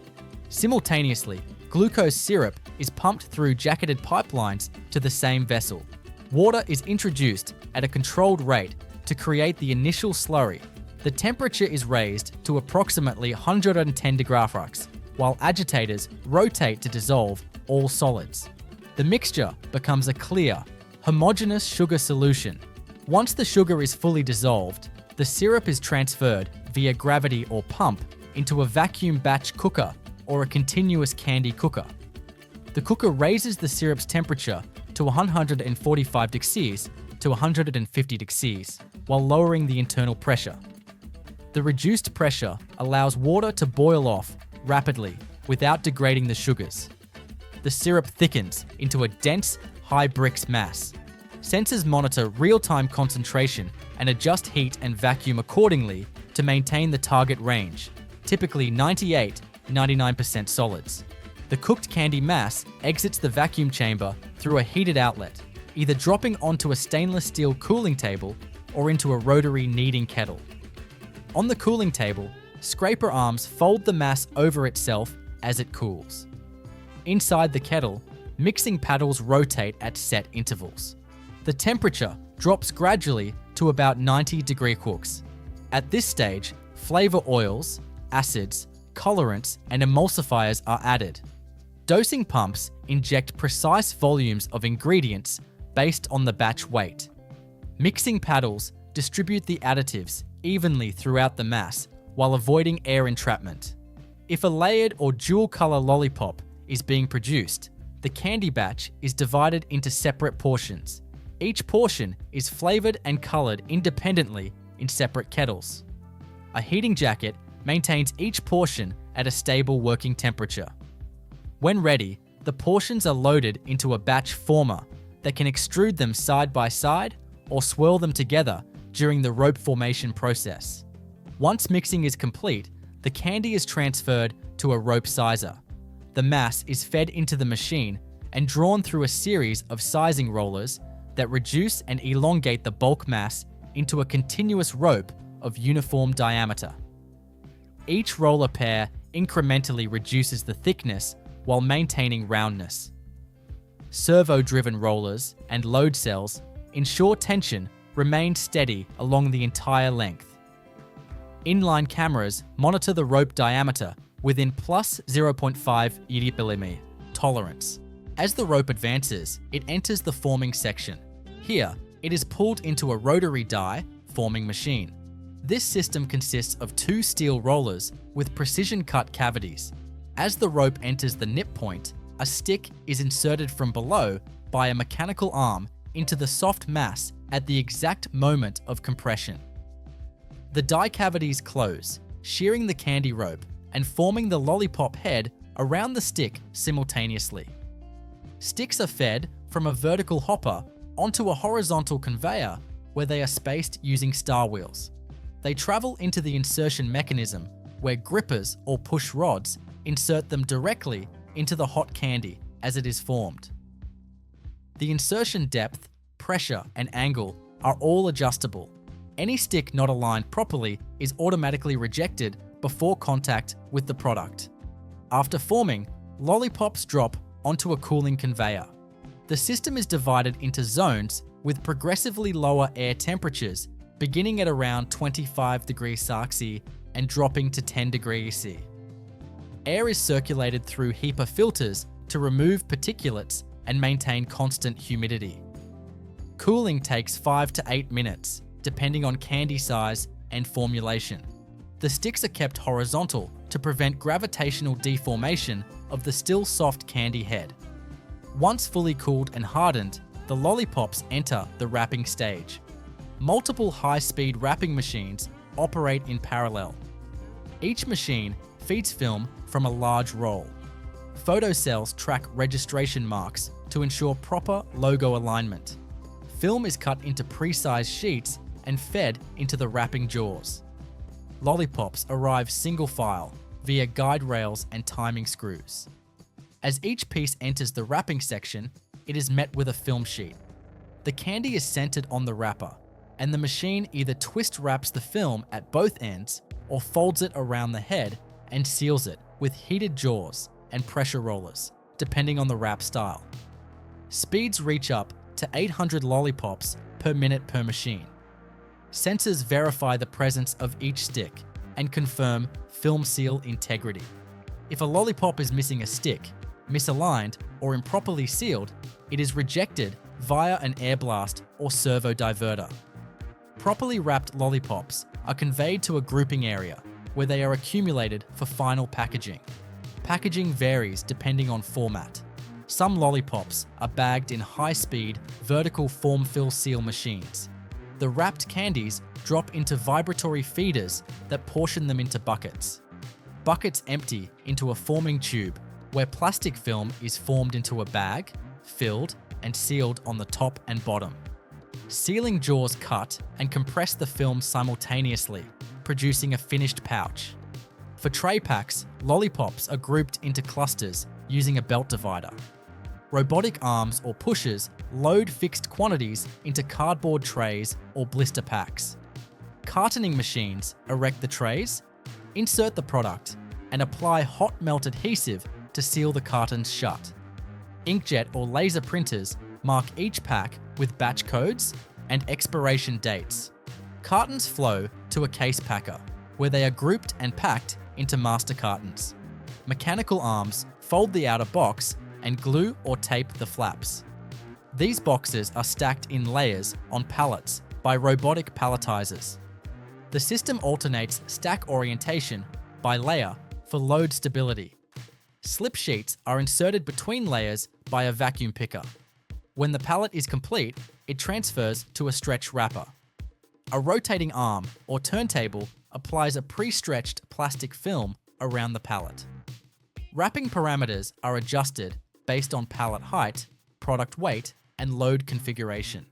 [SPEAKER 1] Simultaneously, glucose syrup is pumped through jacketed pipelines to the same vessel. Water is introduced at a controlled rate to create the initial slurry. The temperature is raised to approximately 110 degrees, while agitators rotate to dissolve all solids. The mixture becomes a clear, homogeneous sugar solution. Once the sugar is fully dissolved, the syrup is transferred via gravity or pump into a vacuum batch cooker or a continuous candy cooker. The cooker raises the syrup's temperature to 145 degrees to 150 degrees while lowering the internal pressure. The reduced pressure allows water to boil off rapidly without degrading the sugars. The syrup thickens into a dense, high Brix mass. Sensors monitor real-time concentration and adjust heat and vacuum accordingly to maintain the target range, typically 98 99% solids. The cooked candy mass exits the vacuum chamber through a heated outlet, either dropping onto a stainless steel cooling table or into a rotary kneading kettle. On the cooling table, scraper arms fold the mass over itself as it cools. Inside the kettle, mixing paddles rotate at set intervals. The temperature drops gradually to about 90-degree cooks. At this stage, flavor oils, acids, colorants, and emulsifiers are added. Dosing pumps inject precise volumes of ingredients based on the batch weight. Mixing paddles distribute the additives evenly throughout the mass while avoiding air entrapment. If a layered or dual-color lollipop is being produced, the candy batch is divided into separate portions. Each portion is flavored and colored independently in separate kettles. A heating jacket maintains each portion at a stable working temperature. When ready, the portions are loaded into a batch former that can extrude them side by side or swirl them together during the rope formation process. Once mixing is complete, the candy is transferred to a rope sizer. The mass is fed into the machine and drawn through a series of sizing rollers that reduce and elongate the bulk mass into a continuous rope of uniform diameter. Each roller pair incrementally reduces the thickness while maintaining roundness. Servo-driven rollers and load cells ensure tension remains steady along the entire length. Inline cameras monitor the rope diameter within plus 0.5 mm tolerance. As the rope advances, it enters the forming section. Here, it is pulled into a rotary die forming machine. This system consists of two steel rollers with precision-cut cavities. As the rope enters the nip point, a stick is inserted from below by a mechanical arm into the soft mass at the exact moment of compression. The die cavities close, shearing the candy rope and forming the lollipop head around the stick simultaneously. Sticks are fed from a vertical hopper onto a horizontal conveyor where they are spaced using star wheels. They travel into the insertion mechanism where grippers or push rods insert them directly into the hot candy as it is formed. The insertion depth, pressure, and angle are all adjustable. Any stick not aligned properly is automatically rejected before contact with the product. After forming, lollipops drop onto a cooling conveyor. The system is divided into zones with progressively lower air temperatures, beginning at around 25 degrees Celsius and dropping to 10 degrees C. Air is circulated through HEPA filters to remove particulates and maintain constant humidity. Cooling takes 5 to 8 minutes, depending on candy size and formulation. The sticks are kept horizontal to prevent gravitational deformation of the still soft candy head. Once fully cooled and hardened, the lollipops enter the wrapping stage. Multiple high-speed wrapping machines operate in parallel. Each machine feeds film from a large roll. Photocells track registration marks to ensure proper logo alignment. Film is cut into pre-sized sheets and fed into the wrapping jaws. Lollipops arrive single file via guide rails and timing screws. As each piece enters the wrapping section, it is met with a film sheet. The candy is centered on the wrapper, and the machine either twist wraps the film at both ends or folds it around the head and seals it with heated jaws and pressure rollers, depending on the wrap style. Speeds reach up to 800 lollipops per minute per machine. Sensors verify the presence of each stick and confirm film seal integrity. If a lollipop is missing a stick, misaligned, or improperly sealed, it is rejected via an air blast or servo diverter. Properly wrapped lollipops are conveyed to a grouping area where they are accumulated for final packaging. Packaging varies depending on format. Some lollipops are bagged in high-speed, vertical form-fill seal machines. The wrapped candies drop into vibratory feeders that portion them into buckets. Buckets empty into a forming tube where plastic film is formed into a bag, filled, and sealed on the top and bottom. Sealing jaws cut and compress the film simultaneously, producing a finished pouch. For tray packs, lollipops are grouped into clusters using a belt divider. Robotic arms or pushers load fixed quantities into cardboard trays or blister packs. Cartoning machines erect the trays, insert the product, and apply hot melt adhesive to seal the cartons shut. Inkjet or laser printers mark each pack with batch codes and expiration dates. Cartons flow to a case packer, where they are grouped and packed into master cartons. Mechanical arms fold the outer box and glue or tape the flaps. These boxes are stacked in layers on pallets by robotic palletizers. The system alternates stack orientation by layer for load stability. Slip sheets are inserted between layers by a vacuum picker. When the pallet is complete, it transfers to a stretch wrapper. A rotating arm or turntable applies a pre-stretched plastic film around the pallet. Wrapping parameters are adjusted based on pallet height, product weight, and load configuration.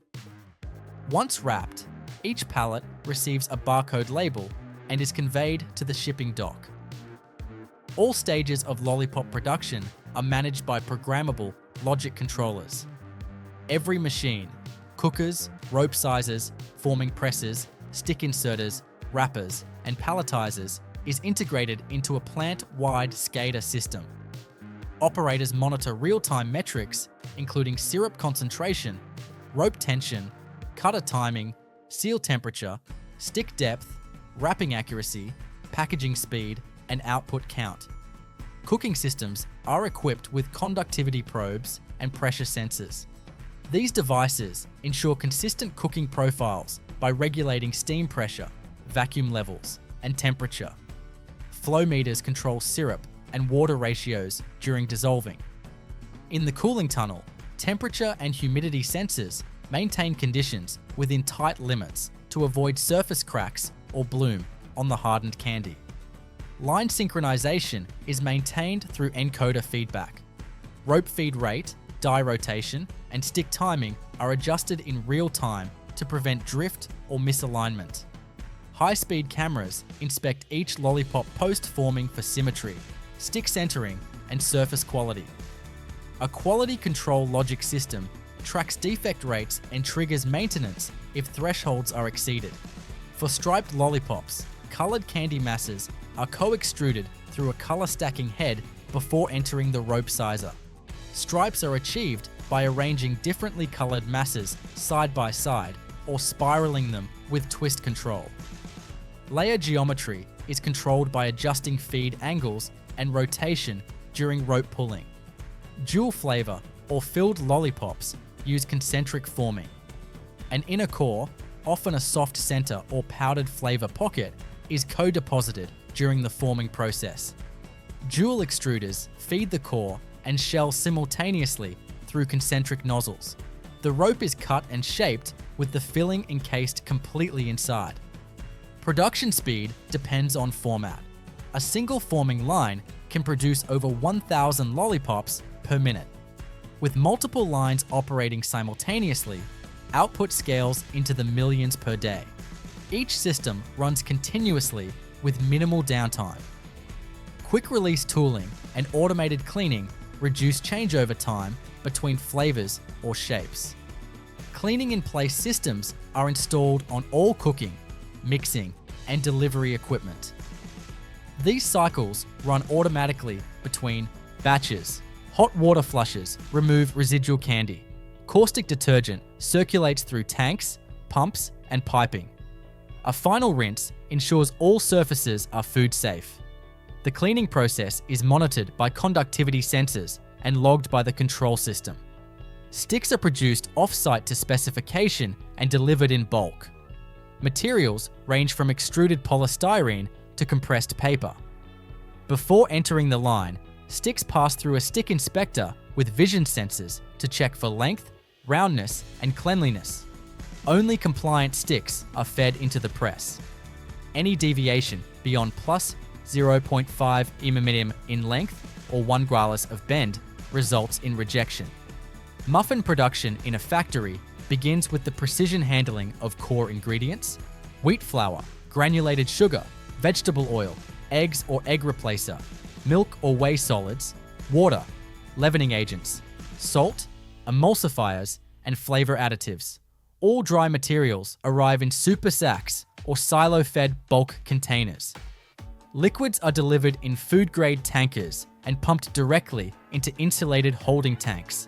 [SPEAKER 1] Once wrapped, each pallet receives a barcode label and is conveyed to the shipping dock. All stages of lollipop production are managed by programmable logic controllers. Every machine, cookers, rope sizers, forming presses, stick inserters, wrappers, and palletizers is integrated into a plant-wide SCADA system. Operators monitor real-time metrics, including syrup concentration, rope tension, cutter timing, seal temperature, stick depth, wrapping accuracy, packaging speed, and output count. Cooking systems are equipped with conductivity probes and pressure sensors. These devices ensure consistent cooking profiles by regulating steam pressure, vacuum levels, and temperature. Flow meters control syrup and water ratios during dissolving. In the cooling tunnel, temperature and humidity sensors maintain conditions within tight limits to avoid surface cracks or bloom on the hardened candy. Line synchronization is maintained through encoder feedback. Rope feed rate, die rotation, and stick timing are adjusted in real time to prevent drift or misalignment. High-speed cameras inspect each lollipop post-forming for symmetry, stick centering, and surface quality. A quality control logic system tracks defect rates and triggers maintenance if thresholds are exceeded. For striped lollipops, colored candy masses are co-extruded through a color stacking head before entering the rope sizer. Stripes are achieved by arranging differently colored masses side by side or spiraling them with twist control. Layer geometry is controlled by adjusting feed angles and rotation during rope pulling. Dual flavor or filled lollipops use concentric forming. An inner core, often a soft center or powdered flavor pocket, is co-deposited during the forming process. Dual extruders feed the core and shell simultaneously through concentric nozzles. The rope is cut and shaped with the filling encased completely inside. Production speed depends on format. A single forming line can produce over 1,000 lollipops per minute. With multiple lines operating simultaneously, output scales into the millions per day. Each system runs continuously with minimal downtime. Quick release tooling and automated cleaning reduce changeover time between flavors or shapes. Cleaning in place systems are installed on all cooking, mixing, and delivery equipment. These cycles run automatically between batches. Hot water flushes remove residual candy. Caustic detergent circulates through tanks, pumps, and piping. A final rinse ensures all surfaces are food safe. The cleaning process is monitored by conductivity sensors and logged by the control system. Sticks are produced off-site to specification and delivered in bulk. Materials range from extruded polystyrene to compressed paper. Before entering the line, sticks pass through a stick inspector with vision sensors to check for length, roundness, and cleanliness. Only compliant sticks are fed into the press. Any deviation beyond plus 0.5 mm in length or 1 grallis of bend results in rejection. Muffin production in a factory begins with the precision handling of core ingredients: wheat flour, granulated sugar, vegetable oil, eggs or egg replacer, milk or whey solids, water, leavening agents, salt, emulsifiers, and flavor additives. All dry materials arrive in super sacks or silo-fed bulk containers. Liquids are delivered in food-grade tankers and pumped directly into insulated holding tanks.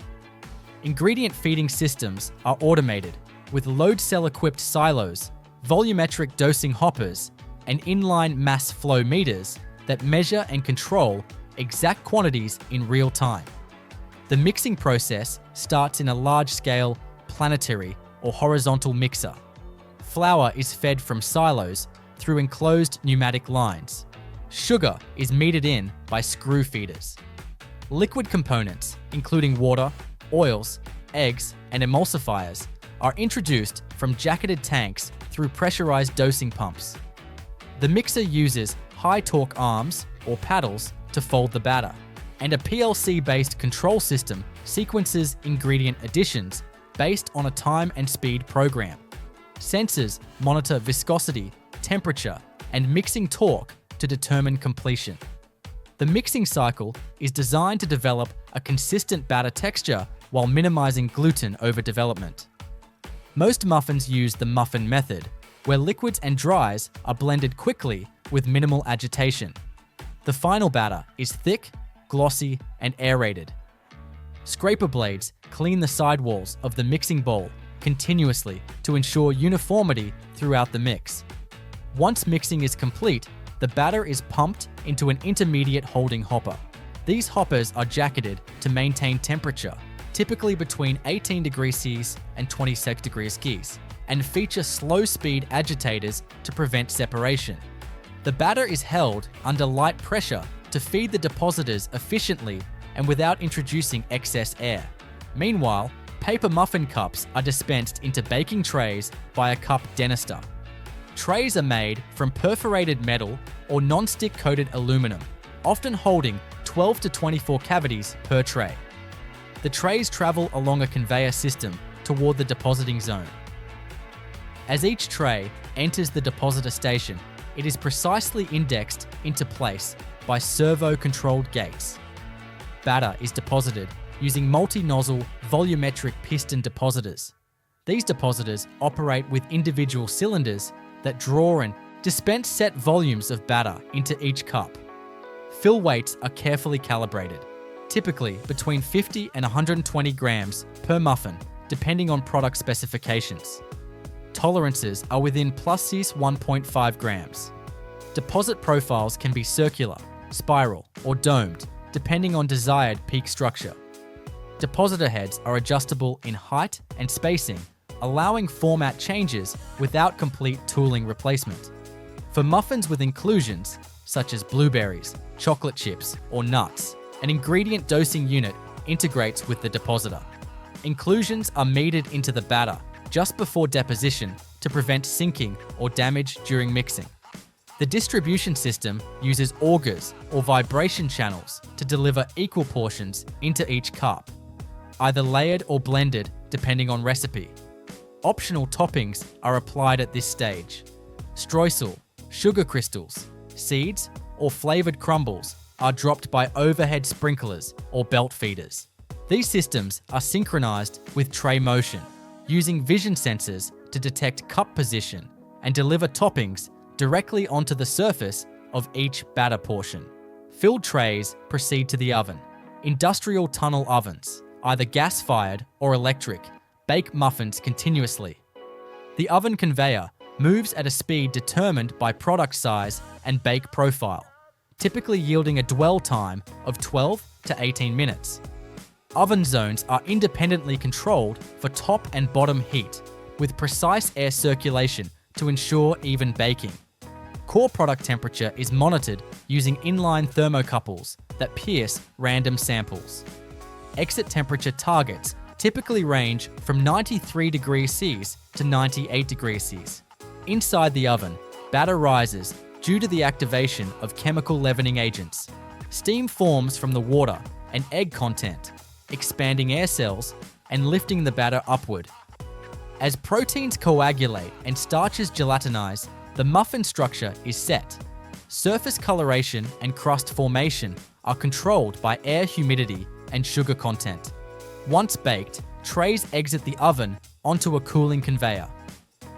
[SPEAKER 1] Ingredient feeding systems are automated with load cell-equipped silos, volumetric dosing hoppers, and inline mass flow meters that measure and control exact quantities in real time. The mixing process starts in a large-scale planetary or horizontal mixer. Flour is fed from silos through enclosed pneumatic lines. Sugar is metered in by screw feeders. Liquid components, including water, oils, eggs, and emulsifiers, are introduced from jacketed tanks through pressurized dosing pumps. The mixer uses high-torque arms or paddles to fold the batter, and a PLC-based control system sequences ingredient additions based on a time and speed program. Sensors monitor viscosity, temperature, and mixing torque to determine completion. The mixing cycle is designed to develop a consistent batter texture while minimizing gluten overdevelopment. Most muffins use the muffin method, where liquids and dries are blended quickly with minimal agitation. The final batter is thick, glossy, and aerated. Scraper blades clean the sidewalls of the mixing bowl continuously to ensure uniformity throughout the mix. Once mixing is complete, the batter is pumped into an intermediate holding hopper. These hoppers are jacketed to maintain temperature, typically between 18 degrees Celsius and 26 degrees Celsius, and feature slow-speed agitators to prevent separation. The batter is held under light pressure to feed the depositors efficiently and without introducing excess air. Meanwhile, paper muffin cups are dispensed into baking trays by a cup denister. Trays are made from perforated metal or non-stick coated aluminum, often holding 12 to 24 cavities per tray. The trays travel along a conveyor system toward the depositing zone. As each tray enters the depositor station, it is precisely indexed into place by servo-controlled gates. Batter is deposited using multi-nozzle volumetric piston depositors. These depositors operate with individual cylinders that draw and dispense set volumes of batter into each cup. Fill weights are carefully calibrated, typically between 50 and 120 grams per muffin, depending on product specifications. Tolerances are within +/- 1.5 grams. Deposit profiles can be circular, spiral, or domed, depending on desired peak structure. Depositor heads are adjustable in height and spacing, allowing format changes without complete tooling replacement. For muffins with inclusions, such as blueberries, chocolate chips, or nuts, an ingredient dosing unit integrates with the depositor. Inclusions are metered into the batter just before deposition to prevent sinking or damage during mixing. The distribution system uses augers or vibration channels to deliver equal portions into each cup, either layered or blended depending on recipe. Optional toppings are applied at this stage. Streusel, sugar crystals, seeds, or flavored crumbles are dropped by overhead sprinklers or belt feeders. These systems are synchronized with tray motion, using vision sensors to detect cup position and deliver toppings directly onto the surface of each batter portion. Filled trays proceed to the oven. Industrial tunnel ovens, either gas-fired or electric, bake muffins continuously. The oven conveyor moves at a speed determined by product size and bake profile, typically yielding a dwell time of 12 to 18 minutes. Oven zones are independently controlled for top and bottom heat, with precise air circulation to ensure even baking. Core product temperature is monitored using inline thermocouples that pierce random samples. Exit temperature targets typically range from 93 degrees Celsius to 98 degrees Celsius. Inside the oven, batter rises due to the activation of chemical leavening agents. Steam forms from the water and egg content, expanding air cells and lifting the batter upward. As proteins coagulate and starches gelatinize, the muffin structure is set. Surface coloration and crust formation are controlled by air humidity and sugar content. Once baked, trays exit the oven onto a cooling conveyor.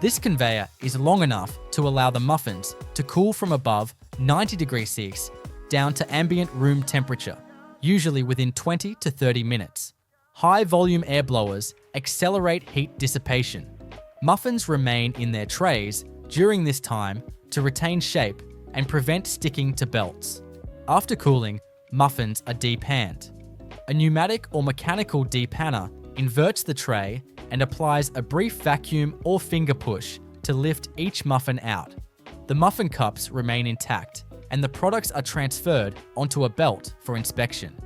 [SPEAKER 1] This conveyor is long enough to allow the muffins to cool from above 90 degrees Celsius down to ambient room temperature, usually within 20 to 30 minutes. High volume air blowers accelerate heat dissipation. Muffins remain in their trays during this time to retain shape and prevent sticking to belts. After cooling, muffins are depanned. A pneumatic or mechanical depanner inverts the tray and applies a brief vacuum or finger push to lift each muffin out. The muffin cups remain intact, and the products are transferred onto a belt for inspection.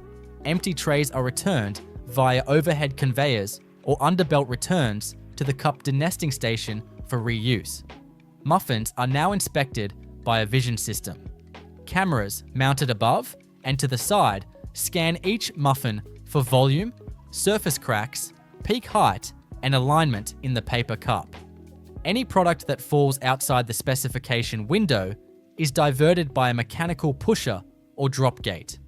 [SPEAKER 1] Empty trays are returned via overhead conveyors or underbelt returns to the cup denesting station for reuse. Muffins are now inspected by a vision system. Cameras mounted above and to the side scan each muffin for volume, surface cracks, peak height, and alignment in the paper cup. Any product that falls outside the specification window is diverted by a mechanical pusher or drop gate.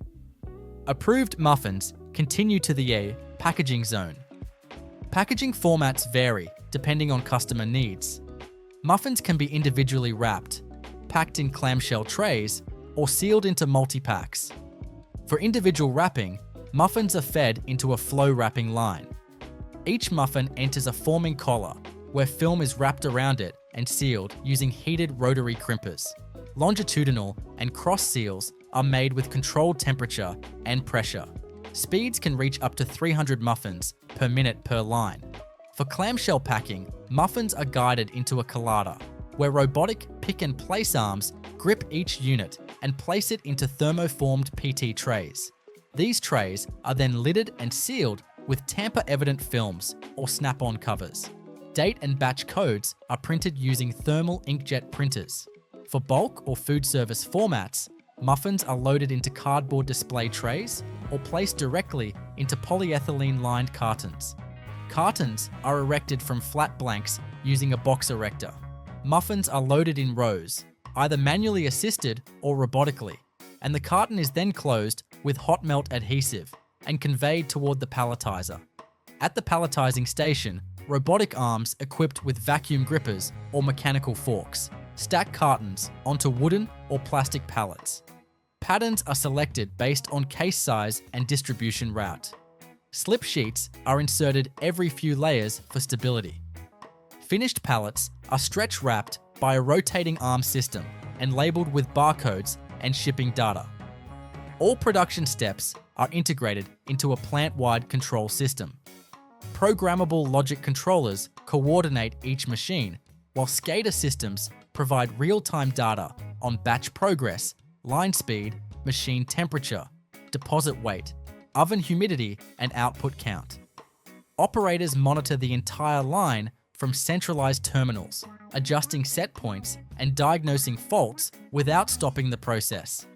[SPEAKER 1] Approved muffins continue to the A packaging zone. Packaging formats vary depending on customer needs. Muffins can be individually wrapped, packed in clamshell trays, or sealed into multi-packs. For individual wrapping, muffins are fed into a flow wrapping line. Each muffin enters a forming collar, where film is wrapped around it and sealed using heated rotary crimpers. Longitudinal and cross seals are made with controlled temperature and pressure. Speeds can reach up to 300 muffins per minute per line. For clamshell packing, muffins are guided into a colada, where robotic pick and place arms grip each unit and place it into thermoformed PT trays. These trays are then lidded and sealed with tamper-evident films or snap-on covers. Date and batch codes are printed using thermal inkjet printers. For bulk or food service formats, muffins are loaded into cardboard display trays or placed directly into polyethylene-lined cartons. Cartons are erected from flat blanks using a box erector. Muffins are loaded in rows, either manually assisted or robotically, and the carton is then closed with hot melt adhesive and conveyed toward the palletizer. At the palletizing station, robotic arms equipped with vacuum grippers or mechanical forks stack cartons onto wooden or plastic pallets. Patterns are selected based on case size and distribution route. Slip sheets are inserted every few layers for stability. Finished pallets are stretch wrapped by a rotating arm system and labeled with barcodes and shipping data. All production steps are integrated into a plant-wide control system. Programmable logic controllers coordinate each machine, while SCADA systems provide real-time data on batch progress, line speed, machine temperature, deposit weight, oven humidity, and output count. Operators monitor the entire line from centralized terminals, adjusting set points and diagnosing faults without stopping the process.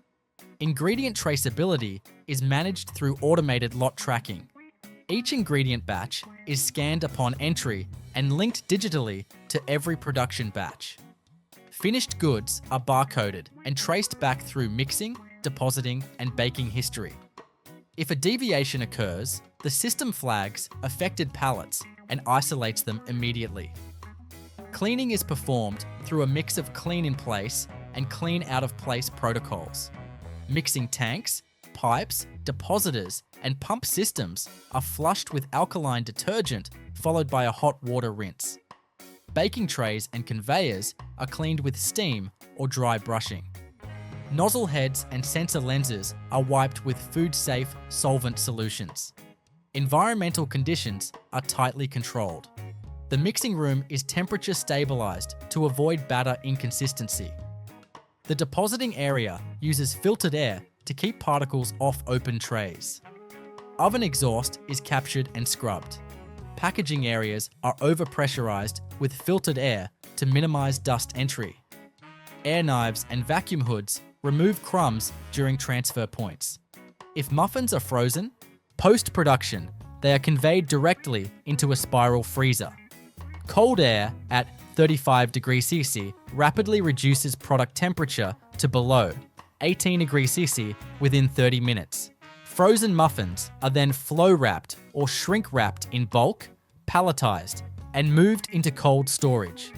[SPEAKER 1] Ingredient traceability is managed through automated lot tracking. Each ingredient batch is scanned upon entry and linked digitally to every production batch. Finished goods are barcoded and traced back through mixing, depositing, and baking history. If a deviation occurs, the system flags affected pallets and isolates them immediately. Cleaning is performed through a mix of clean in place and clean out of place protocols. Mixing tanks, pipes, depositors, and pump systems are flushed with alkaline detergent followed by a hot water rinse. Baking trays and conveyors are cleaned with steam or dry brushing. Nozzle heads and sensor lenses are wiped with food-safe solvent solutions. Environmental conditions are tightly controlled. The mixing room is temperature stabilized to avoid batter inconsistency. The depositing area uses filtered air to keep particles off open trays. Oven exhaust is captured and scrubbed. Packaging areas are overpressurized with filtered air to minimize dust entry. Air knives and vacuum hoods remove crumbs during transfer points. If muffins are frozen, post-production, they are conveyed directly into a spiral freezer. Cold air at 35 degrees Celsius rapidly reduces product temperature to below 18 degrees Celsius within 30 minutes. Frozen muffins are then flow-wrapped or shrink-wrapped in bulk, palletized, and moved into cold storage.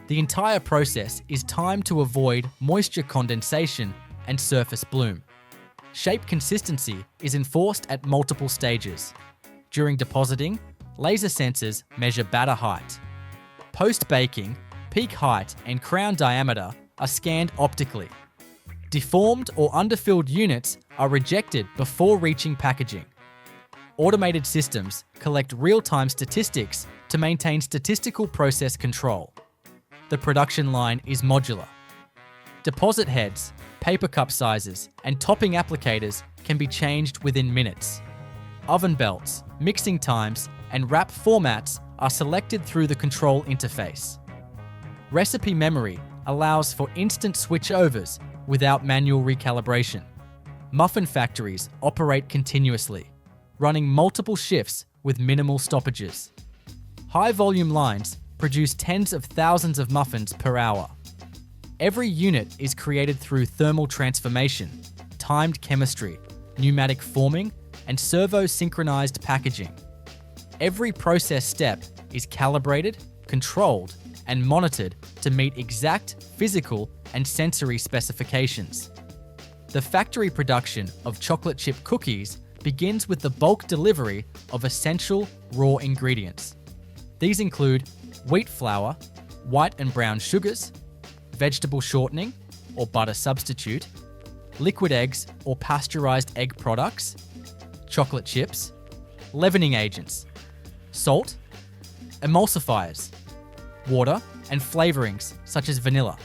[SPEAKER 1] The entire process is timed to avoid moisture condensation and surface bloom. Shape consistency is enforced at multiple stages. During depositing, laser sensors measure batter height. Post-baking, peak height and crown diameter are scanned optically. Deformed or underfilled units are rejected before reaching packaging. Automated systems collect real-time statistics to maintain statistical process control. The production line is modular. Deposit heads, paper cup sizes, and topping applicators can be changed within minutes. Oven belts, mixing times, and wrap formats are selected through the control interface. Recipe memory allows for instant switchovers without manual recalibration. Muffin factories operate continuously, running multiple shifts with minimal stoppages. High-volume lines produce tens of thousands of muffins per hour. Every unit is created through thermal transformation, timed chemistry, pneumatic forming, and servo-synchronized packaging. Every process step is calibrated, controlled, and monitored to meet exact physical and sensory specifications. The factory production of chocolate chip cookies begins with the bulk delivery of essential raw ingredients. These include wheat flour, white and brown sugars, vegetable shortening or butter substitute, liquid eggs or pasteurized egg products, chocolate chips, leavening agents, salt, emulsifiers, water, and flavorings such as vanilla.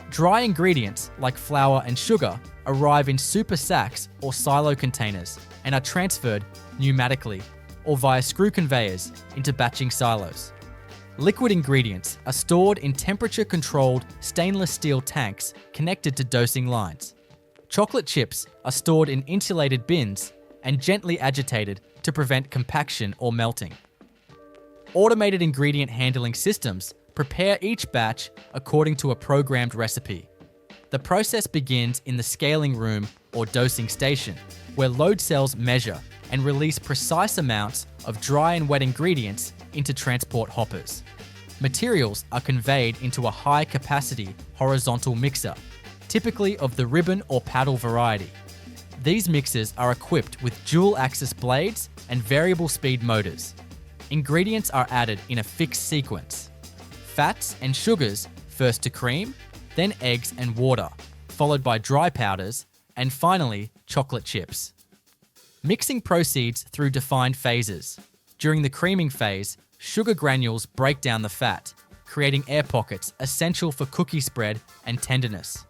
[SPEAKER 1] Dry ingredients like flour and sugar arrive in super sacks or silo containers and are transferred pneumatically or via screw conveyors into batching silos. Liquid ingredients are stored in temperature-controlled stainless steel tanks connected to dosing lines. Chocolate chips are stored in insulated bins and gently agitated to prevent compaction or melting. Automated ingredient handling systems prepare each batch according to a programmed recipe. The process begins in the scaling room or dosing station, where load cells measure and release precise amounts of dry and wet ingredients into transport hoppers. Materials are conveyed into a high-capacity horizontal mixer, typically of the ribbon or paddle variety. These mixers are equipped with dual-axis blades and variable speed motors. Ingredients are added in a fixed sequence. Fats and sugars first to cream, then eggs and water, followed by dry powders, and finally chocolate chips. Mixing proceeds through defined phases. During the creaming phase, sugar granules break down the fat, creating air pockets essential for cookie spread and tenderness.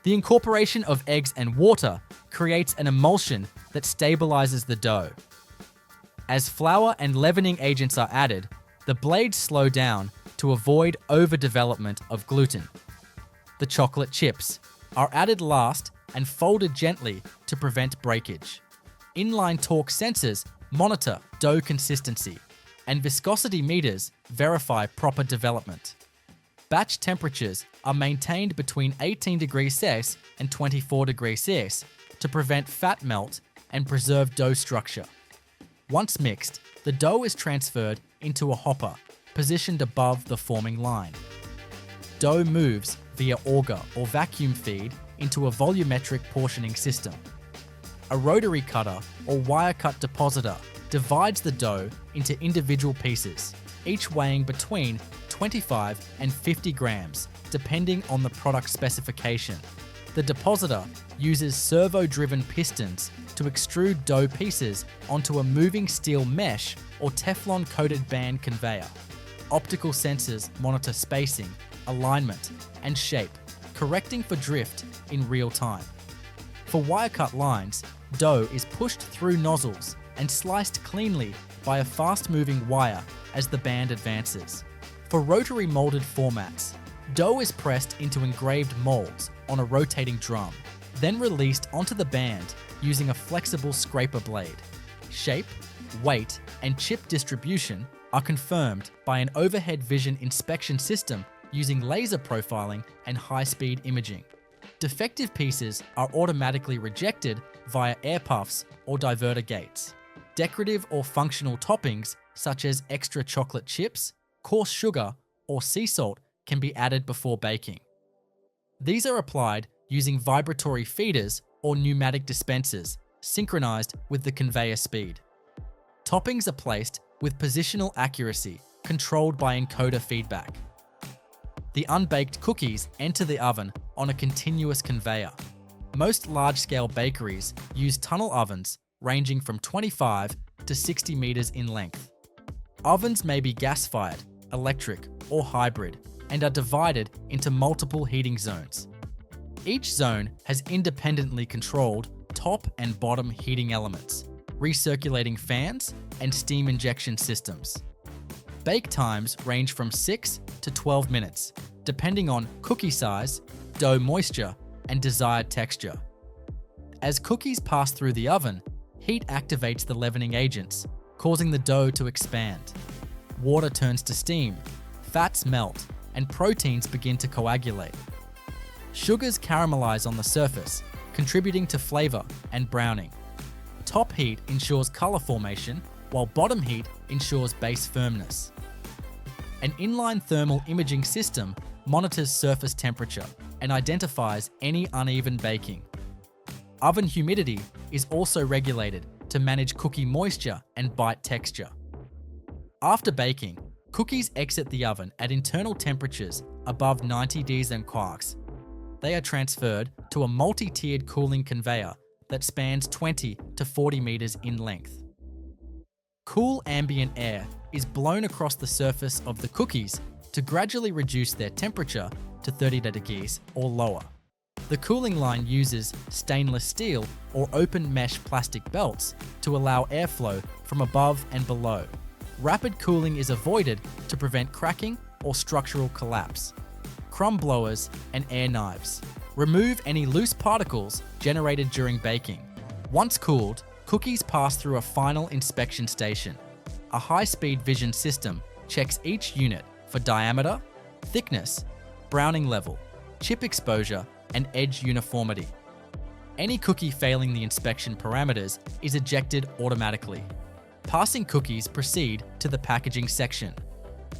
[SPEAKER 1] The incorporation of eggs and water creates an emulsion that stabilizes the dough. As flour and leavening agents are added, the blades slow down to avoid overdevelopment of gluten. The chocolate chips are added last and folded gently to prevent breakage. Inline torque sensors monitor dough consistency, and viscosity meters verify proper development. Batch temperatures are maintained between 18 degrees Celsius and 24 degrees Celsius to prevent fat melt and preserve dough structure. Once mixed, the dough is transferred into a hopper positioned above the forming line. Dough moves via auger or vacuum feed into a volumetric portioning system. A rotary cutter or wire cut depositor divides the dough into individual pieces, each weighing between 25 and 50 grams, depending on the product specification. The depositor uses servo-driven pistons to extrude dough pieces onto a moving steel mesh or Teflon-coated band conveyor. Optical sensors monitor spacing, alignment, and shape, correcting for drift in real time. For wire-cut lines, dough is pushed through nozzles and sliced cleanly by a fast-moving wire as the band advances. For rotary molded formats, dough is pressed into engraved molds on a rotating drum, then released onto the band using a flexible scraper blade. Shape, weight, and chip distribution are confirmed by an overhead vision inspection system using laser profiling and high-speed imaging. Defective pieces are automatically rejected via air puffs or diverter gates. Decorative or functional toppings, such as extra chocolate chips, coarse sugar, or sea salt, can be added before baking. These are applied using vibratory feeders or pneumatic dispensers, synchronized with the conveyor speed. Toppings are placed with positional accuracy, controlled by encoder feedback. The unbaked cookies enter the oven on a continuous conveyor. Most large-scale bakeries use tunnel ovens ranging from 25 to 60 meters in length. Ovens may be gas-fired, electric, or hybrid, and are divided into multiple heating zones. Each zone has independently controlled top and bottom heating elements, recirculating fans, and steam injection systems. Bake times range from 6 to 12 minutes, depending on cookie size, dough moisture, and desired texture. As cookies pass through the oven, heat activates the leavening agents, causing the dough to expand. Water turns to steam, fats melt, and proteins begin to coagulate. Sugars caramelize on the surface, contributing to flavor and browning. Top heat ensures color formation, while bottom heat ensures base firmness. An inline thermal imaging system monitors surface temperature and identifies any uneven baking. Oven humidity is also regulated to manage cookie moisture and bite texture. After baking, cookies exit the oven at internal temperatures above 90 degrees and quarks. They are transferred to a multi-tiered cooling conveyor that spans 20 to 40 meters in length. Cool ambient air is blown across the surface of the cookies to gradually reduce their temperature to 30 degrees or lower. The cooling line uses stainless steel or open mesh plastic belts to allow airflow from above and below. Rapid cooling is avoided to prevent cracking or structural collapse. Crumb blowers and air knives remove any loose particles generated during baking. Once cooled, cookies pass through a final inspection station. A high-speed vision system checks each unit for diameter, thickness, browning level, chip exposure, and edge uniformity. Any cookie failing the inspection parameters is ejected automatically. Passing cookies proceed to the packaging section.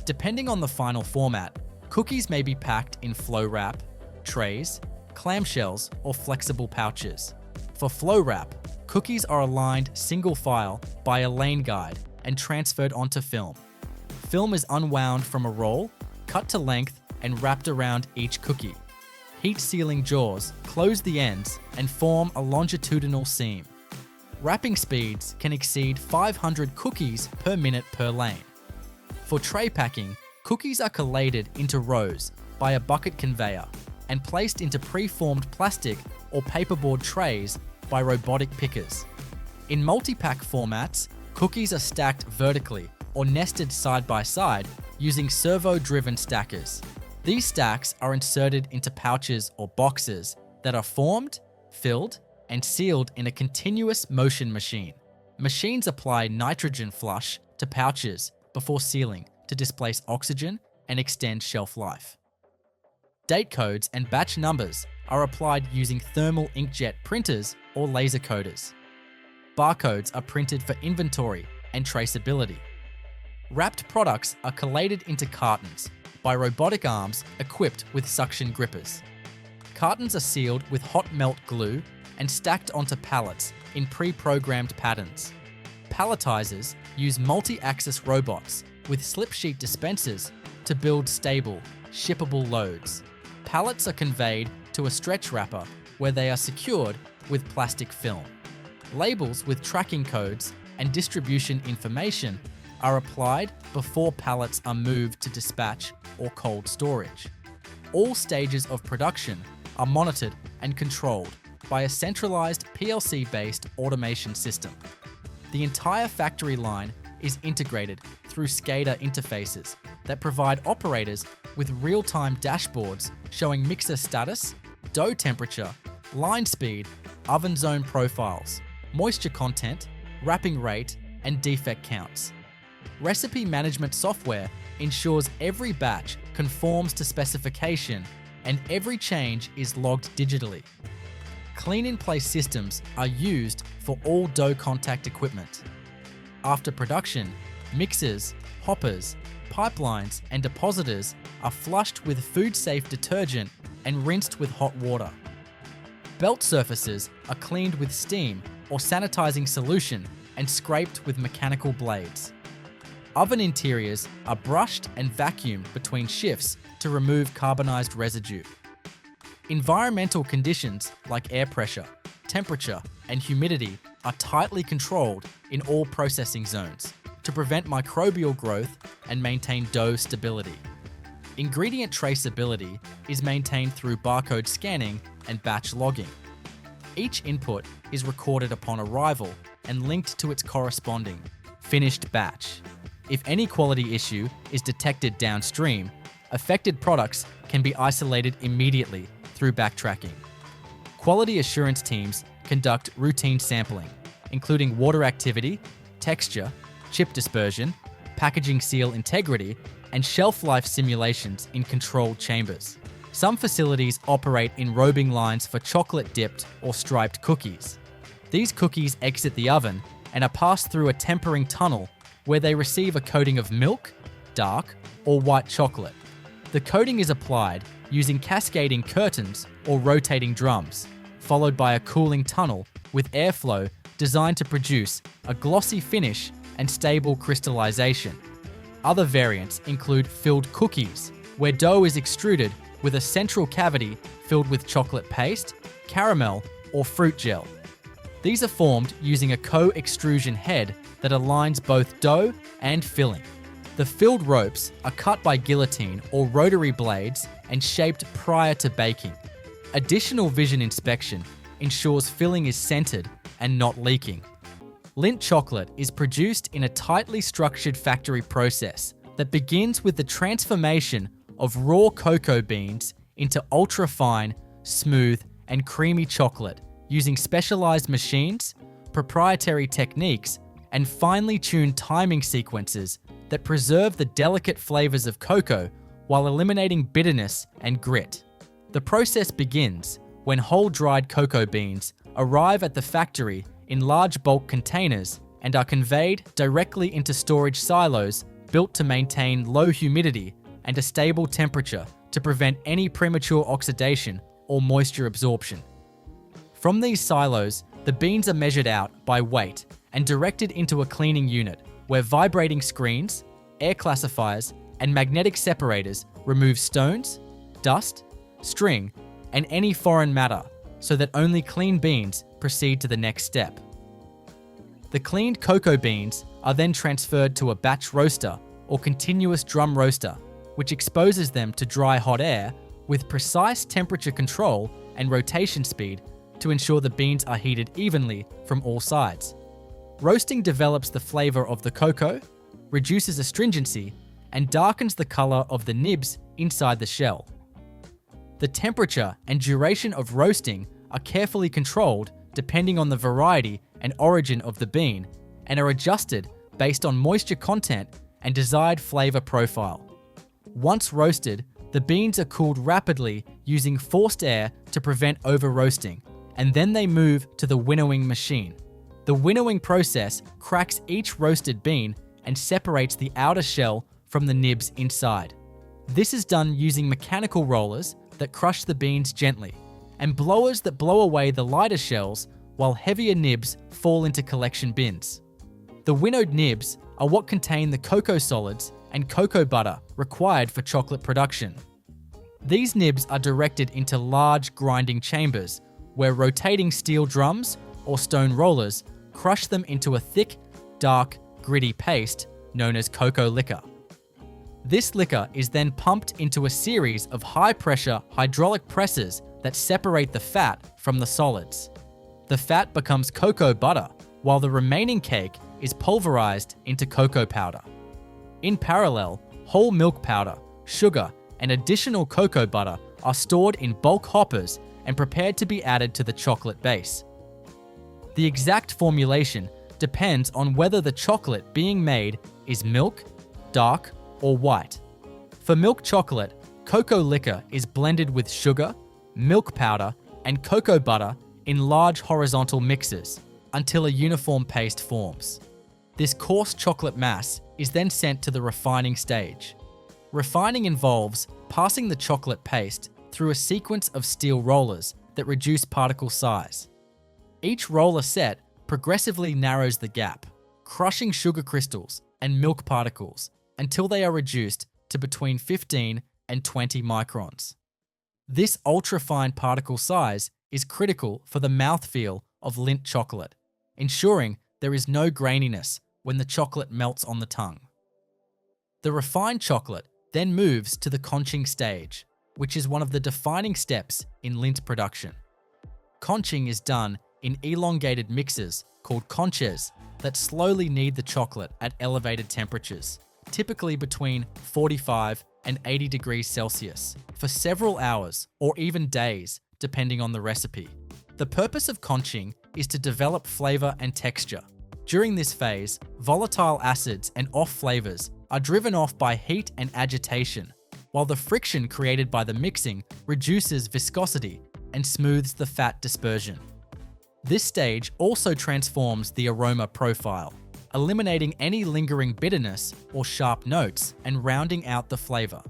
[SPEAKER 1] Depending on the final format, cookies may be packed in flow wrap, trays, clamshells, or flexible pouches. For flow wrap, cookies are aligned single file by a lane guide and transferred onto film. Film is unwound from a roll, cut to length, and wrapped around each cookie. Heat-sealing jaws close the ends and form a longitudinal seam. Wrapping speeds can exceed 500 cookies per minute per lane. For tray packing, cookies are collated into rows by a bucket conveyor and placed into pre-formed plastic or paperboard trays by robotic pickers. In multi-pack formats, cookies are stacked vertically or nested side by side using servo-driven stackers. These stacks are inserted into pouches or boxes that are formed, filled, and sealed in a continuous motion machine. Machines apply nitrogen flush to pouches before sealing to displace oxygen and extend shelf life. Date codes and batch numbers are applied using thermal inkjet printers or laser coders. Barcodes are printed for inventory and traceability. Wrapped products are collated into cartons by robotic arms equipped with suction grippers. Cartons are sealed with hot melt glue and stacked onto pallets in pre-programmed patterns. Palletizers use multi-axis robots with slip sheet dispensers to build stable, shippable loads. Pallets are conveyed to a stretch wrapper where they are secured with plastic film. Labels with tracking codes and distribution information are applied before pallets are moved to dispatch or cold storage. All stages of production are monitored and controlled by a centralized PLC-based automation system. The entire factory line is integrated through SCADA interfaces that provide operators with real-time dashboards showing mixer status, dough temperature, line speed, oven zone profiles, moisture content, wrapping rate, and defect counts. Recipe management software ensures every batch conforms to specification and every change is logged digitally. Clean-in-place systems are used for all dough contact equipment. After production, mixers, hoppers, pipelines, and depositors are flushed with food-safe detergent and rinsed with hot water. Belt surfaces are cleaned with steam or sanitizing solution and scraped with mechanical blades. Oven interiors are brushed and vacuumed between shifts to remove carbonized residue. Environmental conditions like air pressure, temperature, and humidity are tightly controlled in all processing zones to prevent microbial growth and maintain dough stability. Ingredient traceability is maintained through barcode scanning and batch logging. Each input is recorded upon arrival and linked to its corresponding finished batch. If any quality issue is detected downstream, affected products can be isolated immediately through backtracking. Quality assurance teams conduct routine sampling, including water activity, texture, chip dispersion, packaging seal integrity, and shelf life simulations in controlled chambers. Some facilities operate in robing lines for chocolate-dipped or striped cookies. These cookies exit the oven and are passed through a tempering tunnel where they receive a coating of milk, dark, or white chocolate. The coating is applied using cascading curtains or rotating drums, followed by a cooling tunnel with airflow designed to produce a glossy finish and stable crystallization. Other variants include filled cookies, where dough is extruded with a central cavity filled with chocolate paste, caramel, or fruit gel. These are formed using a co-extrusion head that aligns both dough and filling. The filled ropes are cut by guillotine or rotary blades and shaped prior to baking. Additional vision inspection ensures filling is centered and not leaking. Lindt chocolate is produced in a tightly structured factory process that begins with the transformation of raw cocoa beans into ultra-fine, smooth, and creamy chocolate using specialized machines, proprietary techniques, and finely tuned timing sequences that preserve the delicate flavors of cocoa while eliminating bitterness and grit. The process begins when whole dried cocoa beans arrive at the factory in large bulk containers and are conveyed directly into storage silos built to maintain low humidity and a stable temperature to prevent any premature oxidation or moisture absorption. From these silos, the beans are measured out by weight and directed into a cleaning unit where vibrating screens, air classifiers, and magnetic separators remove stones, dust, string, and any foreign matter so that only clean beans proceed to the next step. The cleaned cocoa beans are then transferred to a batch roaster or continuous drum roaster, which exposes them to dry hot air with precise temperature control and rotation speed to ensure the beans are heated evenly from all sides. Roasting develops the flavor of the cocoa, reduces astringency, and darkens the color of the nibs inside the shell. The temperature and duration of roasting are carefully controlled depending on the variety and origin of the bean and are adjusted based on moisture content and desired flavor profile. Once roasted, the beans are cooled rapidly using forced air to prevent over-roasting, and then they move to the winnowing machine. The winnowing process cracks each roasted bean and separates the outer shell from the nibs inside. This is done using mechanical rollers that crush the beans gently, and blowers that blow away the lighter shells while heavier nibs fall into collection bins. The winnowed nibs are what contain the cocoa solids and cocoa butter required for chocolate production. These nibs are directed into large grinding chambers where rotating steel drums or stone rollers crush them into a thick, dark, gritty paste known as cocoa liquor. This liquor is then pumped into a series of high-pressure hydraulic presses that separate the fat from the solids. The fat becomes cocoa butter, while the remaining cake is pulverized into cocoa powder. In parallel, whole milk powder, sugar, and additional cocoa butter are stored in bulk hoppers and prepared to be added to the chocolate base. The exact formulation depends on whether the chocolate being made is milk, dark, or white. For milk chocolate, cocoa liquor is blended with sugar, milk powder, and cocoa butter in large horizontal mixers until a uniform paste forms. This coarse chocolate mass is then sent to the refining stage. Refining involves passing the chocolate paste through a sequence of steel rollers that reduce particle size. Each roller set progressively narrows the gap, crushing sugar crystals and milk particles until they are reduced to between 15 and 20 microns. This ultra-fine particle size is critical for the mouthfeel of Lindt chocolate, ensuring there is no graininess when the chocolate melts on the tongue. The refined chocolate then moves to the conching stage, which is one of the defining steps in Lindt production. Conching is done in elongated mixers called conches that slowly knead the chocolate at elevated temperatures, typically between 45 and 80 degrees Celsius, for several hours or even days, depending on the recipe. The purpose of conching is to develop flavor and texture. During this phase, volatile acids and off flavors are driven off by heat and agitation, while the friction created by the mixing reduces viscosity and smooths the fat dispersion. This stage also transforms the aroma profile, eliminating any lingering bitterness or sharp notes and rounding out the flavor.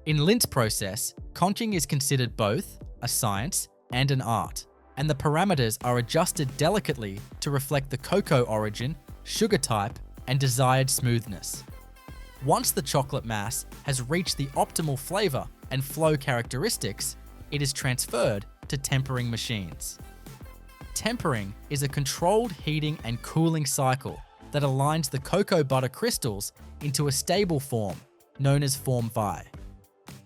[SPEAKER 1] In Lindt's process, conching is considered both a science and an art, and the parameters are adjusted delicately to reflect the cocoa origin, sugar type, and desired smoothness. Once the chocolate mass has reached the optimal flavor and flow characteristics, it is transferred to tempering machines. Tempering is a controlled heating and cooling cycle that aligns the cocoa butter crystals into a stable form, known as form Vi.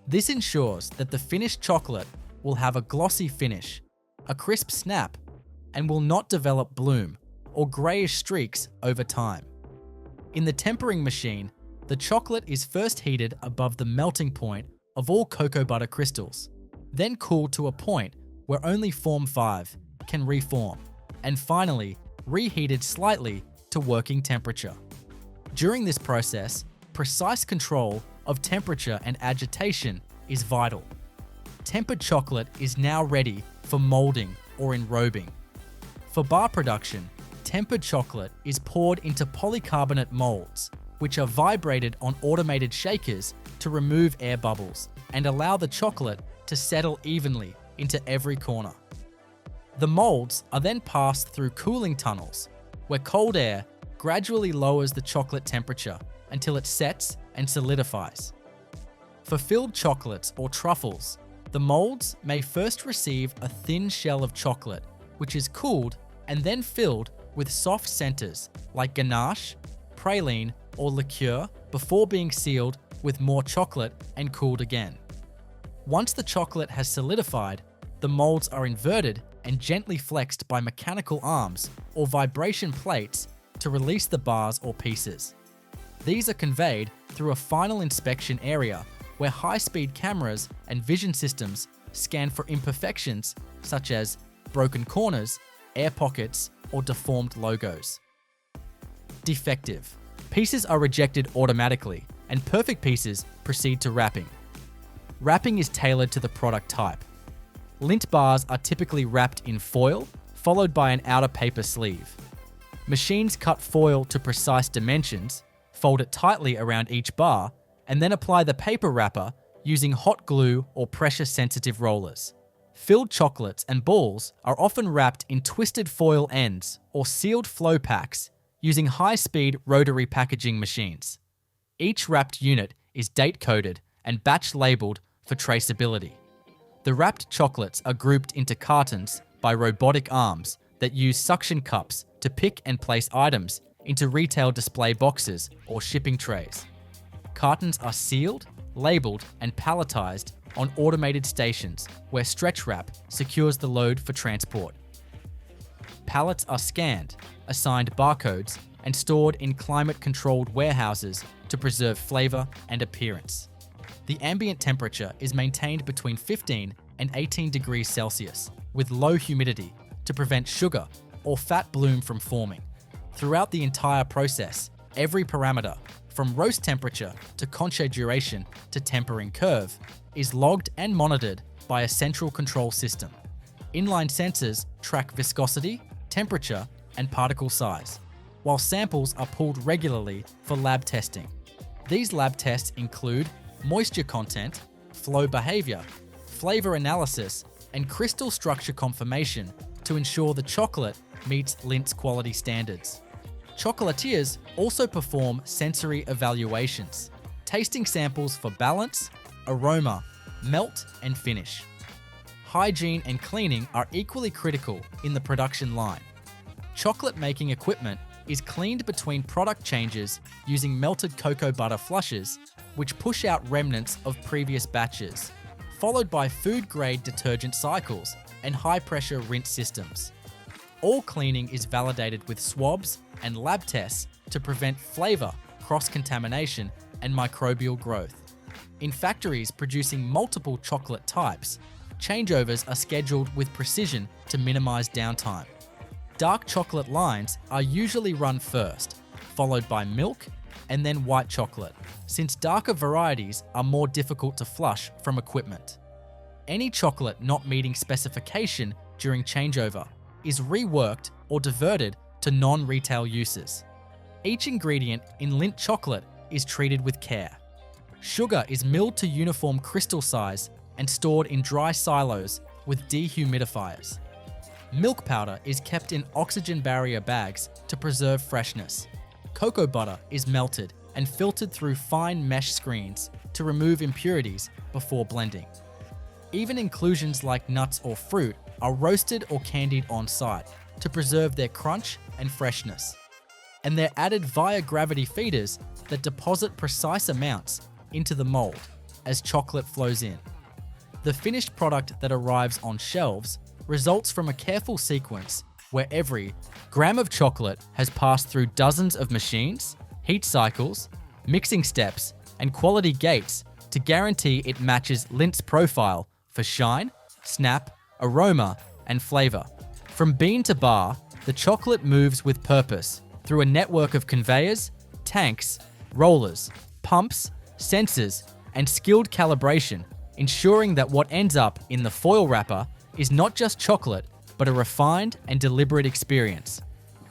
[SPEAKER 1] This ensures that the finished chocolate will have a glossy finish, a crisp snap, and will not develop bloom or grayish streaks over time. In the tempering machine, the chocolate is first heated above the melting point of all cocoa butter crystals, then cooled to a point where only form 5 can reform, and finally reheated slightly to working temperature. During this process, precise control of temperature and agitation is vital. Tempered chocolate is now ready for molding or enrobing. For bar production, tempered chocolate is poured into polycarbonate molds, which are vibrated on automated shakers to remove air bubbles and allow the chocolate to settle evenly into every corner. The molds are then passed through cooling tunnels, where cold air gradually lowers the chocolate temperature until it sets and solidifies. For filled chocolates or truffles, the molds may first receive a thin shell of chocolate, which is cooled and then filled with soft centers like ganache, praline, or liqueur before being sealed with more chocolate and cooled again. Once the chocolate has solidified, the molds are inverted and gently flexed by mechanical arms or vibration plates to release the bars or pieces. These are conveyed through a final inspection area where high-speed cameras and vision systems scan for imperfections such as broken corners, air pockets, or deformed logos. Defective. Pieces are rejected automatically, and perfect pieces proceed to wrapping. Wrapping is tailored to the product type. Lindt bars are typically wrapped in foil, followed by an outer paper sleeve. Machines cut foil to precise dimensions, fold it tightly around each bar, and then apply the paper wrapper using hot glue or pressure-sensitive rollers. Filled chocolates and balls are often wrapped in twisted foil ends or sealed flow packs using high-speed rotary packaging machines. Each wrapped unit is date-coded and batch-labeled for traceability. The wrapped chocolates are grouped into cartons by robotic arms that use suction cups to pick and place items into retail display boxes or shipping trays. Cartons are sealed, labeled, and palletized on automated stations where stretch wrap secures the load for transport. Pallets are scanned, assigned barcodes, and stored in climate-controlled warehouses to preserve flavor and appearance. The ambient temperature is maintained between 15 and 18 degrees Celsius with low humidity to prevent sugar or fat bloom from forming. Throughout the entire process, every parameter, from roast temperature to conche duration to tempering curve, is logged and monitored by a central control system. Inline sensors track viscosity, temperature, and particle size, while samples are pulled regularly for lab testing. These lab tests include moisture content, flow behavior, flavor analysis, and crystal structure confirmation to ensure the chocolate meets Lindt's quality standards. Chocolatiers also perform sensory evaluations, tasting samples for balance, aroma, melt, and finish. Hygiene and cleaning are equally critical in the production line. Chocolate making equipment is cleaned between product changes using melted cocoa butter flushes, which push out remnants of previous batches, followed by food-grade detergent cycles and high-pressure rinse systems. All cleaning is validated with swabs and lab tests to prevent flavor, cross-contamination, and microbial growth. In factories producing multiple chocolate types, changeovers are scheduled with precision to minimize downtime. Dark chocolate lines are usually run first, followed by milk, and then white chocolate, since darker varieties are more difficult to flush from equipment. Any chocolate not meeting specification during changeover is reworked or diverted to non-retail uses. Each ingredient in Lindt chocolate is treated with care. Sugar is milled to uniform crystal size and stored in dry silos with dehumidifiers. Milk powder is kept in oxygen barrier bags to preserve freshness. Cocoa butter is melted and filtered through fine mesh screens to remove impurities before blending. Even inclusions like nuts or fruit are roasted or candied on site to preserve their crunch and freshness. And they're added via gravity feeders that deposit precise amounts into the mold as chocolate flows in. The finished product that arrives on shelves results from a careful sequence where every gram of chocolate has passed through dozens of machines, heat cycles, mixing steps, and quality gates to guarantee it matches Lindt's profile for shine, snap, aroma, and flavor. From bean to bar, the chocolate moves with purpose through a network of conveyors, tanks, rollers, pumps, sensors, and skilled calibration, ensuring that what ends up in the foil wrapper is not just chocolate, but a refined and deliberate experience.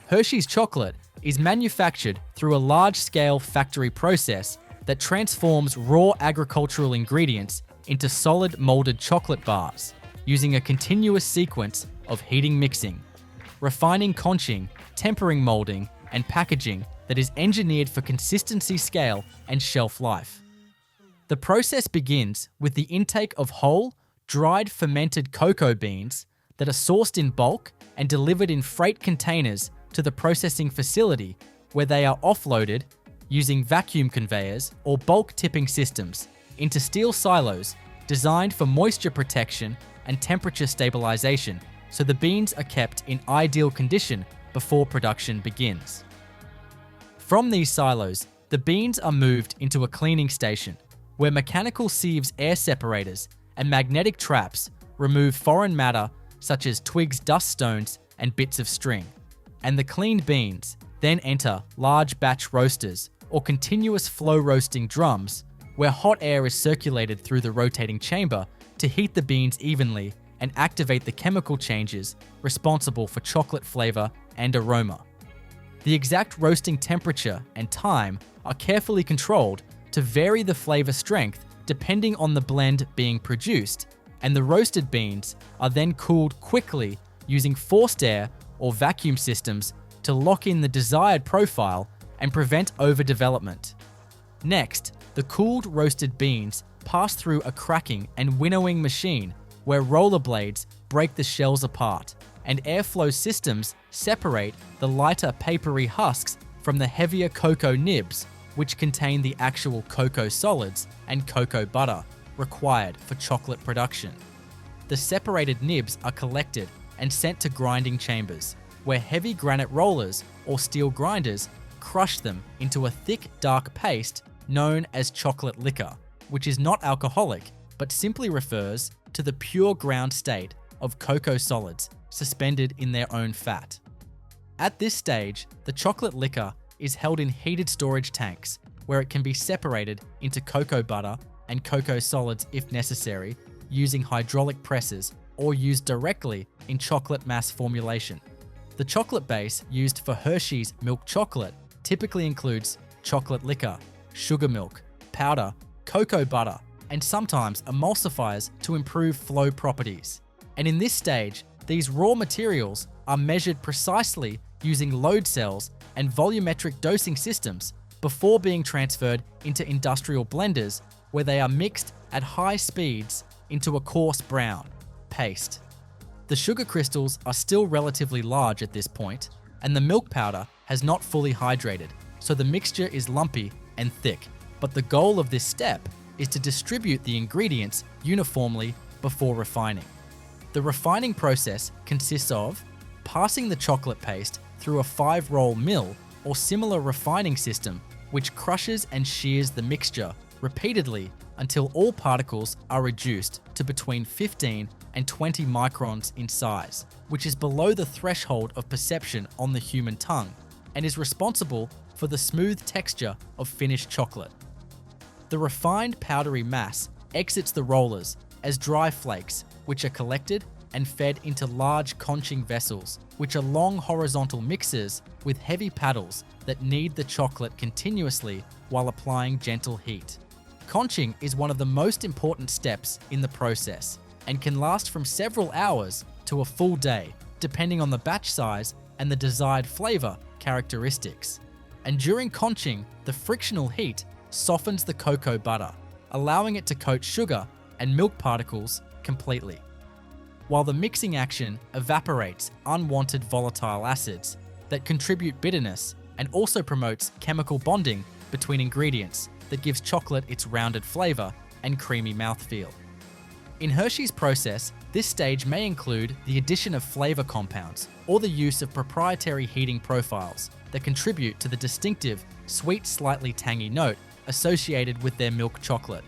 [SPEAKER 1] Hershey's chocolate is manufactured through a large-scale factory process that transforms raw agricultural ingredients into solid molded chocolate bars, using a continuous sequence of heating mixing, refining conching, tempering molding, and packaging that is engineered for consistency, scale, and shelf life. The process begins with the intake of whole, dried fermented cocoa beans that are sourced in bulk and delivered in freight containers to the processing facility, where they are offloaded using vacuum conveyors or bulk tipping systems into steel silos designed for moisture protection and temperature stabilization, so the beans are kept in ideal condition before production begins. From these silos, the beans are moved into a cleaning station where mechanical sieves, air separators, and magnetic traps remove foreign matter such as twigs, dust stones, and bits of string. And the cleaned beans then enter large batch roasters or continuous flow roasting drums where hot air is circulated through the rotating chamber to heat the beans evenly and activate the chemical changes responsible for chocolate flavor and aroma. The exact roasting temperature and time are carefully controlled to vary the flavor strength depending on the blend being produced, and the roasted beans are then cooled quickly using forced air or vacuum systems to lock in the desired profile and prevent overdevelopment. Next, the cooled roasted beans pass through a cracking and winnowing machine where roller blades break the shells apart, and airflow systems separate the lighter papery husks from the heavier cocoa nibs, which contain the actual cocoa solids and cocoa butter required for chocolate production. The separated nibs are collected and sent to grinding chambers, where heavy granite rollers or steel grinders crush them into a thick, dark paste known as chocolate liquor, which is not alcoholic, but simply refers to the pure ground state of cocoa solids suspended in their own fat. At this stage, the chocolate liquor is held in heated storage tanks where it can be separated into cocoa butter and cocoa solids if necessary, using hydraulic presses or used directly in chocolate mass formulation. The chocolate base used for Hershey's milk chocolate typically includes chocolate liquor, sugar milk, powder, cocoa butter, and sometimes emulsifiers to improve flow properties. And in this stage, these raw materials are measured precisely using load cells and volumetric dosing systems before being transferred into industrial blenders where they are mixed at high speeds into a coarse brown paste. The sugar crystals are still relatively large at this point, and the milk powder has not fully hydrated, so the mixture is lumpy and thick. But the goal of this step is to distribute the ingredients uniformly before refining. The refining process consists of passing the chocolate paste through a 5-roll mill or similar refining system which crushes and shears the mixture repeatedly until all particles are reduced to between 15 and 20 microns in size, which is below the threshold of perception on the human tongue and is responsible for the smooth texture of finished chocolate. The refined powdery mass exits the rollers as dry flakes, which are collected and fed into large conching vessels, which are long horizontal mixers with heavy paddles that knead the chocolate continuously while applying gentle heat. Conching is one of the most important steps in the process and can last from several hours to a full day, depending on the batch size and the desired flavor characteristics. And during conching, the frictional heat softens the cocoa butter, allowing it to coat sugar and milk particles completely, while the mixing action evaporates unwanted volatile acids that contribute bitterness and also promotes chemical bonding between ingredients that gives chocolate its rounded flavor and creamy mouthfeel. In Hershey's process, this stage may include the addition of flavor compounds or the use of proprietary heating profiles that contribute to the distinctive, sweet, slightly tangy note associated with their milk chocolate.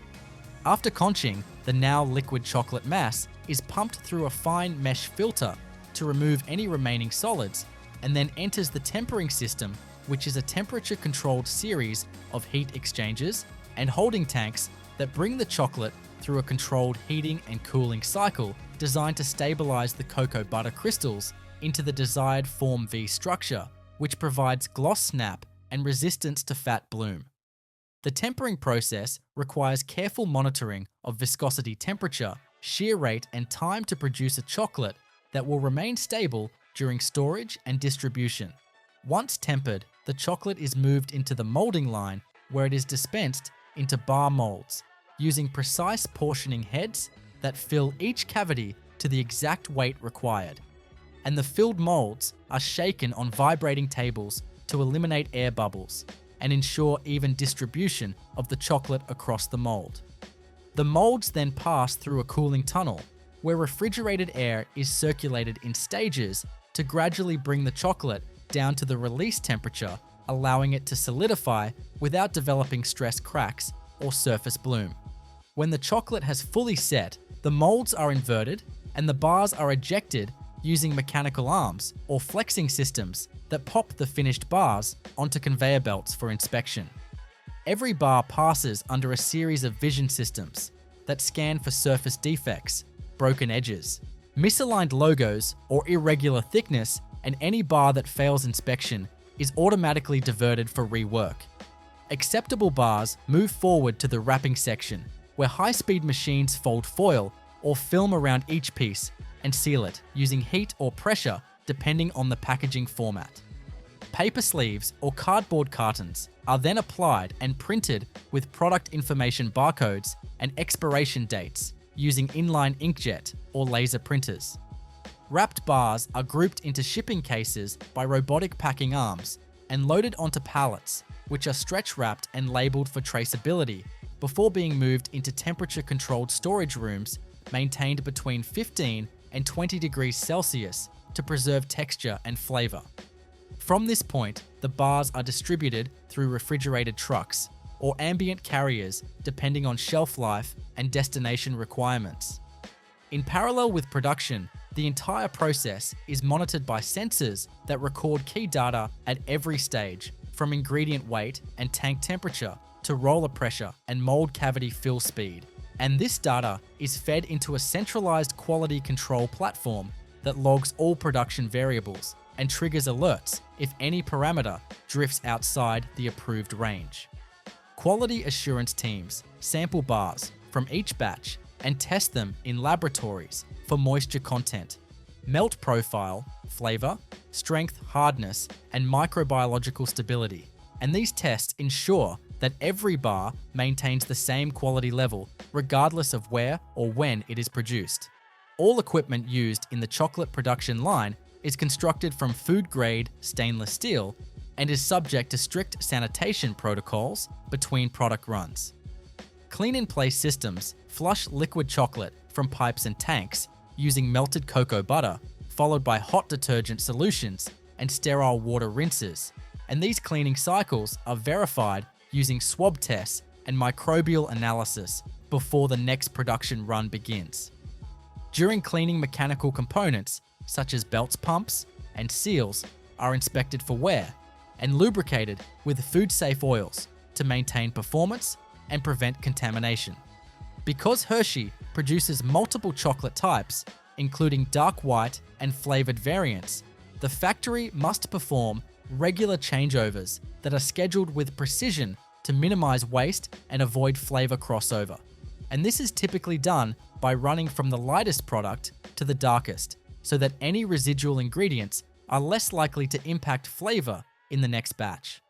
[SPEAKER 1] After conching, the now liquid chocolate mass is pumped through a fine mesh filter to remove any remaining solids and then enters the tempering system, which is a temperature-controlled series of heat exchangers and holding tanks that bring the chocolate through a controlled heating and cooling cycle designed to stabilize the cocoa butter crystals into the desired form V structure, which provides gloss snap and resistance to fat bloom. The tempering process requires careful monitoring of viscosity temperature, shear rate, and time to produce a chocolate that will remain stable during storage and distribution. Once tempered, the chocolate is moved into the molding line where it is dispensed into bar molds, using precise portioning heads that fill each cavity to the exact weight required. And the filled molds are shaken on vibrating tables to eliminate air bubbles and ensure even distribution of the chocolate across the mold. The molds then pass through a cooling tunnel where refrigerated air is circulated in stages to gradually bring the chocolate down to the release temperature, allowing it to solidify without developing stress cracks or surface bloom. When the chocolate has fully set, the molds are inverted and the bars are ejected using mechanical arms or flexing systems that pop the finished bars onto conveyor belts for inspection. Every bar passes under a series of vision systems that scan for surface defects, broken edges, misaligned logos, or irregular thickness, and any bar that fails inspection is automatically diverted for rework. Acceptable bars move forward to the wrapping section, where high-speed machines fold foil or film around each piece and seal it using heat or pressure depending on the packaging format. Paper sleeves or cardboard cartons are then applied and printed with product information barcodes and expiration dates using inline inkjet or laser printers. Wrapped bars are grouped into shipping cases by robotic packing arms and loaded onto pallets, which are stretch wrapped and labeled for traceability before being moved into temperature-controlled storage rooms maintained between 15 and 20 degrees Celsius to preserve texture and flavor. From this point, the bars are distributed through refrigerated trucks or ambient carriers depending on shelf life and destination requirements. In parallel with production, The entire process is monitored by sensors that record key data at every stage, from ingredient weight and tank temperature to roller pressure and mold cavity fill speed. And this data is fed into a centralized quality control platform that logs all production variables and triggers alerts if any parameter drifts outside the approved range. Quality assurance teams sample bars from each batch and test them in laboratories for moisture content, melt profile, flavor, strength, hardness, and microbiological stability. And these tests ensure that every bar maintains the same quality level regardless of where or when it is produced. All equipment used in the chocolate production line is constructed from food-grade stainless steel and is subject to strict sanitation protocols between product runs. Clean-in-place systems flush liquid chocolate from pipes and tanks using melted cocoa butter, followed by hot detergent solutions and sterile water rinses. And these cleaning cycles are verified using swab tests and microbial analysis before the next production run begins. During cleaning, mechanical components such as belts, pumps, and seals are inspected for wear and lubricated with food-safe oils to maintain performance and prevent contamination. Because Hershey produces multiple chocolate types, including dark white and flavored variants, the factory must perform regular changeovers that are scheduled with precision to minimize waste and avoid flavor crossover. And this is typically done by running from the lightest product to the darkest, so that any residual ingredients are less likely to impact flavor in the next batch.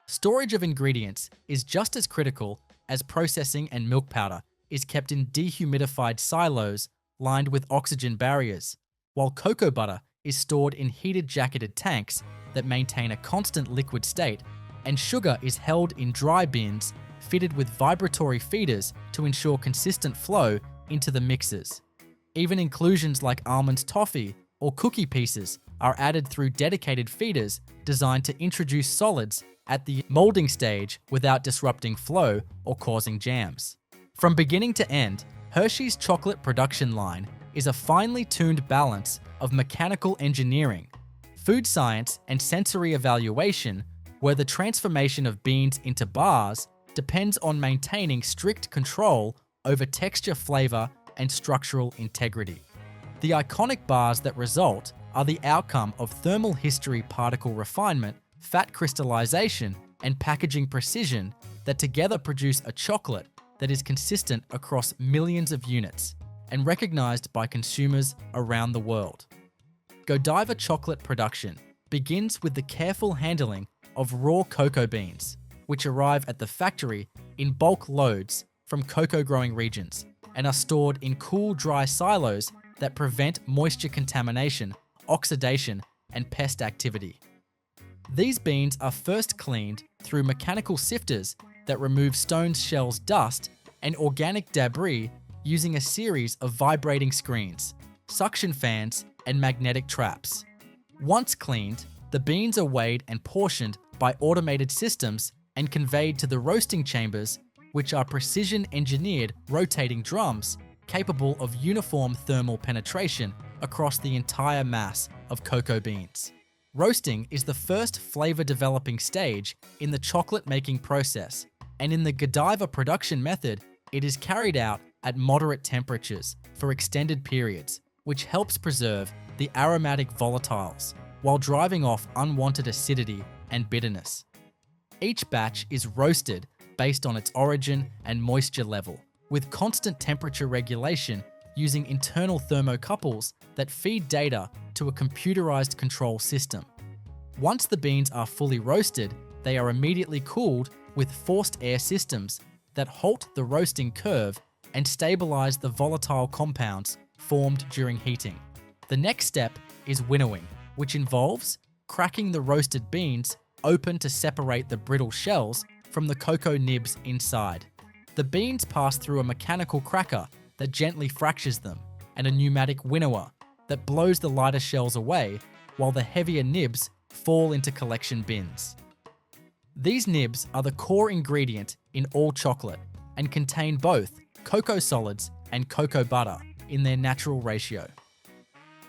[SPEAKER 1] Storage of ingredients is just as critical as processing, and milk powder is kept in dehumidified silos lined with oxygen barriers, while cocoa butter is stored in heated jacketed tanks that maintain a constant liquid state, and sugar is held in dry bins fitted with vibratory feeders to ensure consistent flow into the mixers. Even inclusions like almond toffee or cookie pieces are added through dedicated feeders designed to introduce solids at the molding stage without disrupting flow or causing jams. From beginning to end, Hershey's chocolate production line is a finely tuned balance of mechanical engineering, food science, and sensory evaluation, where the transformation of beans into bars depends on maintaining strict control over texture, flavor, and structural integrity. The iconic bars that result are the outcome of thermal history, particle refinement, fat crystallization, and packaging precision that together produce a chocolate that is consistent across millions of units and recognized by consumers around the world. Godiva chocolate production begins with the careful handling of raw cocoa beans, which arrive at the factory in bulk loads from cocoa growing regions and are stored in cool, dry silos that prevent moisture contamination, oxidation, and pest activity. These beans are first cleaned through mechanical sifters that remove stone shells, dust, and organic debris using a series of vibrating screens, suction fans, and magnetic traps. Once cleaned, the beans are weighed and portioned by automated systems and conveyed to the roasting chambers, which are precision-engineered rotating drums capable of uniform thermal penetration across the entire mass of cocoa beans. Roasting is the first flavor-developing stage in the chocolate-making process, and in the Godiva production method, it is carried out at moderate temperatures for extended periods, which helps preserve the aromatic volatiles while driving off unwanted acidity and bitterness. Each batch is roasted based on its origin and moisture level, with constant temperature regulation using internal thermocouples that feed data to a computerized control system. Once the beans are fully roasted, they are immediately cooled with forced air systems that halt the roasting curve and stabilize the volatile compounds formed during heating. The next step is winnowing, which involves cracking the roasted beans open to separate the brittle shells from the cocoa nibs inside. The beans pass through a mechanical cracker that gently fractures them, and a pneumatic winnower that blows the lighter shells away while the heavier nibs fall into collection bins. These nibs are the core ingredient in all chocolate and contain both cocoa solids and cocoa butter in their natural ratio.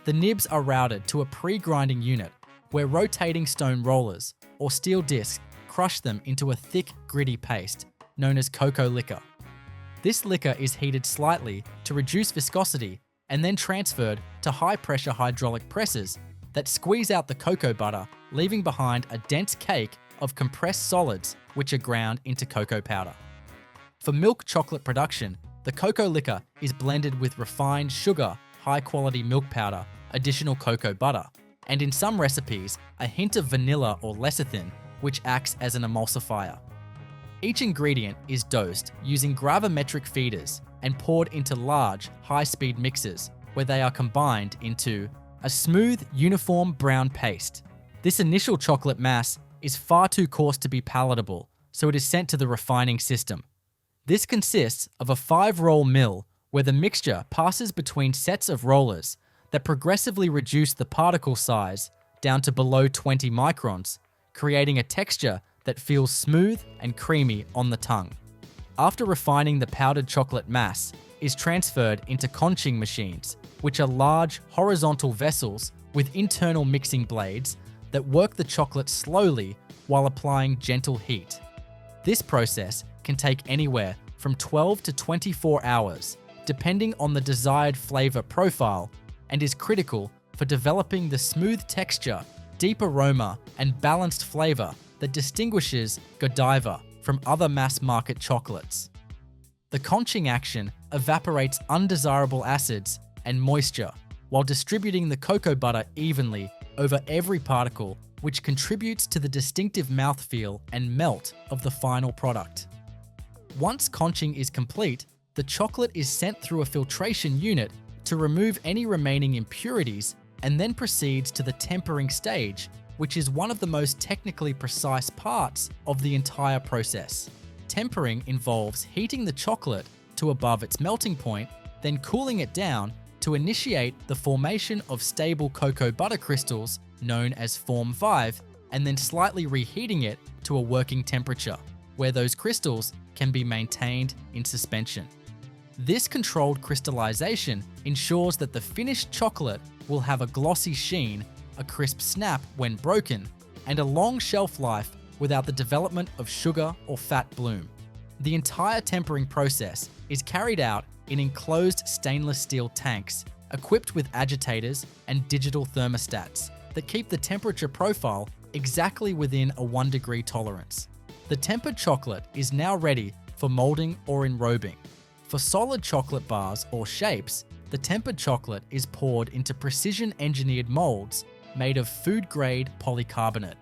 [SPEAKER 1] The nibs are routed to a pre-grinding unit where rotating stone rollers or steel discs crush them into a thick, gritty paste known as cocoa liquor. This liquor is heated slightly to reduce viscosity and then transferred to high-pressure hydraulic presses that squeeze out the cocoa butter, leaving behind a dense cake of compressed solids which are ground into cocoa powder. For milk chocolate production, the cocoa liquor is blended with refined sugar, high-quality milk powder, additional cocoa butter, and in some recipes, a hint of vanilla or lecithin, which acts as an emulsifier. Each ingredient is dosed using gravimetric feeders and poured into large, high-speed mixers where they are combined into a smooth, uniform brown paste. This initial chocolate mass is far too coarse to be palatable, so it is sent to the refining system. This consists of a 5-roll mill where the mixture passes between sets of rollers that progressively reduce the particle size down to below 20 microns, creating a texture that feels smooth and creamy on the tongue. After refining, the powdered chocolate mass is transferred into conching machines, which are large horizontal vessels with internal mixing blades that work the chocolate slowly while applying gentle heat. This process can take anywhere from 12 to 24 hours, depending on the desired flavor profile, and is critical for developing the smooth texture, deep aroma, and balanced flavor that distinguishes Godiva from other mass-market chocolates. The conching action evaporates undesirable acids and moisture while distributing the cocoa butter evenly over every particle, which contributes to the distinctive mouthfeel and melt of the final product. Once conching is complete, the chocolate is sent through a filtration unit to remove any remaining impurities and then proceeds to the tempering stage, which is one of the most technically precise parts of the entire process. Tempering involves heating the chocolate to above its melting point, then cooling it down to initiate the formation of stable cocoa butter crystals known as Form 5, and then slightly reheating it to a working temperature, where those crystals can be maintained in suspension. This controlled crystallization ensures that the finished chocolate will have a glossy sheen, a crisp snap when broken, and a long shelf life without the development of sugar or fat bloom. The entire tempering process is carried out in enclosed stainless steel tanks equipped with agitators and digital thermostats that keep the temperature profile exactly within a 1-degree tolerance. The tempered chocolate is now ready for molding or enrobing. For solid chocolate bars or shapes, the tempered chocolate is poured into precision-engineered molds made of food-grade polycarbonate.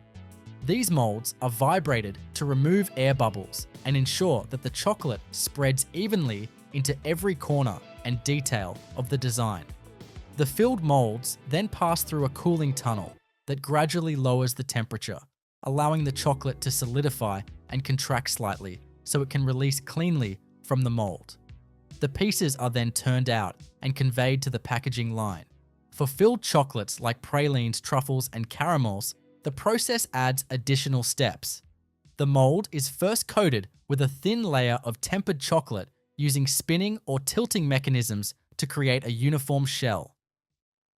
[SPEAKER 1] These molds are vibrated to remove air bubbles and ensure that the chocolate spreads evenly into every corner and detail of the design. The filled molds then pass through a cooling tunnel that gradually lowers the temperature, allowing the chocolate to solidify and contract slightly so it can release cleanly from the mold. The pieces are then turned out and conveyed to the packaging line. For filled chocolates like pralines, truffles, and caramels, the process adds additional steps. The mold is first coated with a thin layer of tempered chocolate using spinning or tilting mechanisms to create a uniform shell.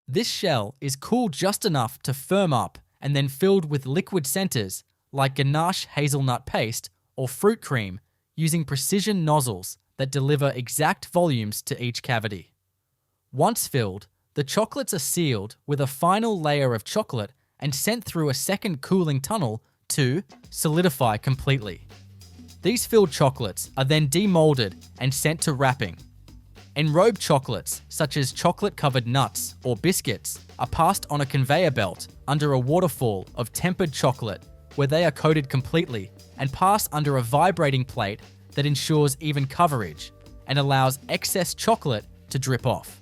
[SPEAKER 1] This shell is cooled just enough to firm up and then filled with liquid centers like ganache hazelnut paste or fruit cream using precision nozzles that deliver exact volumes to each cavity. Once filled, the chocolates are sealed with a final layer of chocolate and sent through a second cooling tunnel to solidify completely. These filled chocolates are then demolded and sent to wrapping. Enrobed chocolates, such as chocolate-covered nuts or biscuits, are passed on a conveyor belt under a waterfall of tempered chocolate where they are coated completely and pass under a vibrating plate that ensures even coverage and allows excess chocolate to drip off.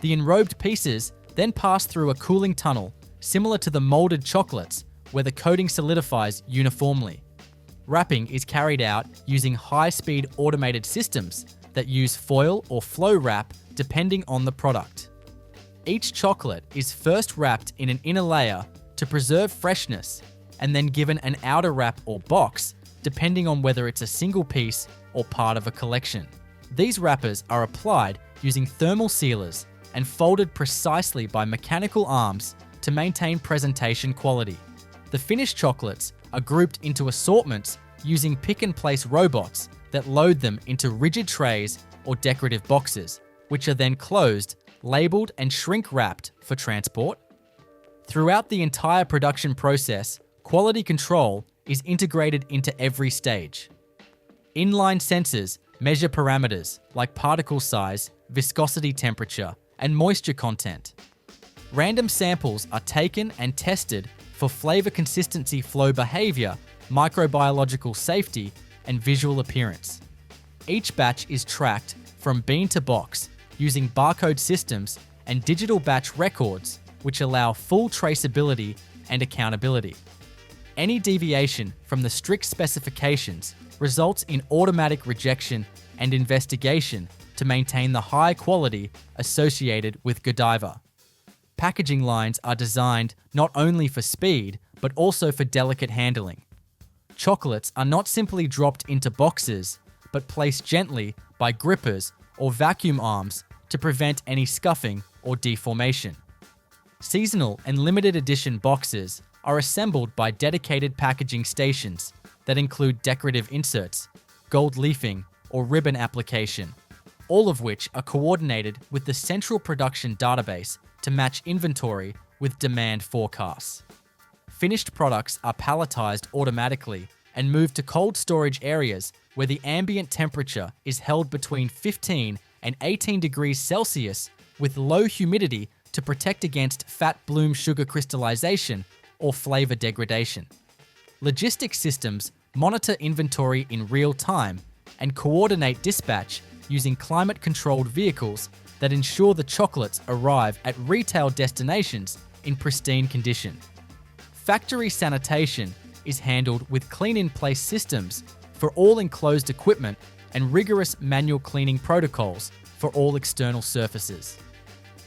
[SPEAKER 1] The enrobed pieces then pass through a cooling tunnel similar to the molded chocolates where the coating solidifies uniformly. Wrapping is carried out using high-speed automated systems that use foil or flow wrap depending on the product. Each chocolate is first wrapped in an inner layer to preserve freshness and then given an outer wrap or box depending on whether it's a single piece or part of a collection. These wrappers are applied using thermal sealers and folded precisely by mechanical arms to maintain presentation quality. The finished chocolates are grouped into assortments using pick-and-place robots that load them into rigid trays or decorative boxes, which are then closed, labeled, and shrink-wrapped for transport. Throughout the entire production process, quality control is integrated into every stage. Inline sensors measure parameters like particle size, viscosity temperature, and moisture content. Random samples are taken and tested for flavor consistency, flow behavior, microbiological safety, and visual appearance. Each batch is tracked from bean to box using barcode systems and digital batch records, which allow full traceability and accountability. Any deviation from the strict specifications results in automatic rejection and investigation to maintain the high quality associated with Godiva. Packaging lines are designed not only for speed, but also for delicate handling. Chocolates are not simply dropped into boxes, but placed gently by grippers or vacuum arms to prevent any scuffing or deformation. Seasonal and limited edition boxes are assembled by dedicated packaging stations that include decorative inserts, gold leafing, or ribbon application, all of which are coordinated with the central production database to match inventory with demand forecasts. Finished products are palletized automatically and moved to cold storage areas where the ambient temperature is held between 15 and 18 degrees Celsius with low humidity to protect against fat bloom sugar crystallization or flavor degradation. Logistics systems monitor inventory in real time and coordinate dispatch using climate-controlled vehicles that ensure the chocolates arrive at retail destinations in pristine condition. Factory sanitation is handled with clean-in-place systems for all enclosed equipment and rigorous manual cleaning protocols for all external surfaces.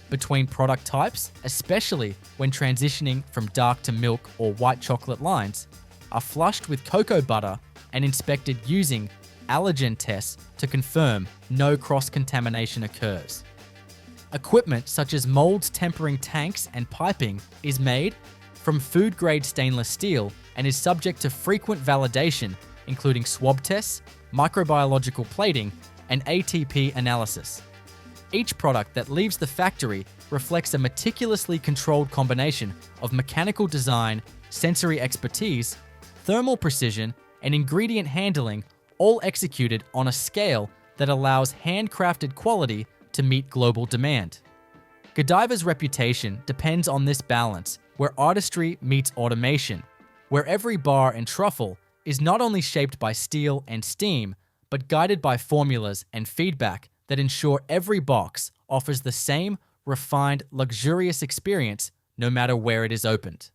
[SPEAKER 1] Between product types, especially when transitioning from dark to milk or white chocolate lines, are flushed with cocoa butter and inspected using allergen tests to confirm no cross-contamination occurs. Equipment such as molds tempering tanks and piping is made from food-grade stainless steel and is subject to frequent validation, including swab tests, microbiological plating, and ATP analysis. Each product that leaves the factory reflects a meticulously controlled combination of mechanical design, sensory expertise, thermal precision, and ingredient handling, all executed on a scale that allows handcrafted quality to meet global demand. Godiva's reputation depends on this balance, where artistry meets automation, where every bar and truffle is not only shaped by steel and steam, but guided by formulas and feedback that ensure every box offers the same refined, luxurious experience no matter where it is opened.